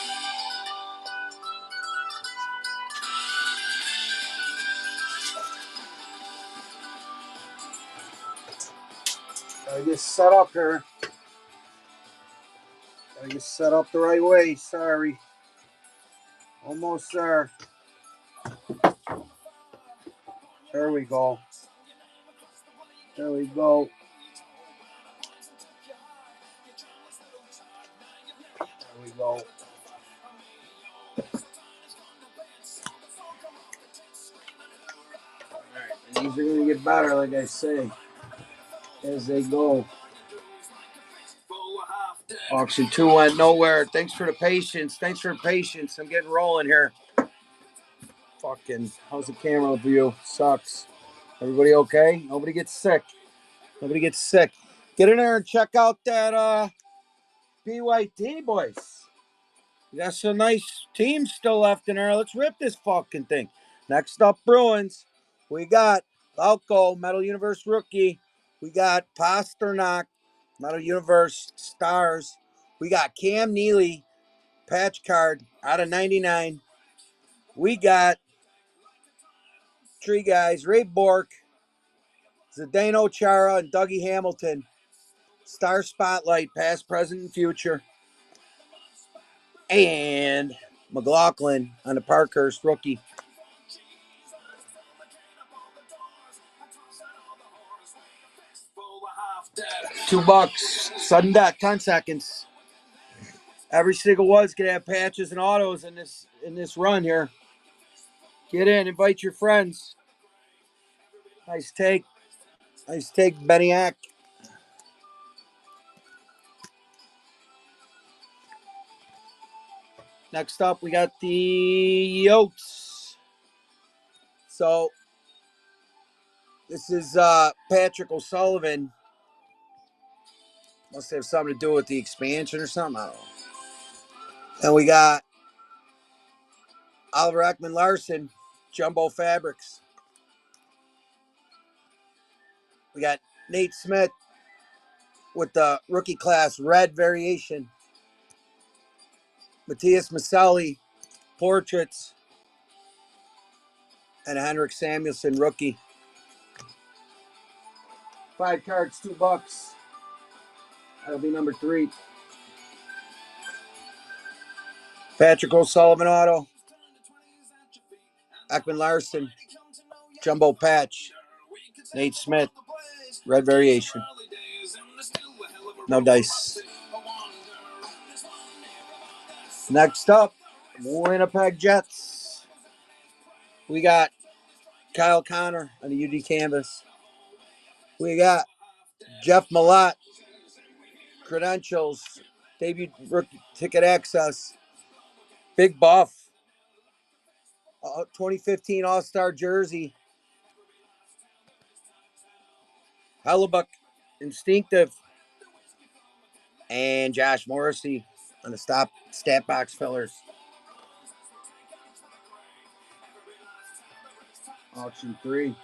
[SPEAKER 3] Gotta get set up here. Gotta get set up the right way. Sorry. Almost there. There we go. There we go. There we go. Alright, and these are gonna get better, like I say, as they go. Auction 2 went nowhere. Thanks for the patience. Thanks for the patience. I'm getting rolling here. Fucking, how's the camera view? Sucks. Everybody okay? Nobody gets sick. Nobody gets sick. Get in there and check out that PYT, boys. We got some nice teams still left in there. Let's rip this fucking thing. Next up, Bruins. We got Lauko, Metal Universe rookie. We got Pasternak, Metal Universe stars. We got Cam Neely, patch card out of 99. We got three guys, Ray Bork, Zdeno Chara, and Dougie Hamilton. Star Spotlight, past, present, and future. And McLaughlin on the Parkhurst rookie. $2. Sudden death, 10 seconds. Every single one's gonna have patches and autos in this run here. Get in, invite your friends. Nice take. Nice take, Beniak. Next up, we got the Yotes. So this is Patrick O'Sullivan. Must have something to do with the expansion or something. I don't know. And we got Oliver Ekman Larson, Jumbo Fabrics. We got Nate Smith with the rookie class red variation. Matthias Maselli, portraits. And a Henrik Samuelsson rookie. 5 cards, $2. That'll be number 3. Patrick O'Sullivan auto. Ekman Larson, jumbo patch. Nate Smith, red variation. No dice. Next up, Winnipeg Jets. We got Kyle Connor on the UD canvas. We got Jeff Malott, credentials, debut rookie ticket access. Big buff. 2015 All-Star jersey. Hellebuck, instinctive. And Josh Morrissey on the stat box fillers. Auction 3.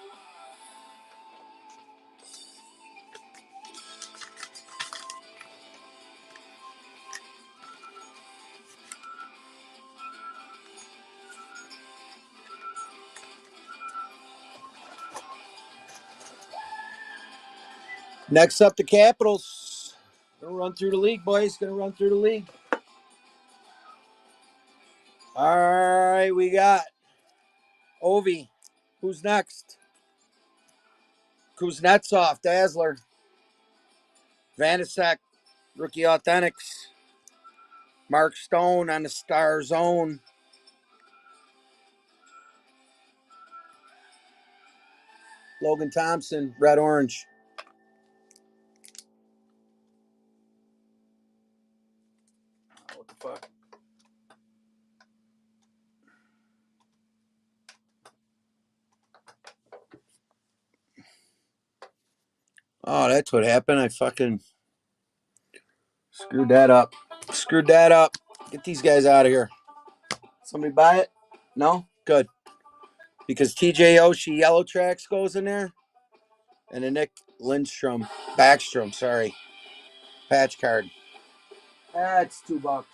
[SPEAKER 3] Next up, the Capitals. Gonna run through the league, boys. Gonna run through the league. All right, we got Ovi. Who's next? Kuznetsov, Dazzler. Vanasek, Rookie Authentics. Mark Stone on the Star Zone. Logan Thompson, Red Orange. What the fuck? Oh, that's what happened. I fucking screwed that up. Screwed that up. Get these guys out of here. Somebody buy it? No? Good. Because TJ Oshie Yellow Tracks goes in there. And a Nick Backstrom, sorry. Patch card. That's $2.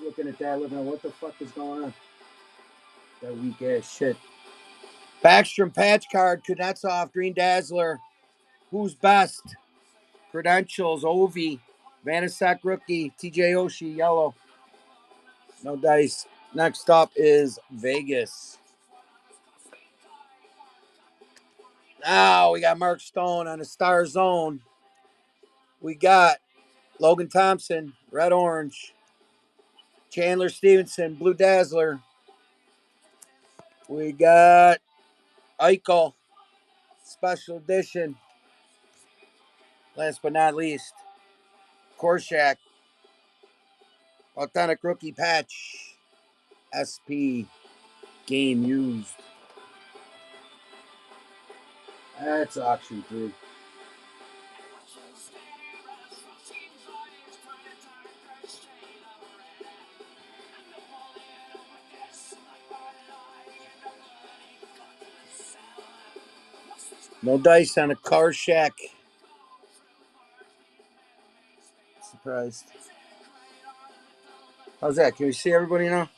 [SPEAKER 3] Looking at that, looking at what the fuck is going on. That weak ass shit. Backstrom patch card, Kuznetsov, Green Dazzler. Who's best? Credentials, Ovi, Vanasek rookie, TJ Oshie, yellow. No dice. Next up is Vegas. Now we got Mark Stone on the Star Zone. We got Logan Thompson, red orange. Chandler Stevenson, blue dazzler. We got Eichel, special edition. Last but not least, Korshak, authentic rookie patch. SP, game used. That's auction 3. No dice on a Korshak. Surprised. How's that? Can we see everybody now?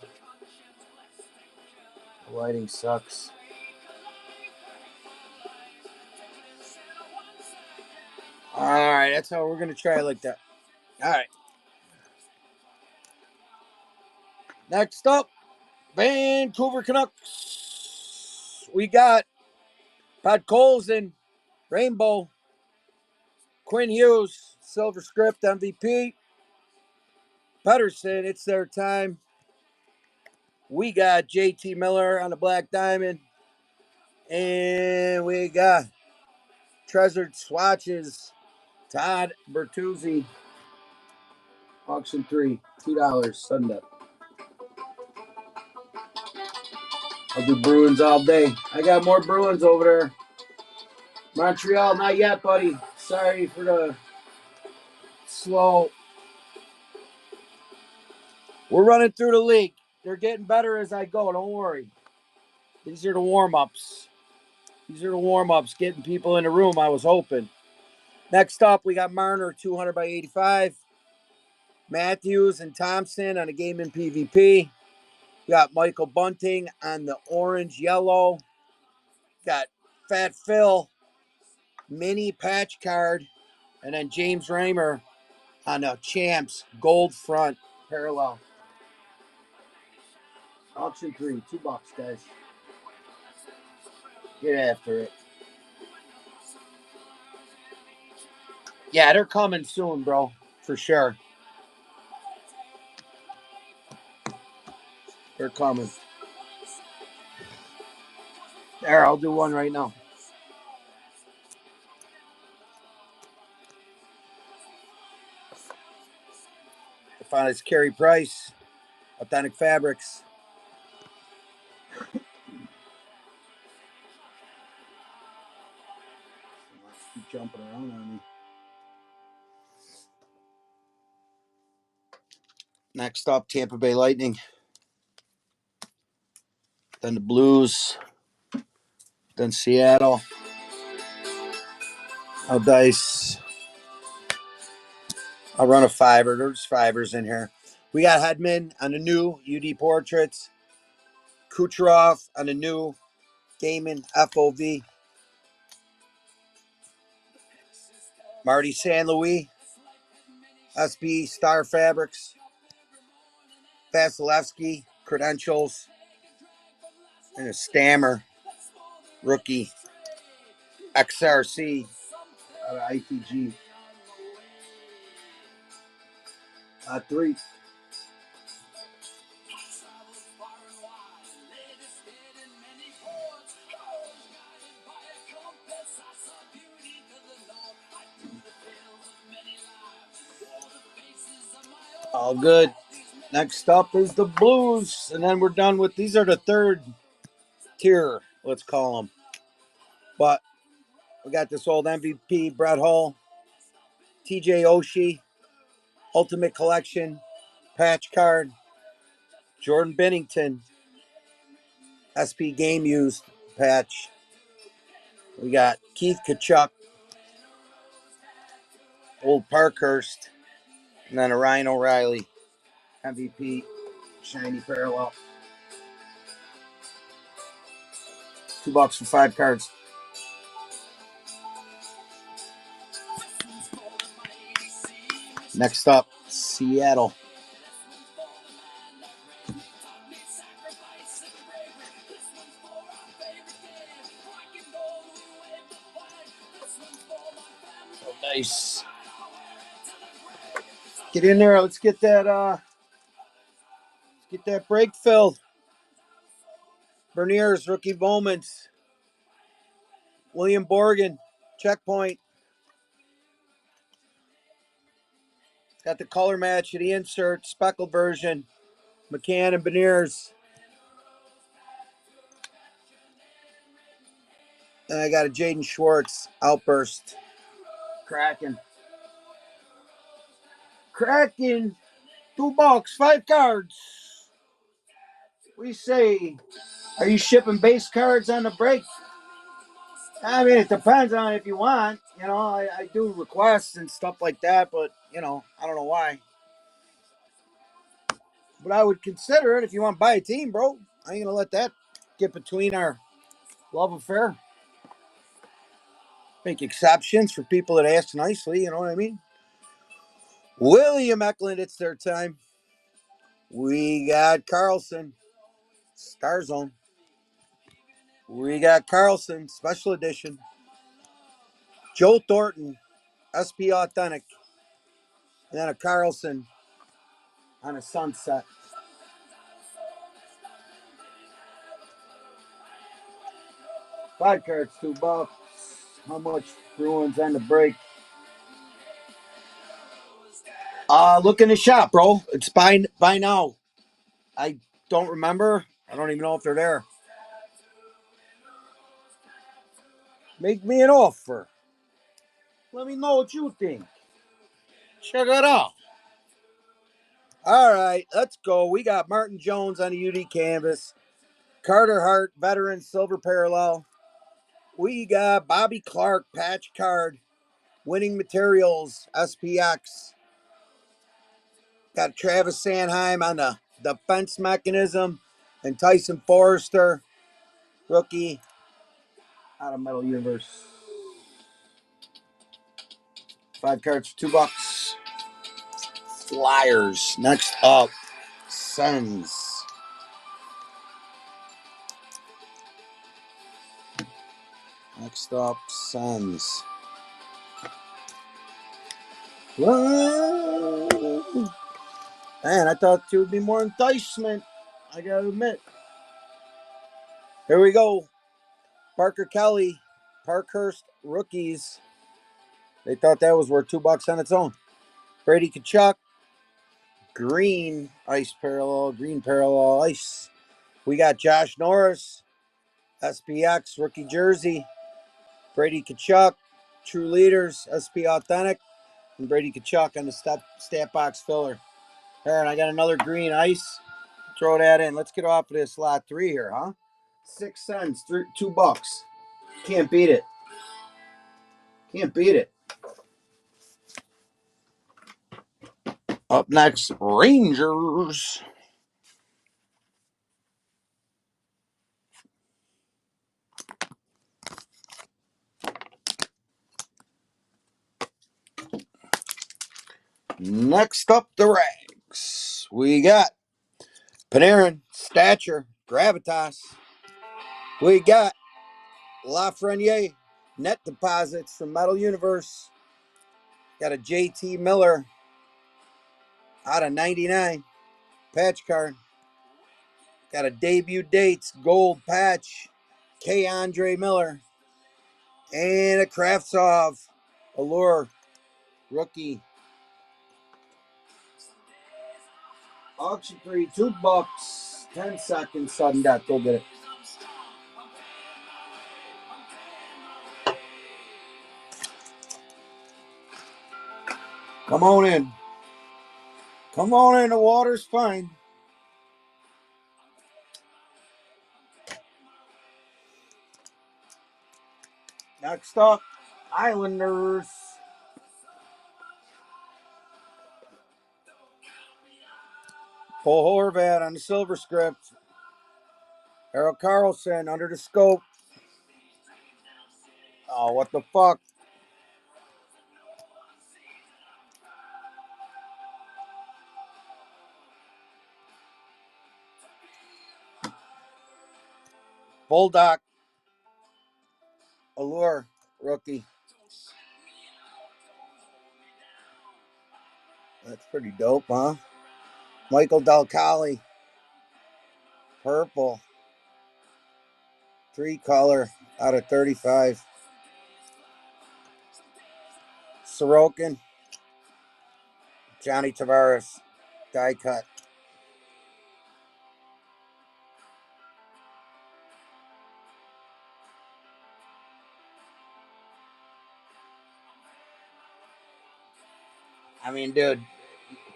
[SPEAKER 3] The lighting sucks. Alright, that's how we're going to try it like that. Alright. Next up, Vancouver Canucks. We got Podkolzin, Rainbow, Quinn Hughes, Silver Script MVP. Pedersen, it's their time. We got JT Miller on the Black Diamond. And we got Treasured Swatches, Todd Bertuzzi. Auction 3, $2, Sunday. I'll do Bruins all day. I got more Bruins over there. Montreal, not yet, buddy. Sorry for the slow. We're running through the league. They're getting better as I go. Don't worry. These are the warm-ups. Getting people in the room, I was hoping. Next up, we got Marner, 200 by 85. Matthews and Thompson on a game in PvP. We got Michael Bunting on the orange-yellow. Got Fat Phil, mini patch card. And then James Reimer on the Champs gold front parallel. Auction 3, $2, guys. Get after it. Yeah, they're coming soon, bro. For sure. They're coming. There, I'll do one right now. I found it's Carey Price, Authentic Fabrics. Keep jumping around on me. Next up, Tampa Bay Lightning. Then the Blues. Then Seattle. No dice. I'll run a fiver. There's fivers in here. We got Hedman on the new UD Portraits. Kucherov on the new Damon FOV. Marty San Luis. SB Star Fabrics. Vasilevsky Credentials. And a Stammer rookie. XRC out of ITG. 3. All good. Next up is the Blues. And then we're done with, these are the third tier, let's call them. But we got this old MVP, Brett Hull, TJ Oshie, Ultimate Collection, patch card, Jordan Bennington, SP Game Used patch. We got Keith Kachuk, old Parkhurst, and then a Ryan O'Reilly, MVP, shiny parallel. $2 for 5 cards. Next up, Seattle. Oh, nice. Get in there. Let's get that break filled. Berniers, rookie Bowman's. William Borgen, checkpoint. Got the color match of the insert, speckled version. McCann and Beniers. And I got a Jaden Schwartz outburst. Cracking. $2, 5 cards. We say, are you shipping base cards on the break? I mean, it depends on if you want. You know, I do requests and stuff like that, but, you know, I don't know why. But I would consider it if you want to buy a team, bro. I ain't going to let that get between our love affair. Make exceptions for people that ask nicely, you know what I mean? William Eklund, it's their time. We got Carlson, Star Zone. We got Carlson, Special Edition. Joe Thornton, SP Authentic. And then a Carlson on a Sunset. Five cards, $2. How much Bruins on the break? Look in the shop, bro. It's by now. I don't remember. I don't even know if they're there. Make me an offer. Let me know what you think. Check it out. All right, let's go. We got Martin Jones on the UD canvas. Carter Hart, veteran, silver parallel. We got Bobby Clark, patch card. Winning materials, SPX. Got Travis Sanheim on the defense mechanism. And Tyson Forrester, rookie, out of Metal Universe. 5 cards for $2. Flyers. Next up, Sens. Next up, Sens. Whoa. Man, I thought there would be more enticement. I gotta admit. Here we go. Parker Kelly, Parkhurst rookies. They thought that was worth $2 on its own. Brady Kachuk, green ice parallel, green parallel ice. We got Josh Norris, SPX rookie jersey. Brady Kachuk, True Leaders, SP Authentic, and Brady Kachuk on the stat box filler. Here, and I got another green ice. Throw that in. Let's get off of this lot 3 here, huh? 6 cents, $2. Can't beat it. Can't beat it. Up next, Rangers. Next up, the Rags. We got Panarin, Stature, Gravitas. We got Lafreniere, net deposits from Metal Universe. Got a JT Miller out of 99 patch card. Got a debut dates gold patch, K. Andre Miller, and a Kraftsov Allure rookie. Auction 3, $2. 10 seconds, sudden death. Go get it. Come on in. Come on in. The water's fine. Next up, Islanders. Paul Horvat on the silver script. Harold Carlson under the scope. Oh, what the fuck? Bulldog Allure rookie. That's pretty dope, huh? Michael Dalcali, purple, 3-color out of 35. Sorokin, Johnny Tavares, die cut. I mean, dude,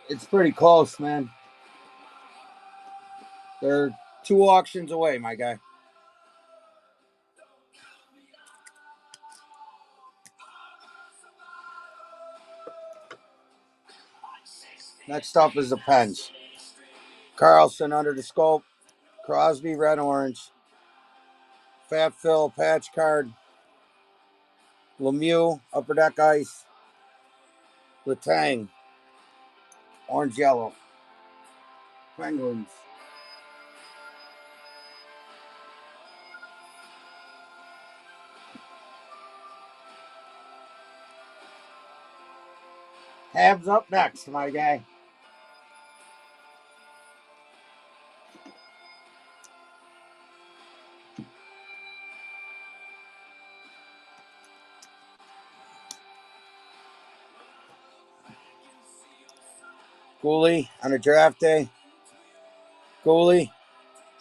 [SPEAKER 3] it's pretty close, man. They're 2 auctions away, my guy. Next up is the Pens. Carlson under the scope. Crosby, red, orange. Fat Phil, patch card. Lemieux, upper deck ice. Letang, orange, yellow. Penguins. Habs up next, my guy. Goalie on a draft day. Goalie,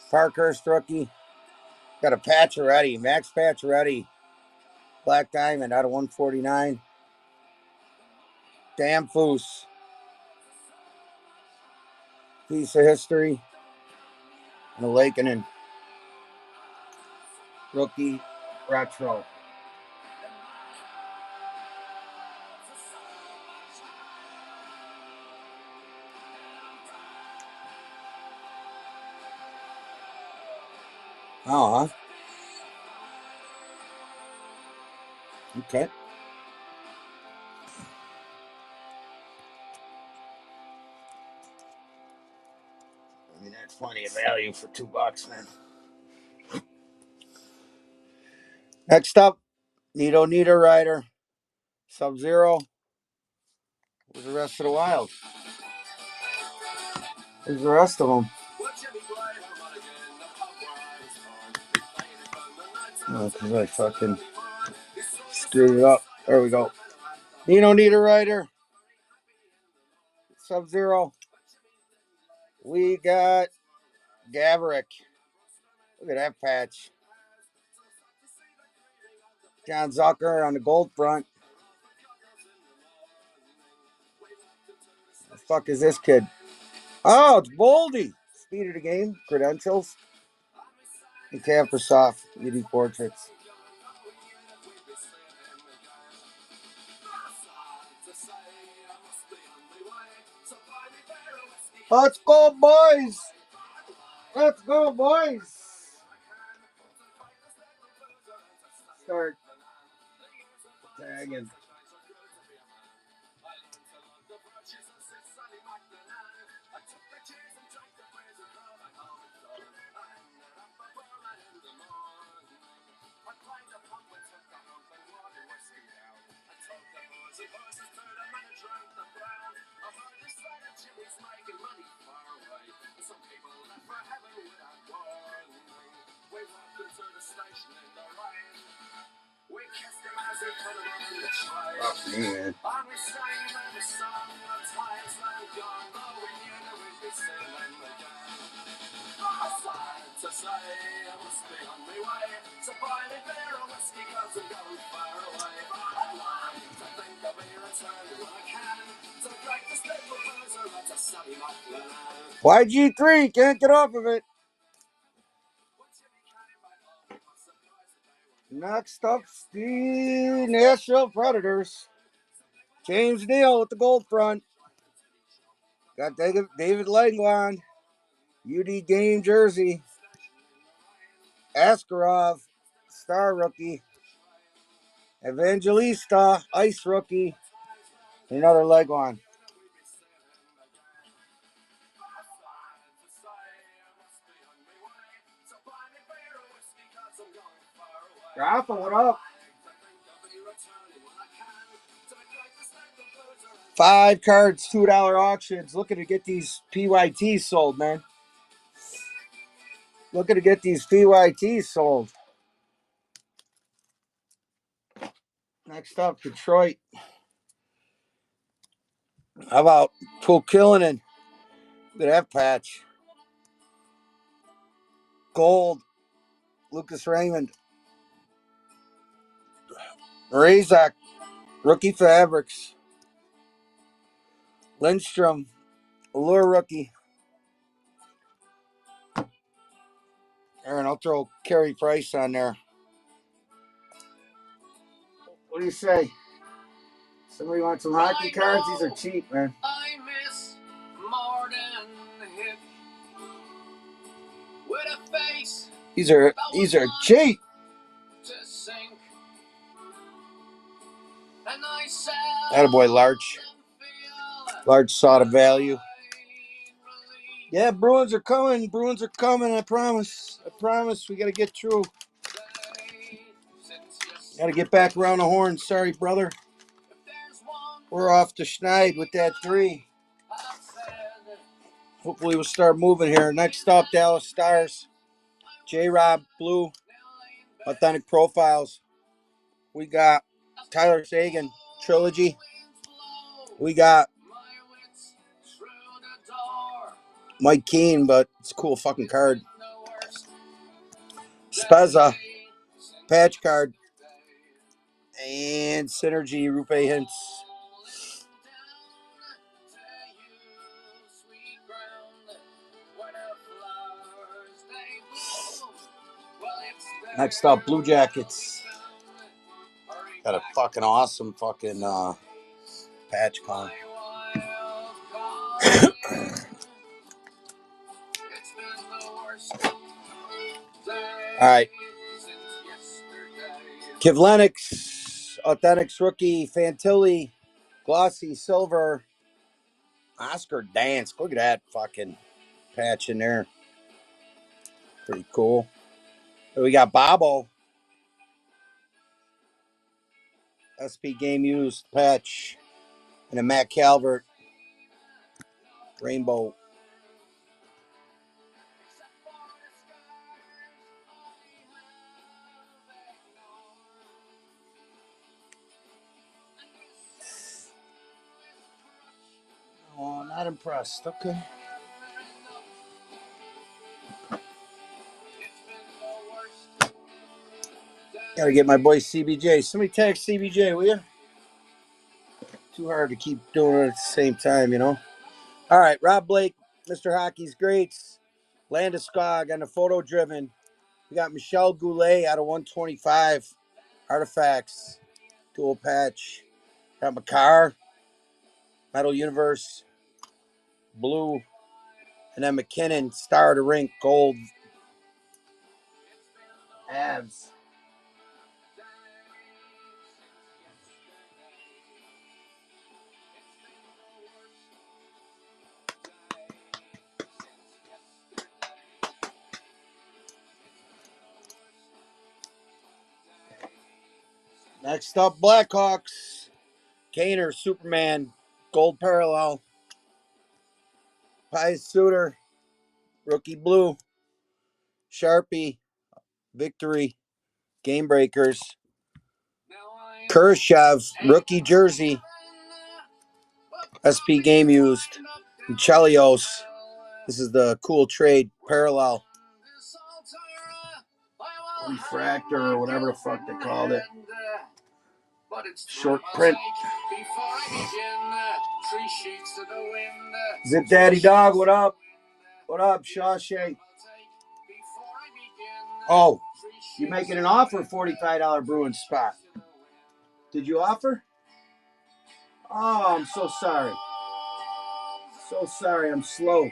[SPEAKER 3] Parkhurst rookie. Got a Pacioretty, Max Pacioretty. Black Diamond out of 149. Damn Foose. Piece of history. And a Lakenin. Rookie retro. Oh, huh? Okay. I mean, that's plenty of value for $2, man. Next up, Nito Niederreiter, Sub-Zero. Where's the rest of the Wild? Where's the rest of them? Oh, because I fucking screwed it up. There we go. Nito Niederreiter, Sub-Zero. We got Gaborik. Look at that patch. John Zucker on the gold front. The fuck is this kid? Oh, it's Boldy. Speed of the game, credentials, and Kaprizov, UD portraits. Let's go, boys! Let's go, boys! Start tagging. Fuck me, man. YG3 can't get off of it. Next up, the Nashville Predators. James Neal with the gold front. Got David Langland, UD game jersey. Askarov, star rookie. Evangelista, ice rookie. Another Langland. Rafa, what up? 5 cards, $2 auctions. Looking to get these PYTs sold, man. Looking to get these PYTs sold. Next up, Detroit. How about Pulkillinen? Look at that patch. Gold. Lucas Raymond. Razak. Rookie Fabrics. Lindstrom. Allure rookie. Aaron, I'll throw Carey Price on there. What do you say? Somebody want some hockey cards? These are cheap, man.
[SPEAKER 14] I miss more than hit with a face.
[SPEAKER 3] These are cheap.
[SPEAKER 14] To sink. And I said,
[SPEAKER 3] Attaboy, Larch. Larch saw the value. Yeah, Bruins are coming. Bruins are coming. I promise. I promise. We got to get through. Got to get back around the horn. Sorry, brother. We're off to Schneid with that 3. Hopefully we'll start moving here. Next up, Dallas Stars. J-Rob, Blue. Authentic Profiles. We got Tyler Sagan, Trilogy. We got Mike Keane, but it's a cool fucking card. Spezza, patch card. And Synergy, Rupe Hintz. Next up, Blue Jackets. Got a fucking awesome fucking patch con. All right. Kivlenix, Authentics rookie, Fantilli, Glossy, Silver, Oscar Dance. Look at that fucking patch in there. Pretty cool. So we got Bobo. SP Game Used patch. And a Matt Calvert. Rainbow. Oh, not impressed. Okay. Gotta get my boy CBJ. Somebody tag CBJ, will you? Too hard to keep doing it at the same time, you know. All right, Rob Blake, Mr. Hockey's Greats. Landeskog on the photo driven. We got Michelle Goulet out of 125. Artifacts. Dual patch. Got Makar. Metal Universe. Blue. And then McKinnon, Star of the Rink, Gold. Avs. Next up, Blackhawks. Kaner, Superman, Gold Parallel. Pies Suter, Rookie Blue. Sharpie, Victory, Game Breakers. Khrushchev, Rookie Jersey. SP Game Used. And Chelios. This is the cool trade, Parallel. Refractor or whatever the fuck they called it. Short print. Zip Daddy Dog, what up? What up, Shawshank? Oh, you making an offer, $45 Bruins spot. Did you offer? Oh, I'm so sorry. So sorry, I'm slow.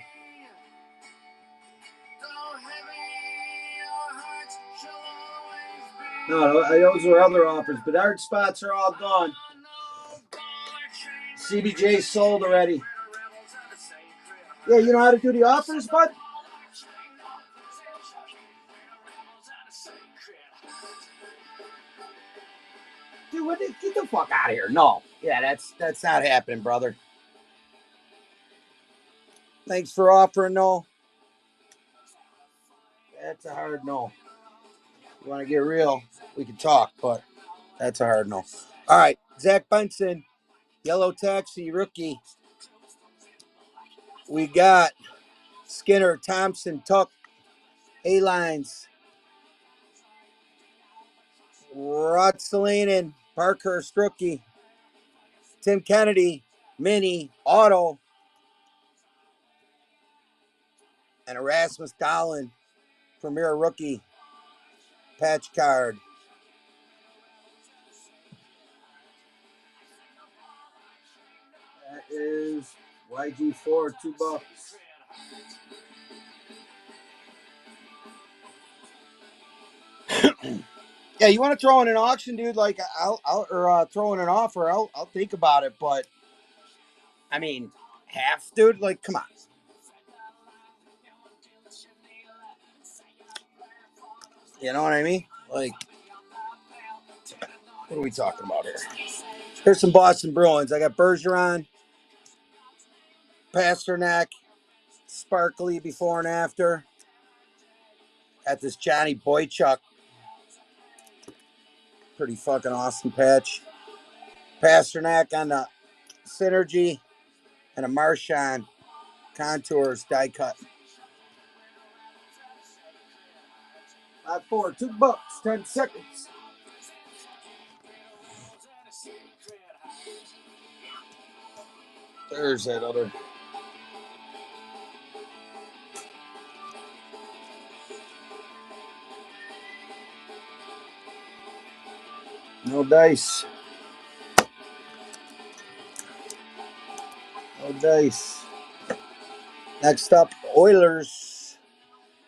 [SPEAKER 3] No, those were other offers, but our spots are all gone. CBJ sold already. Yeah, you know how to do the offers, bud? Dude, get the fuck out of here. No. Yeah, that's not happening, brother. Thanks for offering, no. That's a hard no. You want to get real, we can talk, but that's a hard no. All right, Zach Benson, Yellow Taxi, rookie. We got Skinner, Thompson, Tuck, A-Lines, Rotsalainen, Parkhurst, rookie. Tim Kennedy, Mini, Auto, and Erasmus Dolan, Premier Rookie, patch card. That is YG4, $2. Yeah, you want to throw in an auction, dude? Like I'll throw in an offer. I'll think about it, but I mean, half, dude. Like, come on. You know what I mean? Like, what are we talking about here? Here's some Boston Bruins. I got Bergeron, Pasternak, Sparkly before and after. At this Johnny Boychuk, pretty fucking awesome patch. Pasternak on the Synergy, and a Marchand Contours die cut. 5-4, $2, 10 seconds. There's that other. No dice. No dice. Next up, Oilers.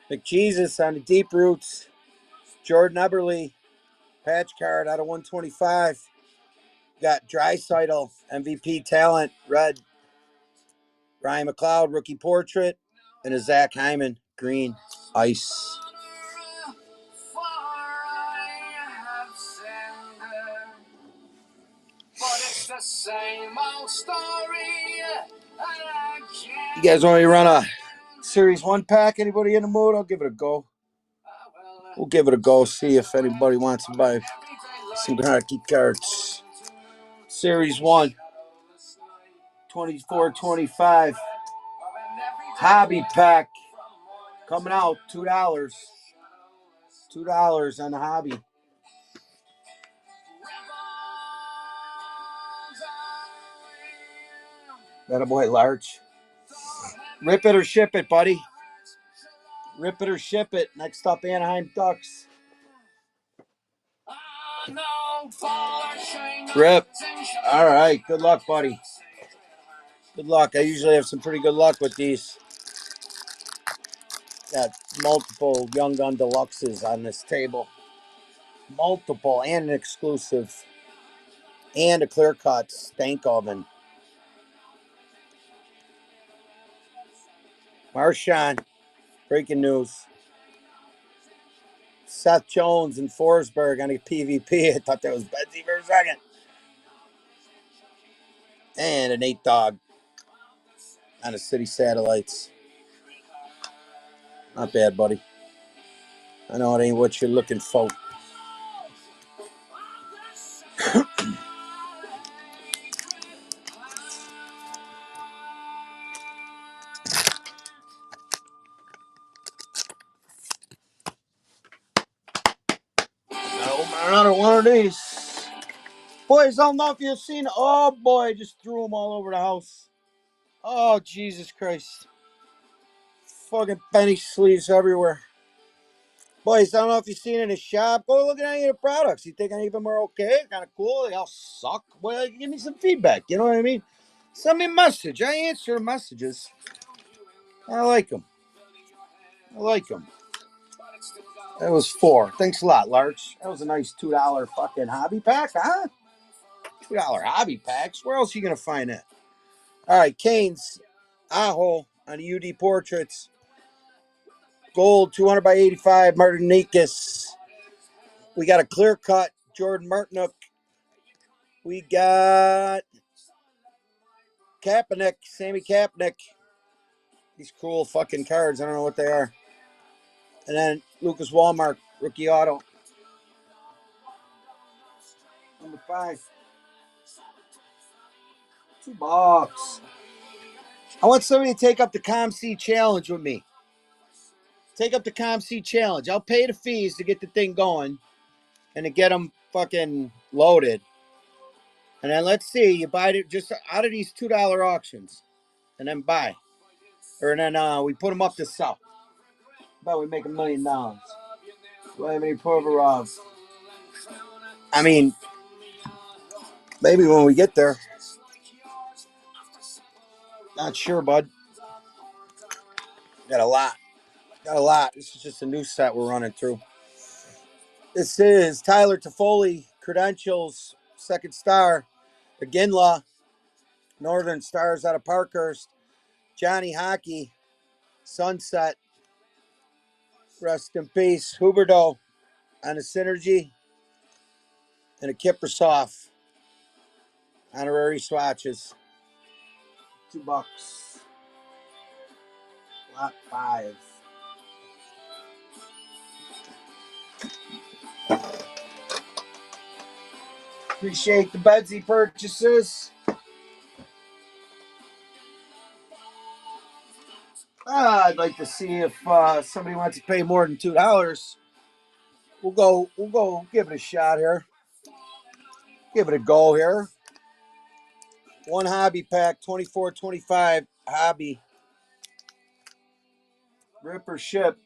[SPEAKER 3] McJesus on the deep roots. Jordan Eberle, patch card out of 125. Got Draisaitl, MVP talent, red. Ryan McLeod, rookie portrait. And a Zach Hyman, green, ice. You guys want me to run a Series 1 pack? Anybody in the mood? I'll give it a go. We'll give it a go. See if anybody wants to buy some hockey cards. Series 1. 24-25. Hobby pack. Coming out. $2. $2 on the hobby. That a boy, Larch. Rip it or ship it, buddy. Rip it or ship it. Next up, Anaheim Ducks. Rip. All right. Good luck, buddy. Good luck. I usually have some pretty good luck with these. Got multiple Young Gun Deluxes on this table. Multiple and an exclusive. And a clear cut stank oven. Marchand. Breaking news. Seth Jones and Forsberg on a PvP. I thought that was Betsy for a second. And an 8-dog on the City Satellites. Not bad, buddy. I know it ain't what you're looking for. Another one of these. Boys, I don't know if you've seen. Oh, boy, I just threw them all over the house. Oh, Jesus Christ. Fucking penny sleeves everywhere. Boys, I don't know if you've seen it in the shop. Go look at any of the products. You think any of them are okay? Kind of cool? They all suck? Well, give me some feedback. You know what I mean? Send me a message. I answer the messages. I like them. I like them. That was 4. Thanks a lot, Larch. That was a nice $2 fucking hobby pack, huh? $2 hobby packs. Where else are you going to find that? All right, Canes. Aho on the UD Portraits. Gold, 200 by 85, Martinikas. We got a clear cut, Jordan Martinook, We got Kaepernick, Sammy Kaepernick. These cool fucking cards. I don't know what they are. And then Lucas Walmart, rookie auto. Number 5. $2. I want somebody to take up the ComC challenge with me. Take up the ComC challenge. I'll pay the fees to get the thing going and to get them fucking loaded. And then let's see, you buy it just out of these $2 auctions and then buy. Or then we put them up to sell. But we make $1 million. Vladimir Provorov. I mean, maybe when we get there. Not sure, bud. Got a lot. This is just a new set we're running through. This is Tyler Toffoli, Credentials, Second Star, Aginla, Northern Stars out of Parkhurst, Johnny Hockey, Sunset, rest in peace, Huberto on a Synergy, and a Kiprasov, honorary swatches, $2. Lot 5. Appreciate the Bedsy purchases. I'd like to see if somebody wants to pay more than $2. We'll go give it a shot here. Give it a go here. One hobby pack, 24.25 hobby. Rip or ship.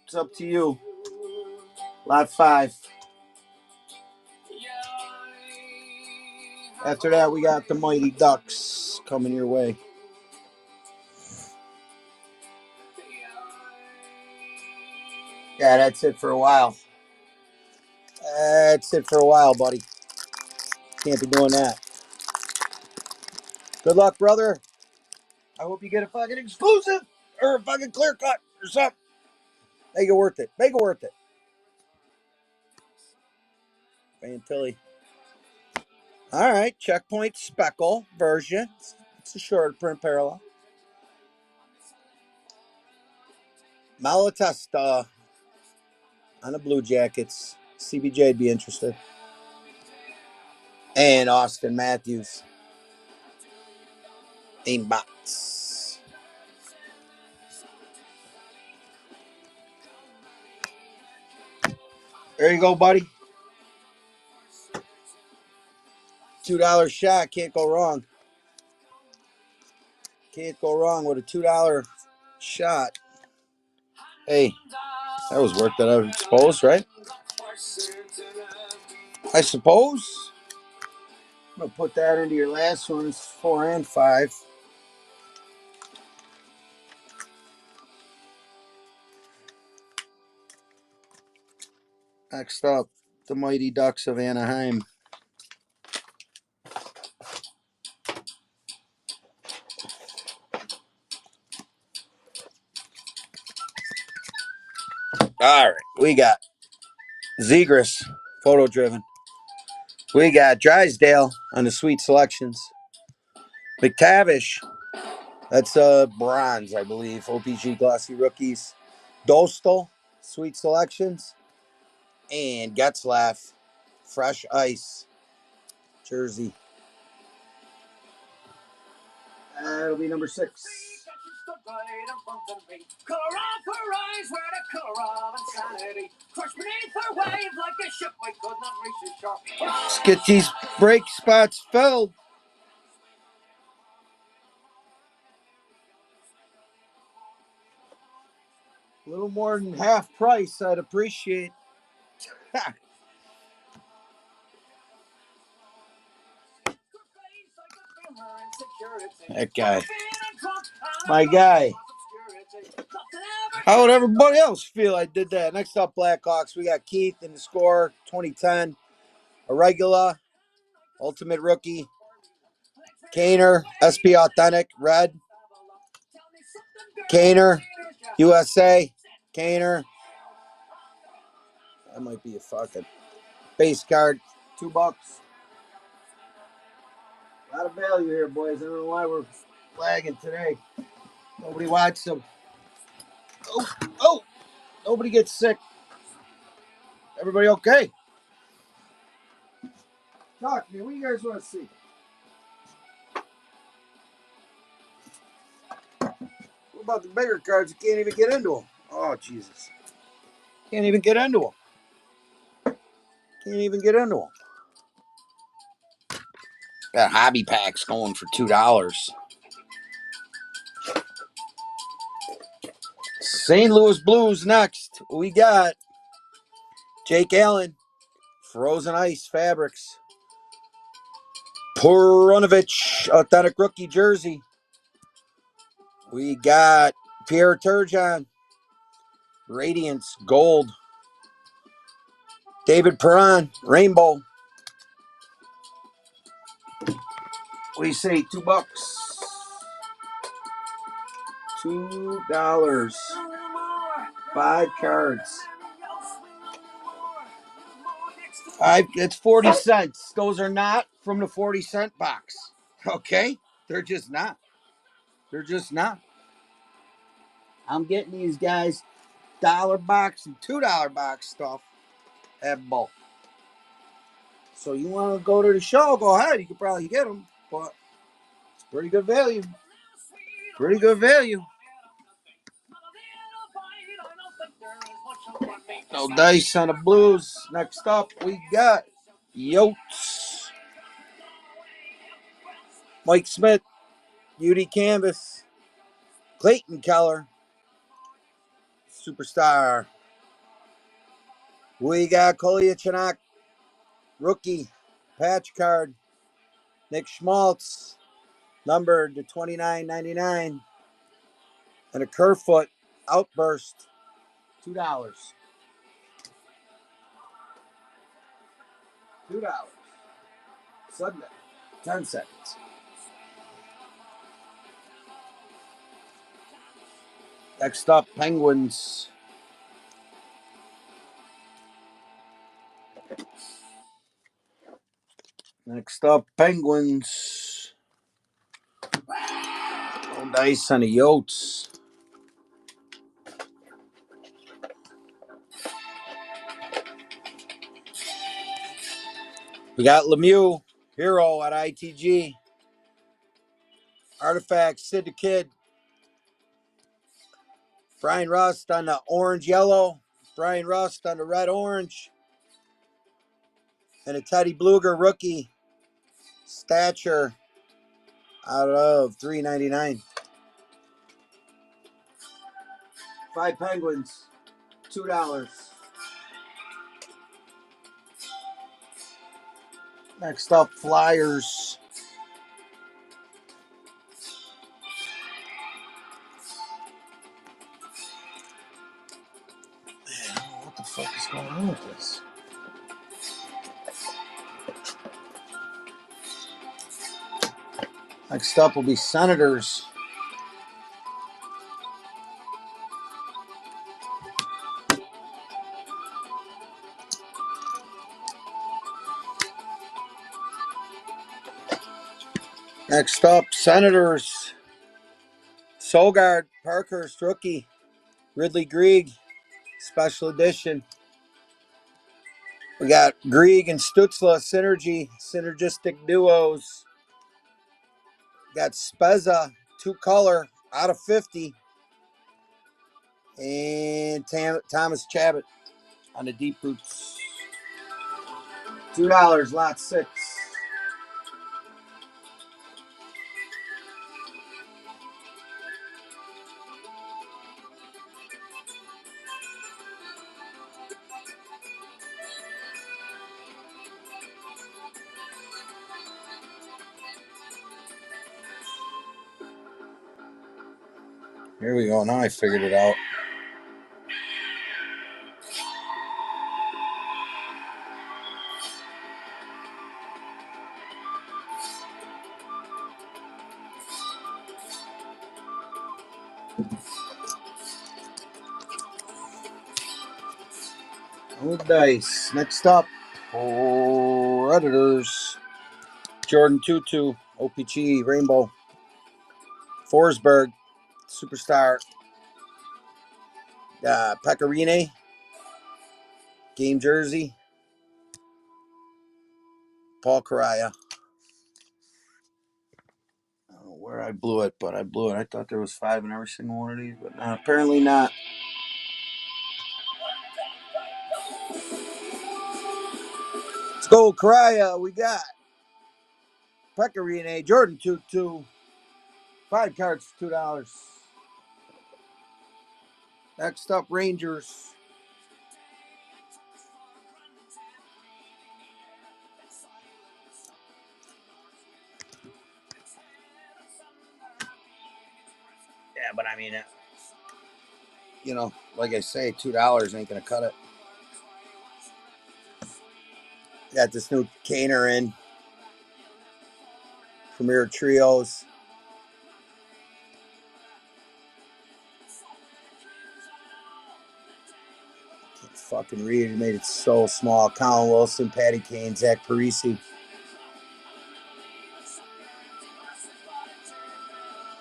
[SPEAKER 3] It's up to you. Lot 5. After that, we got the Mighty Ducks coming your way. Yeah, that's it for a while. That's it for a while, buddy. Can't be doing that. Good luck, brother. I hope you get a fucking exclusive or a fucking clear cut or something. Make it worth it. Make it worth it. Fantilli. All right. Checkpoint Speckle version. It's a short print parallel. Malatesta on the Blue Jackets. CBJ'd be interested. And Austin Matthews. Aimbots. There you go, buddy. $2 shot. Can't go wrong. Can't go wrong with a $2 shot. Hey, that was work that I suppose, right? I suppose. I'm going to put that into your last ones, 4 and 5. Next up, the Mighty Ducks of Anaheim. All right, we got Zegras, photo driven. We got Drysdale on the sweet selections. McTavish, that's bronze, I believe. OPG glossy rookies. Dostal, sweet selections. And Getzlaff, fresh ice, jersey. That'll be number 6. Let's get these break spots filled. A little more than half price, I'd appreciate. That guy. My guy. How would everybody else feel I did that? Next up, Blackhawks. We got Keith in the score, 2010. Irregular, Ultimate Rookie. Kaner, SP Authentic, red. Kaner, USA. Kaner. That might be a fucking base card. $2. A lot of value here, boys. I don't know why we're lagging today. Nobody watched them. Oh, nobody gets sick. Everybody okay? Talk to me. What do you guys want to see? What about the bigger cards? You can't even get into them. Oh, Jesus. Can't even get into them. Can't even get into them. Got hobby packs going for $2. St. Louis Blues next. We got Jake Allen, Frozen Ice Fabrics. Perunovich, authentic rookie jersey. We got Pierre Turgeon, Radiance Gold. David Perron, Rainbow. What do you say? $2. $2. 5 cards. It's 40 cents. Those are not from the 40-cent box. Okay? They're just not. They're just not. I'm getting these guys $1 box and $2 box stuff at bulk. So you want to go to the show, go ahead. You could probably get them, but it's pretty good value. Pretty good value. No dice on the Blues. Next up, we got Yotes. Mike Smith, UD Canvas, Clayton Keller, Superstar. We got Kolyachuk, rookie, patch card, Nick Schmaltz, numbered to 29.99, and a Kerfoot outburst, $2. $2. Sunday, 10 seconds. Next up, Penguins. Next up, Penguins. No dice on the Yotes. We got Lemieux, Hero at ITG. Artifact, Sid the Kid. Brian Rust on the orange-yellow. Brian Rust on the red-orange. And a Teddy Bluger rookie. Stature out of $3.99. 5 Penguins, $2. Next up, Flyers. Man, what the fuck is going on with this? Next up will be Senators. Next up, Senators. Sogard, Parkhurst, rookie. Ridley Grieg, special edition. We got Grieg and Stutzla, synergistic duos. We got Spezza, 2-color, out of 50. And Thomas Chabot on the deep boots. $2, lot 6. Here we go. Now I figured it out. No dice. Next up, Predators. Jordan Tutu, OPG, Rainbow. Forsberg, Superstar. Pecorine, game jersey. Paul Correa. I don't know where I blew it, but I blew it. I thought there was 5 in every single one of these, but apparently not. Let's go, Correa. We got Pecorine, Jordan 2-2. 5 cards for $2. Next up, Rangers. Yeah, but I mean, like I say, $2 ain't gonna cut it. Got this new Kaner in. Premier Trios. Can't fucking read. He made it so small. Colin Wilson, Patty Kane, Zach Parisi.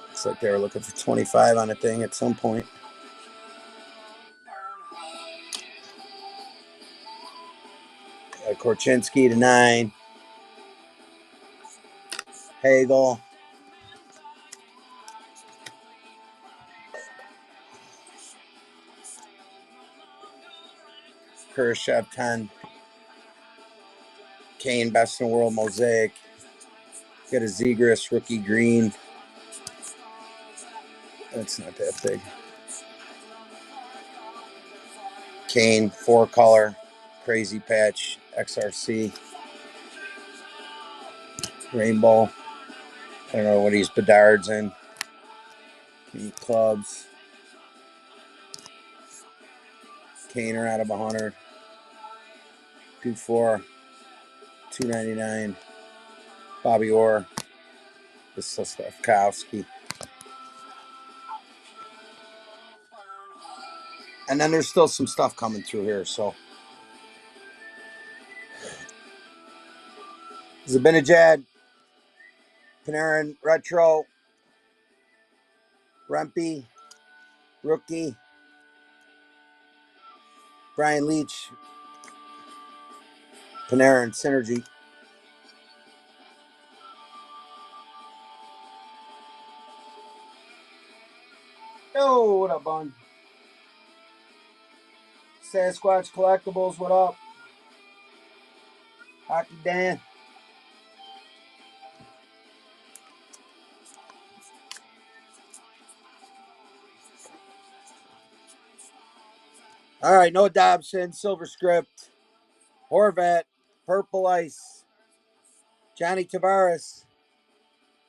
[SPEAKER 3] Looks like they were looking for 25 on a thing at some point. Korchinski to 9. Hagel. Khrushchev 10. Kane, best in the world, mosaic. Got a Zegras rookie green. That's not that big. Kane, 4-color, crazy patch, XRC. Rainbow. I don't know what he's Bedard's in. Clubs. Kaner out of 100. 2-4. $2.99. Bobby Orr. This is Stefkowski. And then there's still some stuff coming through here, so. Zabinajad. Panarin Retro. Rempe. Rookie. Brian Leach. Panarin Synergy. Oh, what up, Bun? Sasquatch Collectibles, what up? Hockey Dan. All right, Noah Dobson, Silver Script. Horvat, Purple Ice. Johnny Tavares.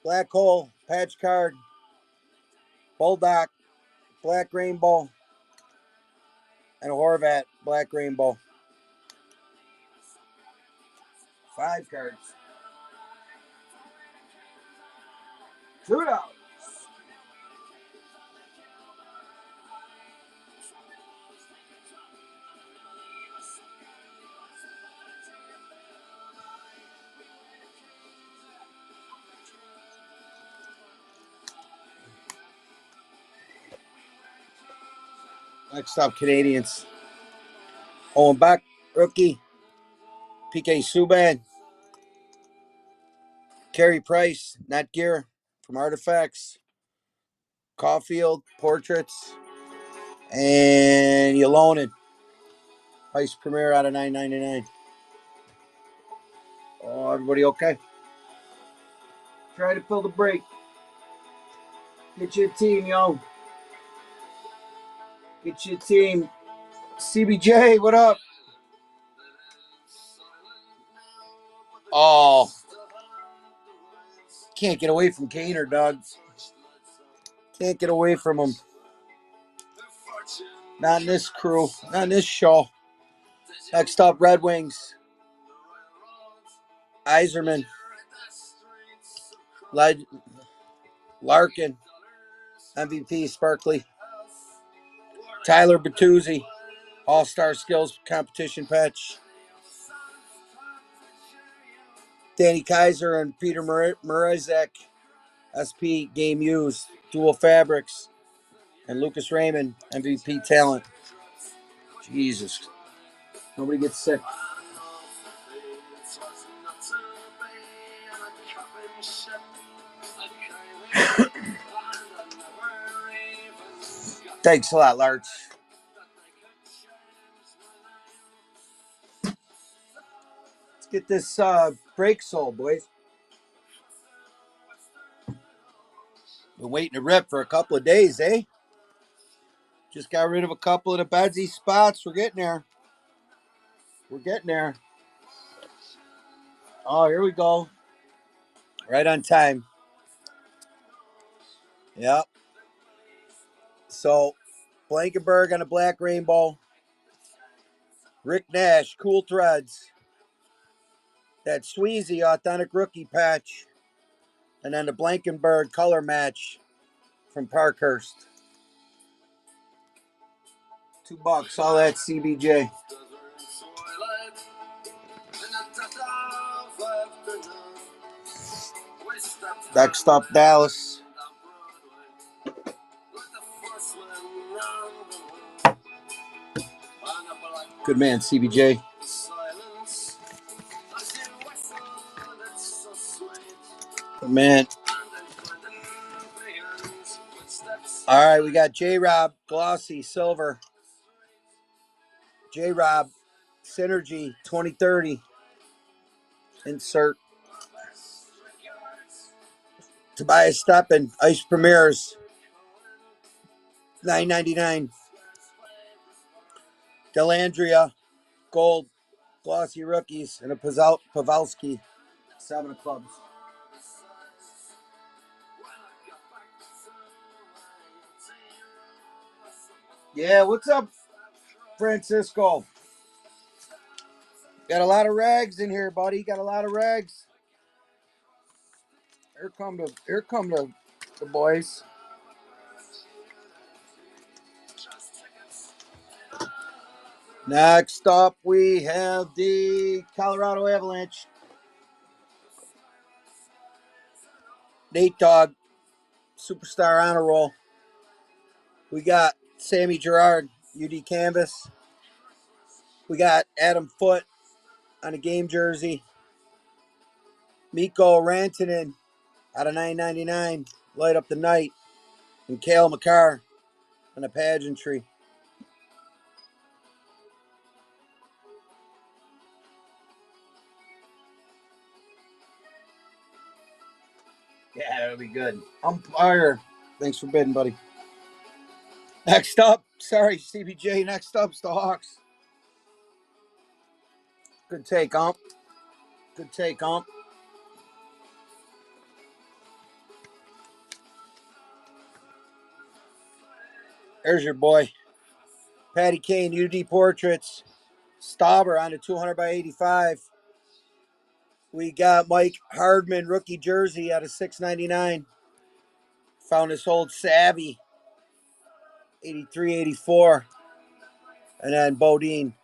[SPEAKER 3] Black Hole, Patch Card. Bulldog, Black Rainbow. And a Horvat, Black Rainbow. 5 cards. $2. Next up, Canadians. Owen Beck, rookie. PK Subban. Carey Price, Nat Gear from Artifacts. Caulfield, Portraits. And Yolonen. Ice Premier out of $9.99. Oh, everybody okay? Try to fill the break. Get your team, yo. Get your team. CBJ, what up? Oh. Can't get away from Kaner, dog. Can't get away from him. Not in this crew. Not in this show. Next up, Red Wings. Iserman. Larkin. MVP, Sparkly. Tyler Bertuzzi. All-Star Skills Competition patch. Danny Kaiser and Peter Mrazek, SP Game Used, Dual Fabrics, and Lucas Raymond, MVP Talent. Jesus. Nobody gets sick. Thanks a lot, Larch. Let's get this break sold, boys. Been waiting to rip for a couple of days, eh? Just got rid of a couple of the Bedsy spots. We're getting there. We're getting there. Oh, here we go. Right on time. Yep. So, Blankenberg on a Black Rainbow. Rick Nash, Cool Threads. That Sweezy Authentic Rookie patch. And then the Blankenberg color match from Parkhurst. $2. All that CBJ. Next up, Dallas. Good man, CBJ. Good man. All right, we got J-Rob, Glossy, Silver. J-Rob, Synergy, 2030. Insert. Tobias Steppen, Ice Premieres, $9.99. Delandria, Gold, Glossy Rookies, and a Pavelski, 7 of clubs. Yeah, what's up, Francisco? Got a lot of rags in here, buddy. Got a lot of rags. Here come the boys. Next up, we have the Colorado Avalanche. Nate Dogg, Superstar Honor Roll. We got Sammy Girard, UD Canvas. We got Adam Foote on a game jersey. Mikko Rantanen out of $9.99. Light up the night. And Cale Makar on a pageantry. Yeah, that'll be good. Umpire. Thanks for bidding, buddy. Next up, sorry, CBJ. Next up's the Hawks. Good take, Ump. Good take, Ump. There's your boy. Patty Kane, UD Portraits. Stauber on a 200 by 85. We got Mike Hardman, rookie jersey out of $6.99. Found this old Savvy, 83-84. And then Bodine,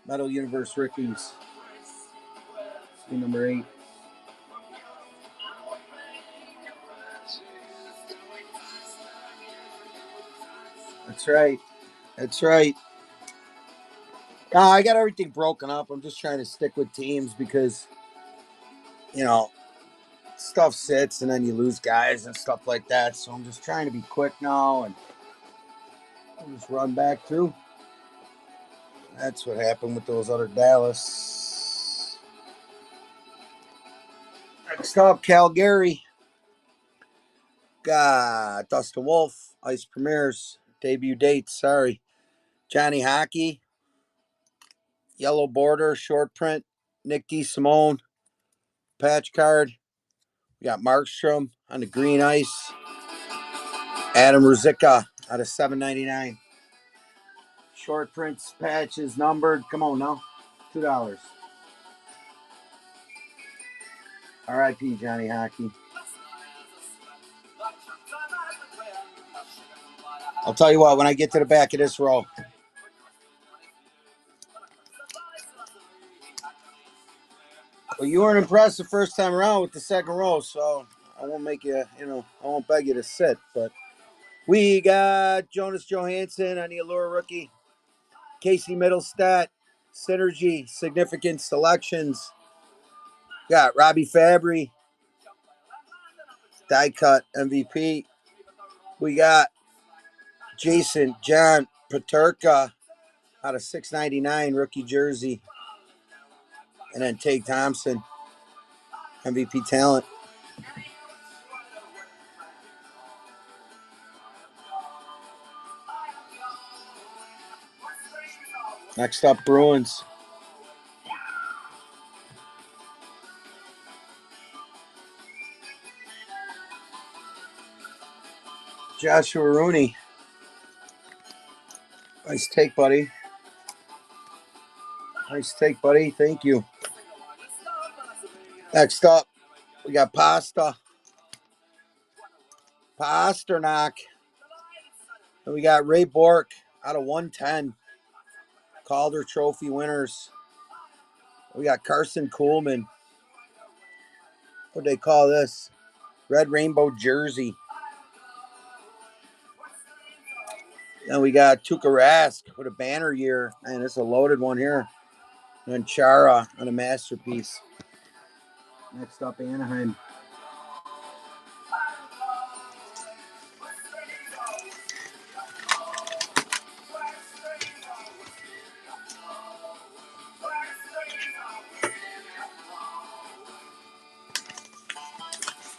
[SPEAKER 3] Metal Universe rookies. Number 8. That's right. That's right. I got everything broken up. I'm just trying to stick with teams because, stuff sits and then you lose guys and stuff like that. So I'm just trying to be quick now and I'll just run back through. That's what happened with those other Dallas. Next up, Calgary. Got Dustin Wolf, Ice Premieres, debut dates, sorry. Johnny Hockey, yellow border, short print, Nick DeSimone, patch card. We got Markstrom on the green ice. Adam Ruzicka out of $7.99. Short prints, patches, numbered. Come on now. $2. R.I.P. Johnny Hockey. I'll tell you what, when I get to the back of this row, Well, you weren't impressed the first time around with the second row, so I won't make you, I won't beg you to sit. But we got Jonas Johansson on the Allure rookie, Casey Middlestat, Synergy, Significant Selections. Got Robbie Fabry, die cut MVP. We got Jason John Paterka out of 699 rookie jersey. And then Tate Thompson, MVP talent. Next up, Bruins. Joshua Rooney. Nice take, buddy. Nice take, buddy. Thank you. Next up, we got Pasternak. And we got Ray Bork out of 110. Calder Trophy winners. We got Carson Coolman. What do they call this? Red Rainbow Jersey. Then we got Tuukka Rask with a banner year. Man, it's a loaded one here. And Chara on a masterpiece. Next up, Anaheim.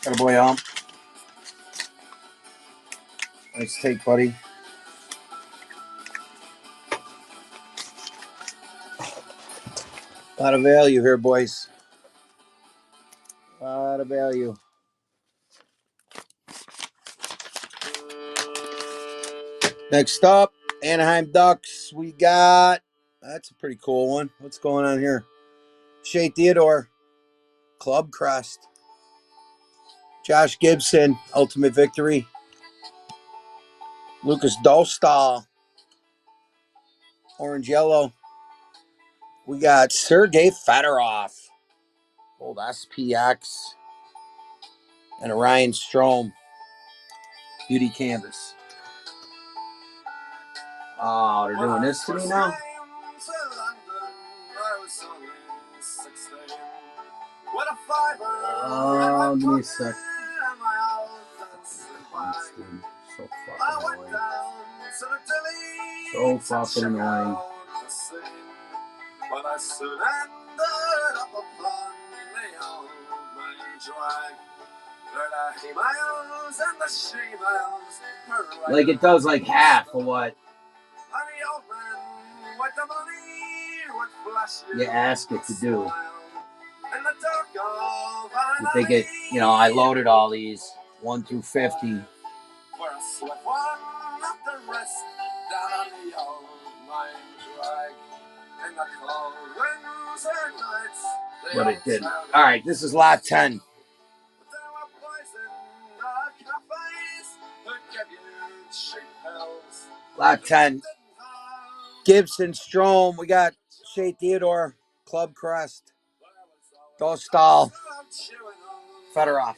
[SPEAKER 3] Got a boy out. Nice take, buddy. A lot of value here, boys. A lot of value. Next up, Anaheim Ducks. We got, that's a pretty cool one. What's going on here? Shea Theodore, Club Crest. Josh Gibson, Ultimate Victory. Lucas Dostal, Orange Yellow. We got Sergei Fedorov, old SPX. And Ryan Strome, Beauty Canvas. Oh, they're doing this to me now? Oh, give me a sec. So fucking annoying. So fucking annoying. But I surrendered up upon the old man drag. Like it does like half of what you ask it to do. You think it, I loaded all these 1 through 50. But it didn't. Alright, this is lot 10. Lot 10. Gibson, Strome. We got Shea Theodore, Club Crest, Dostal, Fedorov.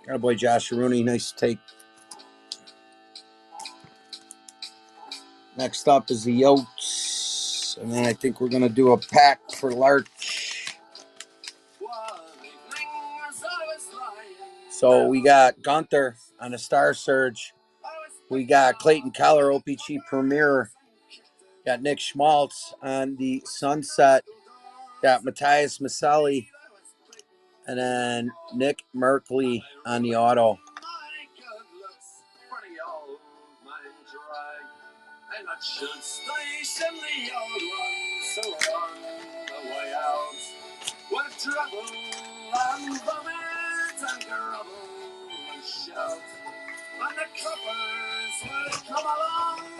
[SPEAKER 3] Got a boy Josh Rooney. Nice take. Next up is the Yotes. And then I think we're going to do a pack for Larch. So we got Gunther on a Star Surge. We got Clayton Keller, OPC Premier. Got Nick Schmaltz on the Sunset. Got Matthias Maselli. And then Nick Merkley on the auto.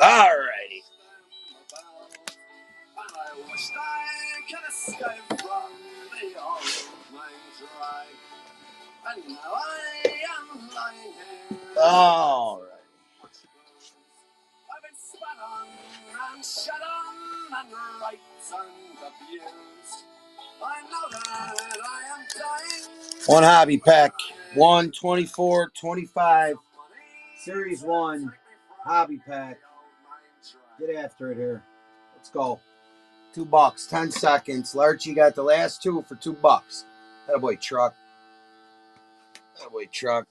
[SPEAKER 3] Alrighty. All right. I've been spat on and shut on and raped and abused. One hobby pack. 1/24/25. Series 1 hobby pack. Get after it here. Let's go. $2. 10 seconds. Larchie got the last two for $2. Attaboy, truck. Attaboy, truck.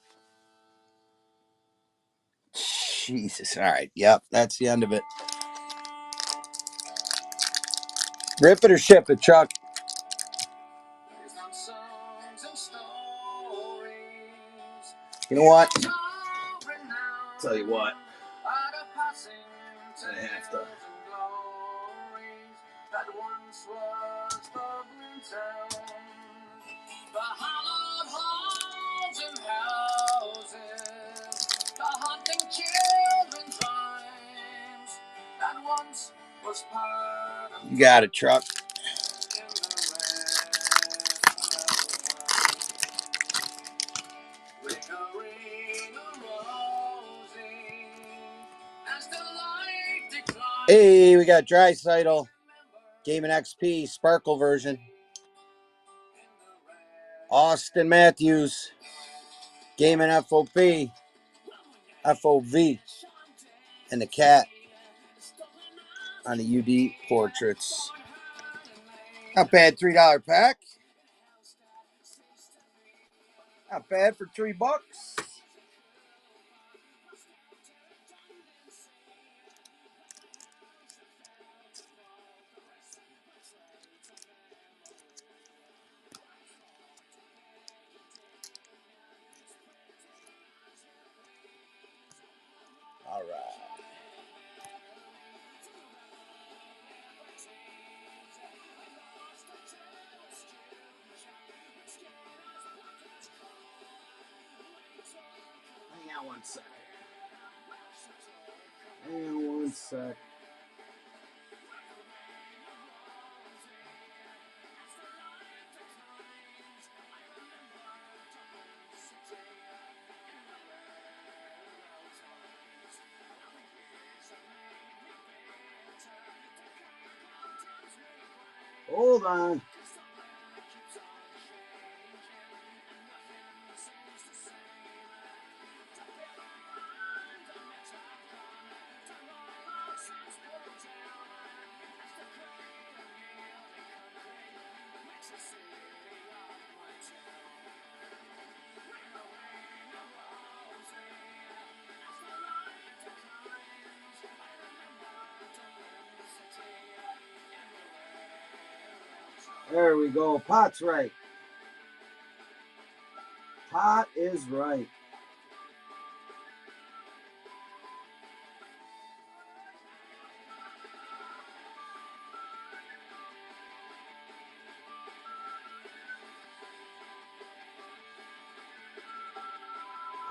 [SPEAKER 3] Jesus. All right. Yep. That's the end of it. Rip it or ship it, truck. You know what? Tell you what. I have to. You got it, truck. Hey, we got Dreisaitl, Game and XP, Sparkle version. Austin Matthews, Game and FOV, and the cat on the UD portraits. Not bad, $3 pack. Not bad for $3. All right. Hang on one sec. Hold on. There we go. Pot's right. Pot is right.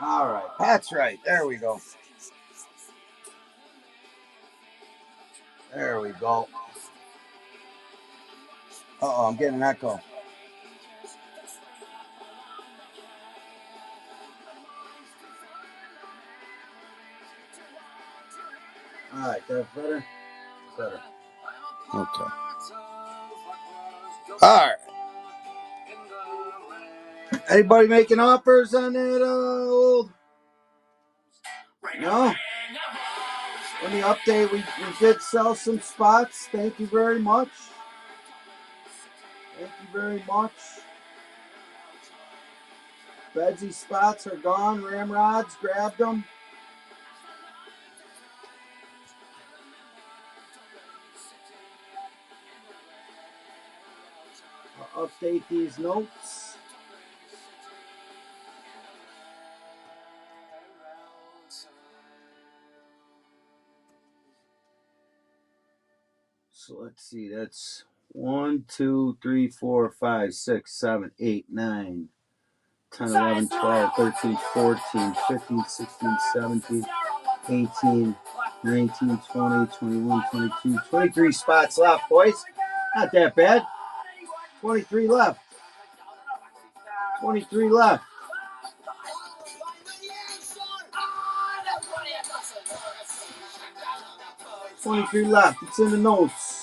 [SPEAKER 3] All right. Pat's right. There we go. There we go. Uh-oh, I'm getting an echo. All right, that's better? Better. Okay. All right. Anybody making offers on that old? No? Let me update. We did sell some spots. Thank you very much. Thank you very much. Bedsy spots are gone. Ramrods, grabbed them. I'll update these notes. So let's see, that's 1, 2, 3, 4, 5, 6, 7, 8, 9, 10, 11, 12, 13, 14, 15, 16, 17, 18, 19, 20, 21, 22, 23 spots left, boys. Not that bad. 23 left. 23 left. 23 left. It's in the notes.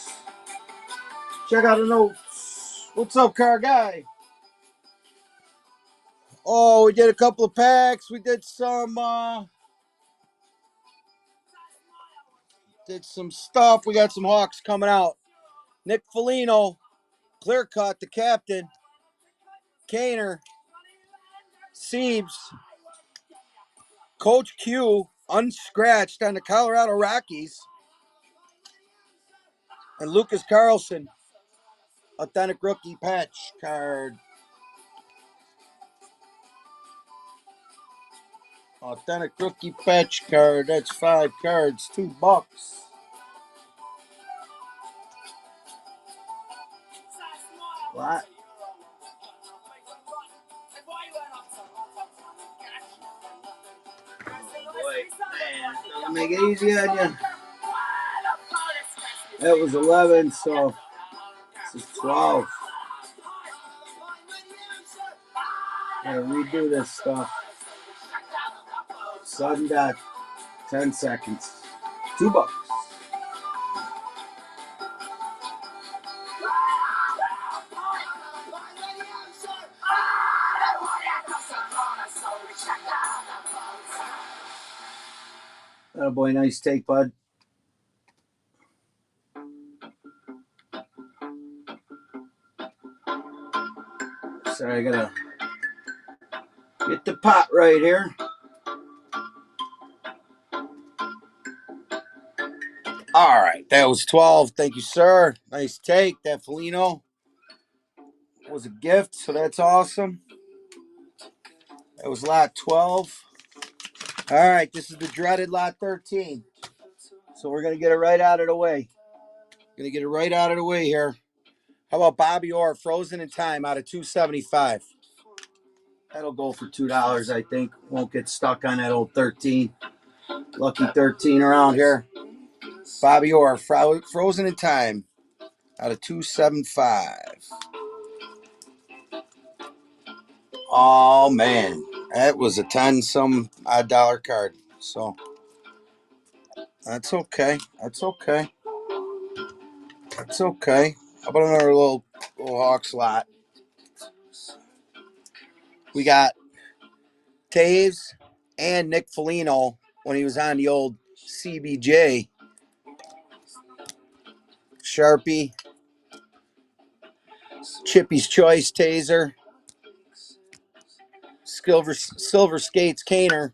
[SPEAKER 3] Check out the notes. What's up, car guy? Oh, we did a couple of packs. We did some stuff. We got some Hawks coming out. Nick Foligno, clear cut, the captain. Kaner, Siebes, Coach Q, unscratched on the Colorado Rockies, and Lucas Carlson, authentic rookie patch card. Authentic rookie patch card. That's 5 cards, $2. What? Boy, man, doesn't make it easy on you. That was 11, so this is 12. Gotta redo this stuff. Sudden death, 10 seconds. $2. Oh boy, nice take, bud. Sorry, I gotta get the pot right here. All right, that was 12. Thank you, sir. Nice take. That Foligno was a gift, so that's awesome. That was lot 12. All right, this is the dreaded lot 13. So we're going to get it right out of the way. Going to get it right out of the way here. How about Bobby Orr, Frozen in Time out of 275? That'll go for $2, I think. Won't get stuck on that old 13. Lucky 13 around here. Bobby Orr, Frozen in Time out of 275. Oh, man. That was a 10-some odd dollar card. So that's okay. That's okay. That's okay. How about another little Hawks lot? We got Taves and Nick Foligno when he was on the old CBJ. Sharpie. Chippy's Choice Taser. Silver Skates Kaner.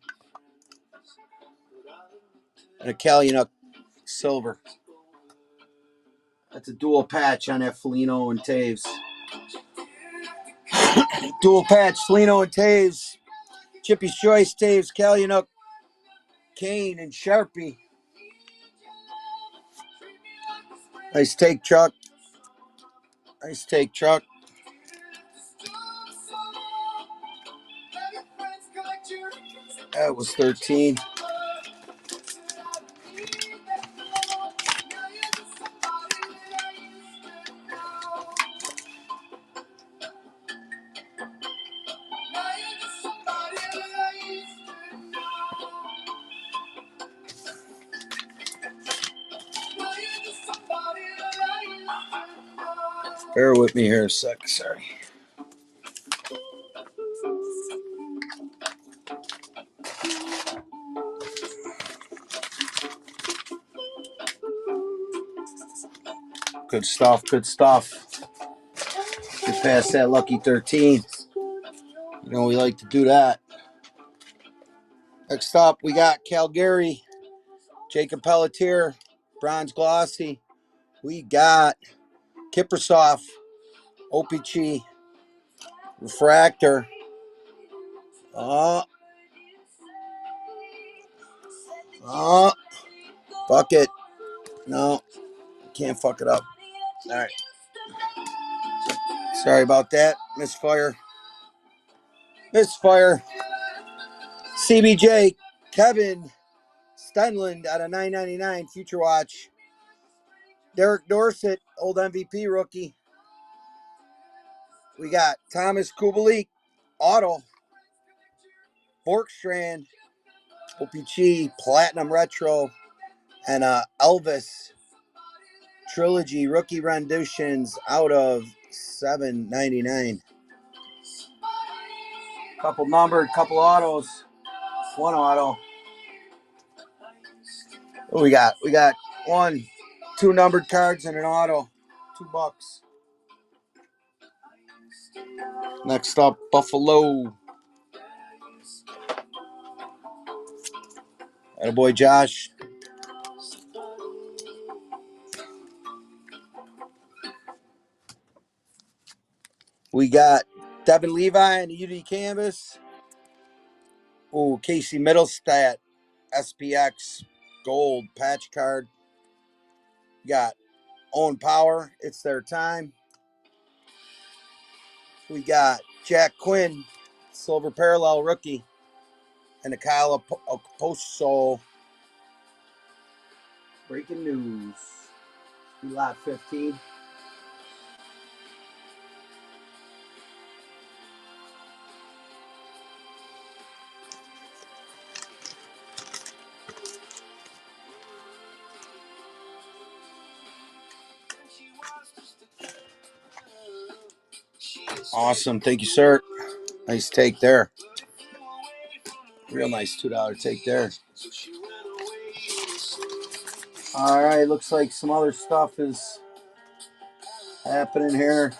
[SPEAKER 3] And a Kalyanuk Silver. That's a dual patch on that Foligno and Taves. Dual patch, Foligno and Taves. Chippy's Choice Taves, Kalyanuk, Kane, and Sharpie. Nice take, Chuck. Nice take, Chuck. That was 13. Bear with me here a sec. Sorry. Good stuff. Good stuff. Get past that lucky 13. You know, we like to do that. Next up, we got Calgary, Jacob Pelletier, Bronze Glossy. We got Kiprasov, OPG, Refractor. Fuck it. No, can't fuck it up. All right. Sorry about that. Misfire. CBJ, Kevin Stenlund out of 999, Future Watch. Derek Dorsett, old MVP rookie. We got Thomas Kubalik, Auto. Borkstrand, OPG, Platinum Retro, and Elvis Trilogy rookie renditions out of $7.99. Couple numbered, couple autos. One auto. What we got? We got two numbered cards and an auto. $2. Next up, Buffalo. Attaboy, Josh. We got Devin Levi and the UD Canvas. Ooh, Casey Middlestat, SPX Gold patch card. We got Owen Power, It's Their Time. We got Jack Quinn, Silver Parallel rookie. And the Kyle Oposo. Breaking news. Lot 15. Awesome. Thank you, sir. Nice take there. Real nice $2 take there. All right. Looks like some other stuff is happening here.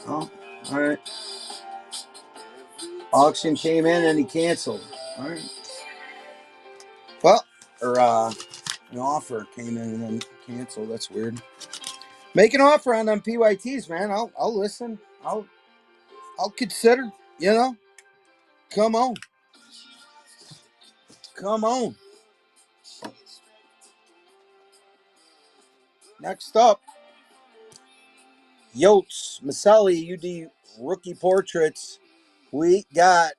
[SPEAKER 3] Oh, all right. Auction came in and he canceled. All right. Well, an offer came in and then canceled. That's weird. Make an offer on them PYTs, man. I'll listen. I'll consider. You know. Come on. Come on. Next up, Yotes Maselli UD rookie portraits. We got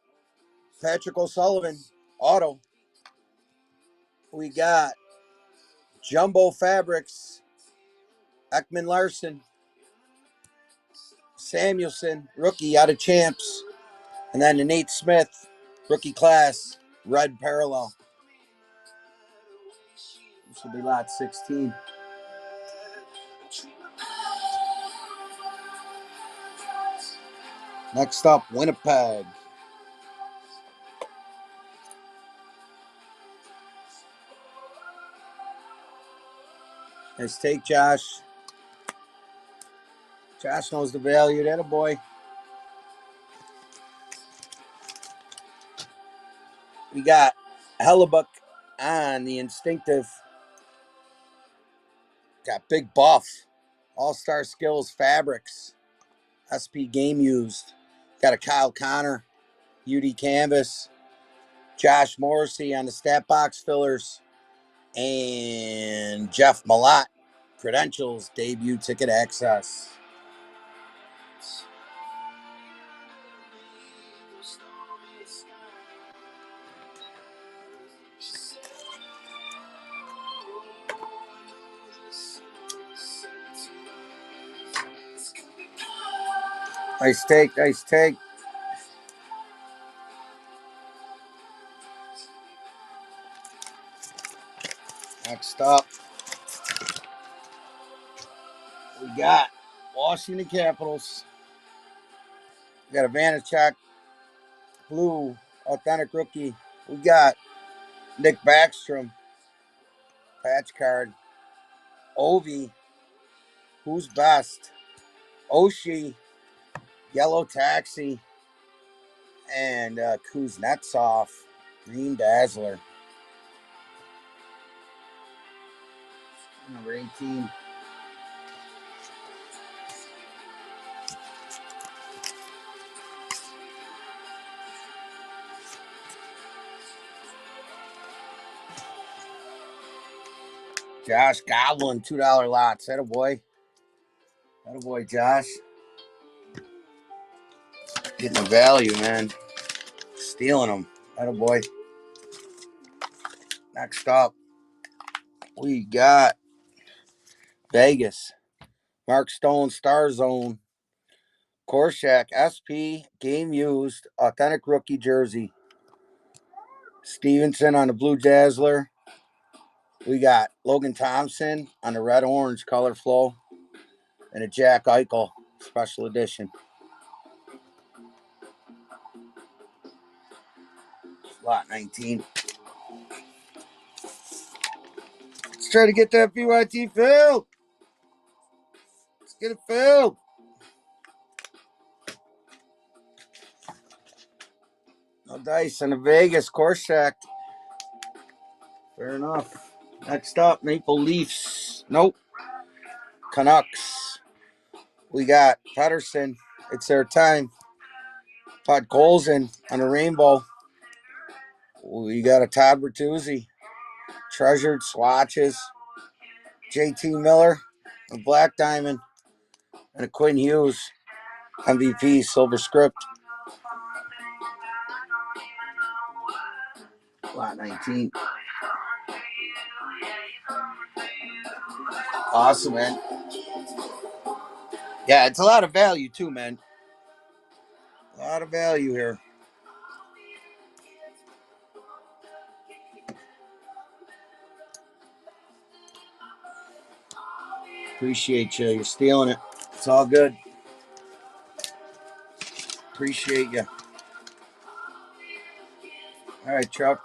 [SPEAKER 3] Patrick O'Sullivan auto. We got Jumbo Fabrics, Ekman Larson, Samuelson rookie out of Champs, and then the Nate Smith rookie class red parallel. This will be lot 16. Next up, Winnipeg. Nice take, Josh. Josh knows the value. That a boy. We got Hellebuck on the instinctive. Got Big Buff. All-Star Skills Fabrics. SP Game Used. Got a Kyle Connor. UD Canvas. Josh Morrissey on the stat box fillers. And Jeff Malott. Credentials. Debut ticket access. Nice take, nice take. Next up, we got Washington Capitals. We got a Vanacek blue authentic rookie. We got Nick Backstrom patch card. Ovi, Who's Best? Oshie, Yellow Taxi, and Kuznetsov, Green Dazzler. Number 18. Josh Goblin, $2 lots. That a boy. That a boy, Josh. Getting the value, man. Stealing them. That a boy. Next up, we got Vegas. Mark Stone, Star Zone. Korshak, SP, Game Used, Authentic Rookie Jersey. Stevenson on the Blue Dazzler. We got Logan Thompson on the red-orange color flow and a Jack Eichel special edition. Lot 19. Let's try to get that PYT filled. Let's get it filled. No dice on the Vegas course check. Fair enough. Next up, Maple Leafs. Nope. Canucks. We got Pedersen. It's their time. Podkolzin on the rainbow. We got a Todd Bertuzzi. Treasured swatches. JT Miller. A Black Diamond. And a Quinn Hughes. MVP silver script. Lot 19. Awesome, man. Yeah, it's a lot of value too, man. A lot of value here. Appreciate you. You're stealing it. It's all good. Appreciate you. All right, Chuck.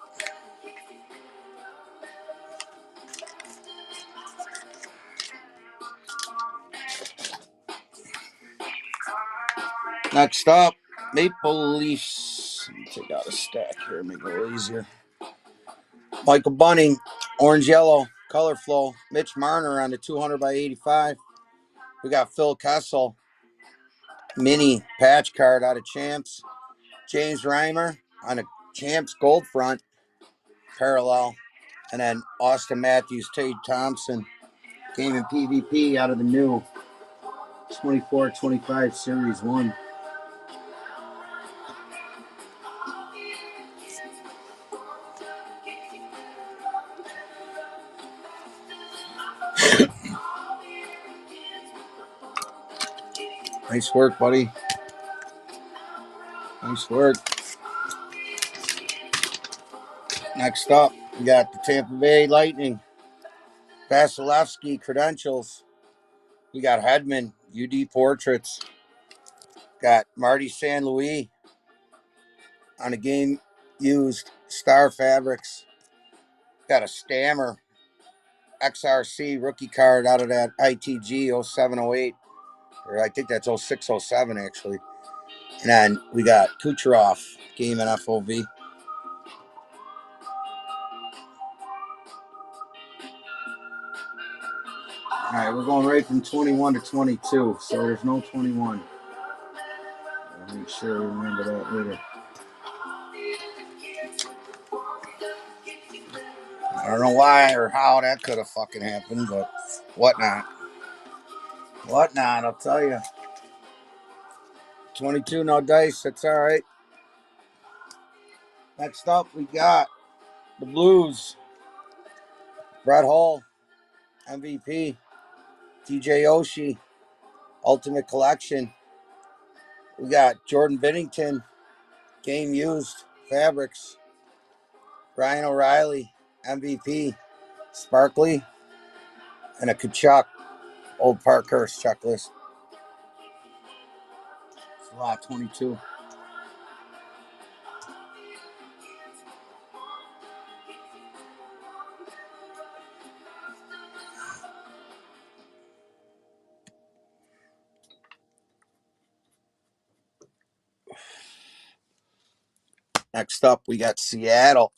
[SPEAKER 3] Next up, Maple Leafs. Let me take out a stack here, make it a little easier. Michael Bunning, orange yellow, color flow. Mitch Marner on the 200 by 85. We got Phil Kessel, mini patch card out of Champs. James Reimer on a Champs gold front, parallel. And then Austin Matthews, Tate Thompson, game in PvP out of the new 24-25 Series 1. Nice work, buddy. Nice work. Next up, we got the Tampa Bay Lightning. Vasilevsky credentials. We got Hedman, UD portraits. Got Marty San Luis on a game used Star Fabrics. Got a Stammer XRC rookie card out of that ITG 0708. Or I think that's 0607 actually. And then we got Kucherov game in FOV. All right, we're going right from 21 to 22, so there's no 21. I'll make sure we remember that later. I don't know why or how that could have fucking happened, but whatnot. Whatnot, I'll tell you. 22, no dice, that's all right. Next up, we got the Blues. Brett Hull, MVP. TJ Oshie, Ultimate Collection. We got Jordan Binnington, game used, Fabrics. Ryan O'Reilly, MVP, Sparkly. And a Kachuk, Old Parkhurst checklist. It's a lot, 22. Next up, we got Seattle.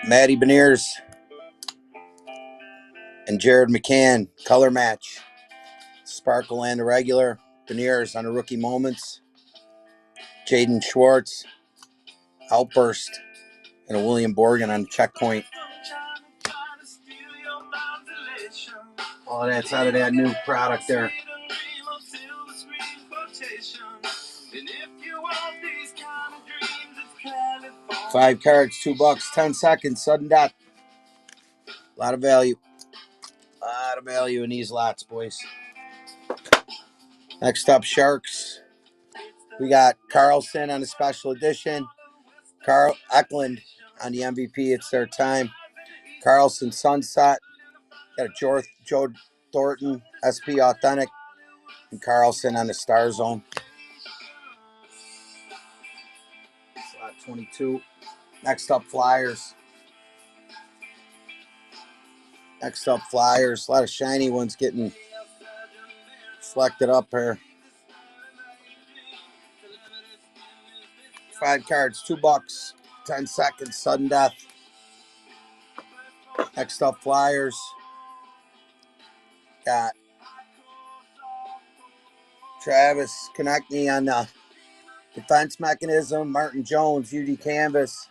[SPEAKER 3] Matty Beniers and Jared McCann, color match. Sparkle and the regular. Beniers on the rookie moments. Jaden Schwartz, Outburst, and a William Borgen on checkpoint. Oh, that's out of that new product there. 5 cards, $2, 10 seconds, sudden death. A lot of value. A lot of value in these lots, boys. Next up, Sharks. We got Carlson on a special edition. Carl Eklund on the MVP. It's their time. Carlson Sunset. Got a Joe Thornton SP Authentic. And Carlson on the Star Zone. Slot 22. Next up, Flyers. Next up, Flyers. A lot of shiny ones getting selected up here. 5 cards, $2. 10 seconds, sudden death. Next up, Flyers. Got Travis Konechny on the defense mechanism. Martin Jones, UD Canvas.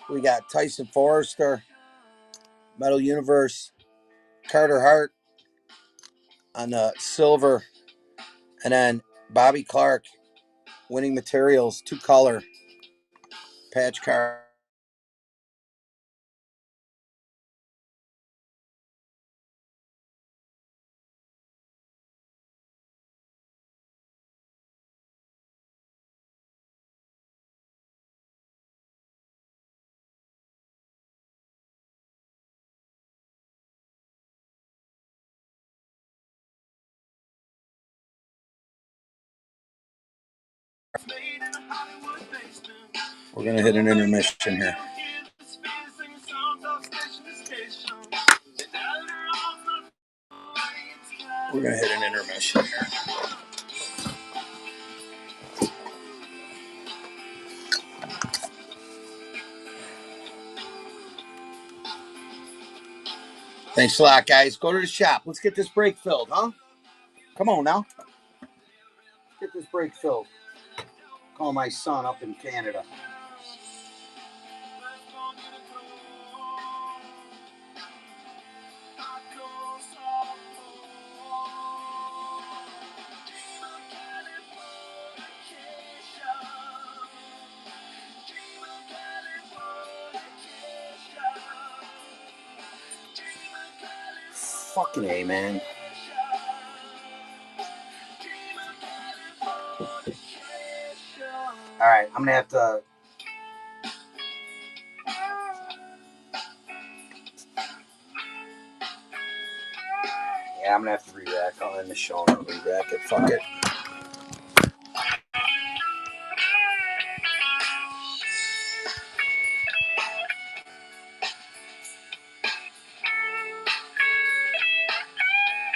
[SPEAKER 3] We got Tyson Forrester, Metal Universe. Carter Hart on the silver. And then Bobby Clark, Winning Materials, 2-color patch card. We're going to hit an intermission here. We're going to hit an intermission here. Thanks a lot, guys. Go to the shop. Let's get this break filled, huh? Come on now. Get this break filled. Call my son up in Canada. Fucking A, man. All right, I'm going to have to... Yeah, I'm going to have to re-rack. I'll end the show and re-rack it. Fuck it.